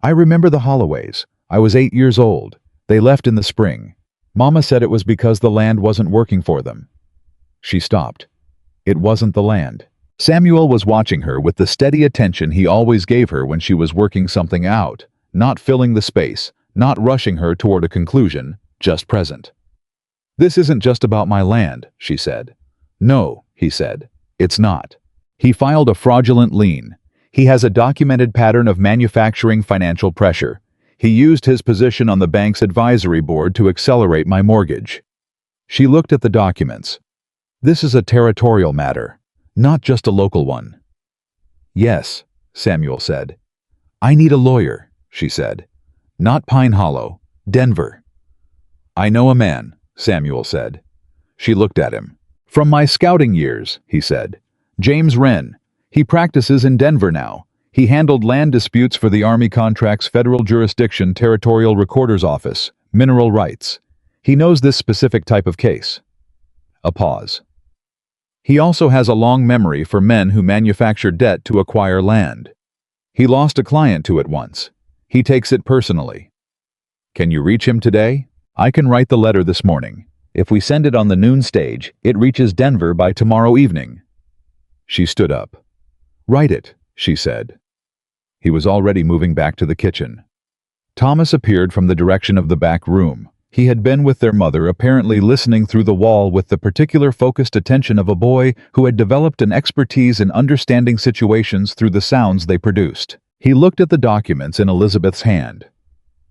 "I remember the Holloways. I was 8 years old. They left in the spring. Mama said it was because the land wasn't working for them." She stopped. It wasn't the land. Samuel was watching her with the steady attention he always gave her when she was working something out, not filling the space, not rushing her toward a conclusion, just present. "This isn't just about my land," she said. "No," he said. "It's not." He filed a fraudulent lien. He has a documented pattern of manufacturing financial pressure. He used his position on the bank's advisory board to accelerate my mortgage. She looked at the documents. "This is a territorial matter, not just a local one." "Yes," Samuel said. "I need a lawyer," she said. "Not Pine Hollow, Denver." "I know a man," Samuel said. She looked at him. "From my scouting years," he said. "James Wren. He practices in Denver now. He handled land disputes for the Army Contracts Federal Jurisdiction Territorial Recorder's Office, mineral rights. He knows this specific type of case." A pause. "He also has a long memory for men who manufacture debt to acquire land. He lost a client to it once. He takes it personally." "Can you reach him today?" "I can write the letter this morning. If we send it on the noon stage, it reaches Denver by tomorrow evening." She stood up. "Write it," she said. He was already moving back to the kitchen. Thomas appeared from the direction of the back room. He had been with their mother, apparently listening through the wall with the particular focused attention of a boy who had developed an expertise in understanding situations through the sounds they produced. He looked at the documents in Elizabeth's hand.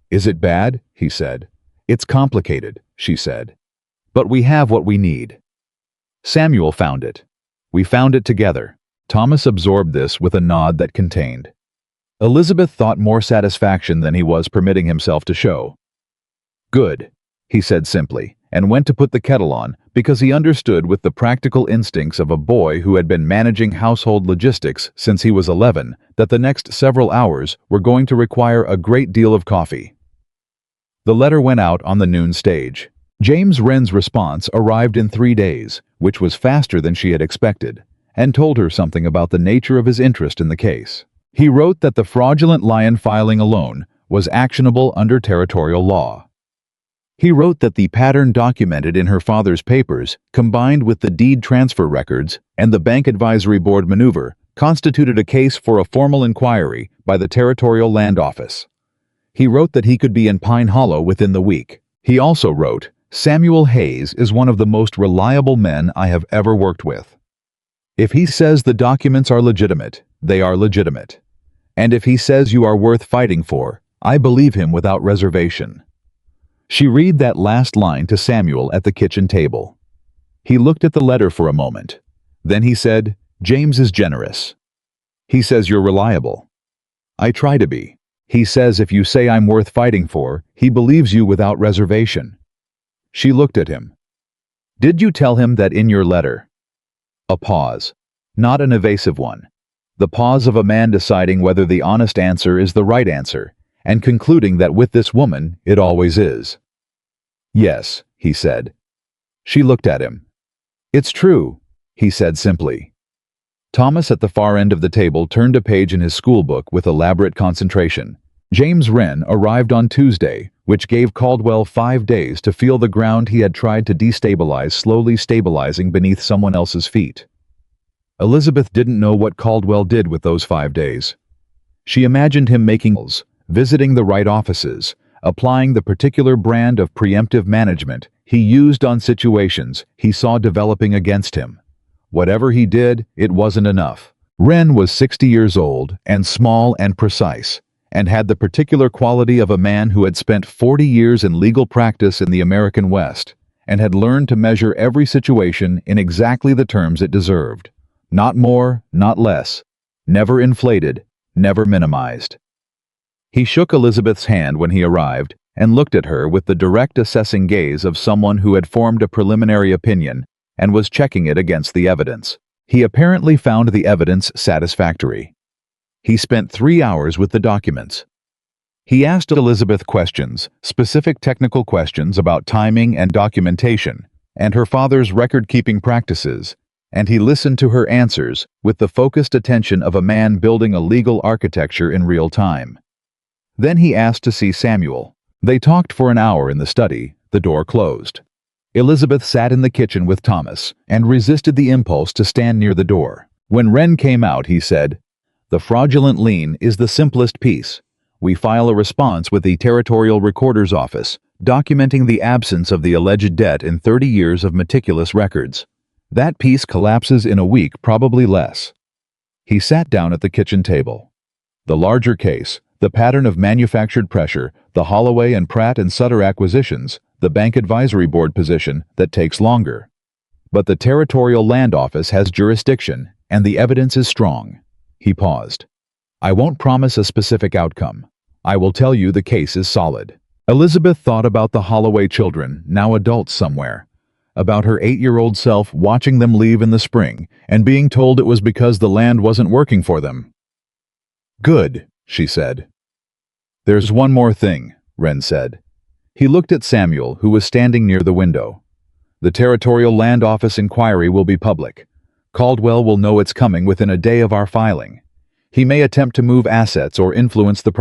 "Is it bad?" he said. "It's complicated," she said. "But we have what we need." Samuel found it. "We found it together." Thomas absorbed this with a nod that contained. Elizabeth thought more satisfaction than he was permitting himself to show. "Good," he said simply, and went to put the kettle on because he understood with the practical instincts of a boy who had been managing household logistics since he was 11 that the next several hours were going to require a great deal of coffee. The letter went out on the noon stage. James Wren's response arrived in 3 days, which was faster than she had expected, and told her something about the nature of his interest in the case. He wrote that the fraudulent lion filing alone was actionable under territorial law. He wrote that the pattern documented in her father's papers, combined with the deed transfer records and the Bank Advisory Board maneuver, constituted a case for a formal inquiry by the Territorial Land Office. He wrote that he could be in Pine Hollow within the week. He also wrote, "Samuel Hayes is one of the most reliable men I have ever worked with. If he says the documents are legitimate, they are legitimate. And if he says you are worth fighting for, I believe him without reservation." She read that last line to Samuel at the kitchen table. He looked at the letter for a moment. Then he said, "James is generous. He says you're reliable. I try to be. He says if you say I'm worth fighting for, he believes you without reservation." She looked at him. "Did you tell him that in your letter?" A pause. Not an evasive one. The pause of a man deciding whether the honest answer is the right answer, and concluding that with this woman, it always is. "Yes," he said. She looked at him. "It's true," he said simply. Thomas at the far end of the table turned a page in his school book with elaborate concentration. James Wren arrived on Tuesday, which gave Caldwell 5 days to feel the ground he had tried to destabilize slowly stabilizing beneath someone else's feet. Elizabeth didn't know what Caldwell did with those 5 days. She imagined him making calls, visiting the right offices, applying the particular brand of preemptive management he used on situations he saw developing against him. Whatever he did, it wasn't enough. Wren was 60 years old and small and precise, and had the particular quality of a man who had spent 40 years in legal practice in the American West and had learned to measure every situation in exactly the terms it deserved. Not more, not less. Never inflated, never minimized. He shook Elizabeth's hand when he arrived and looked at her with the direct assessing gaze of someone who had formed a preliminary opinion and was checking it against the evidence. He apparently found the evidence satisfactory. He spent 3 hours with the documents. He asked Elizabeth questions, specific technical questions about timing and documentation, and her father's record-keeping practices, and he listened to her answers with the focused attention of a man building a legal architecture in real time. Then he asked to see Samuel. They talked for an hour in the study. The door closed. Elizabeth sat in the kitchen with Thomas and resisted the impulse to stand near the door. When Wren came out, he said, "The fraudulent lien is the simplest piece. We file a response with the Territorial Recorder's Office, documenting the absence of the alleged debt in 30 years of meticulous records. That piece collapses in a week, probably less." He sat down at the kitchen table. The larger case, the pattern of manufactured pressure, the Holloway and Pratt and Sutter acquisitions, the Bank Advisory Board position, that takes longer. But the Territorial Land Office has jurisdiction, and the evidence is strong. He paused. "I won't promise a specific outcome. I will tell you the case is solid." Elizabeth thought about the Holloway children, now adults somewhere, about her 8-year-old self watching them leave in the spring and being told it was because the land wasn't working for them. "Good," she said. "There's one more thing," Wren said. He looked at Samuel, who was standing near the window. "The Territorial Land Office inquiry will be public. Caldwell will know it's coming within a day of our filing. He may attempt to move assets or influence the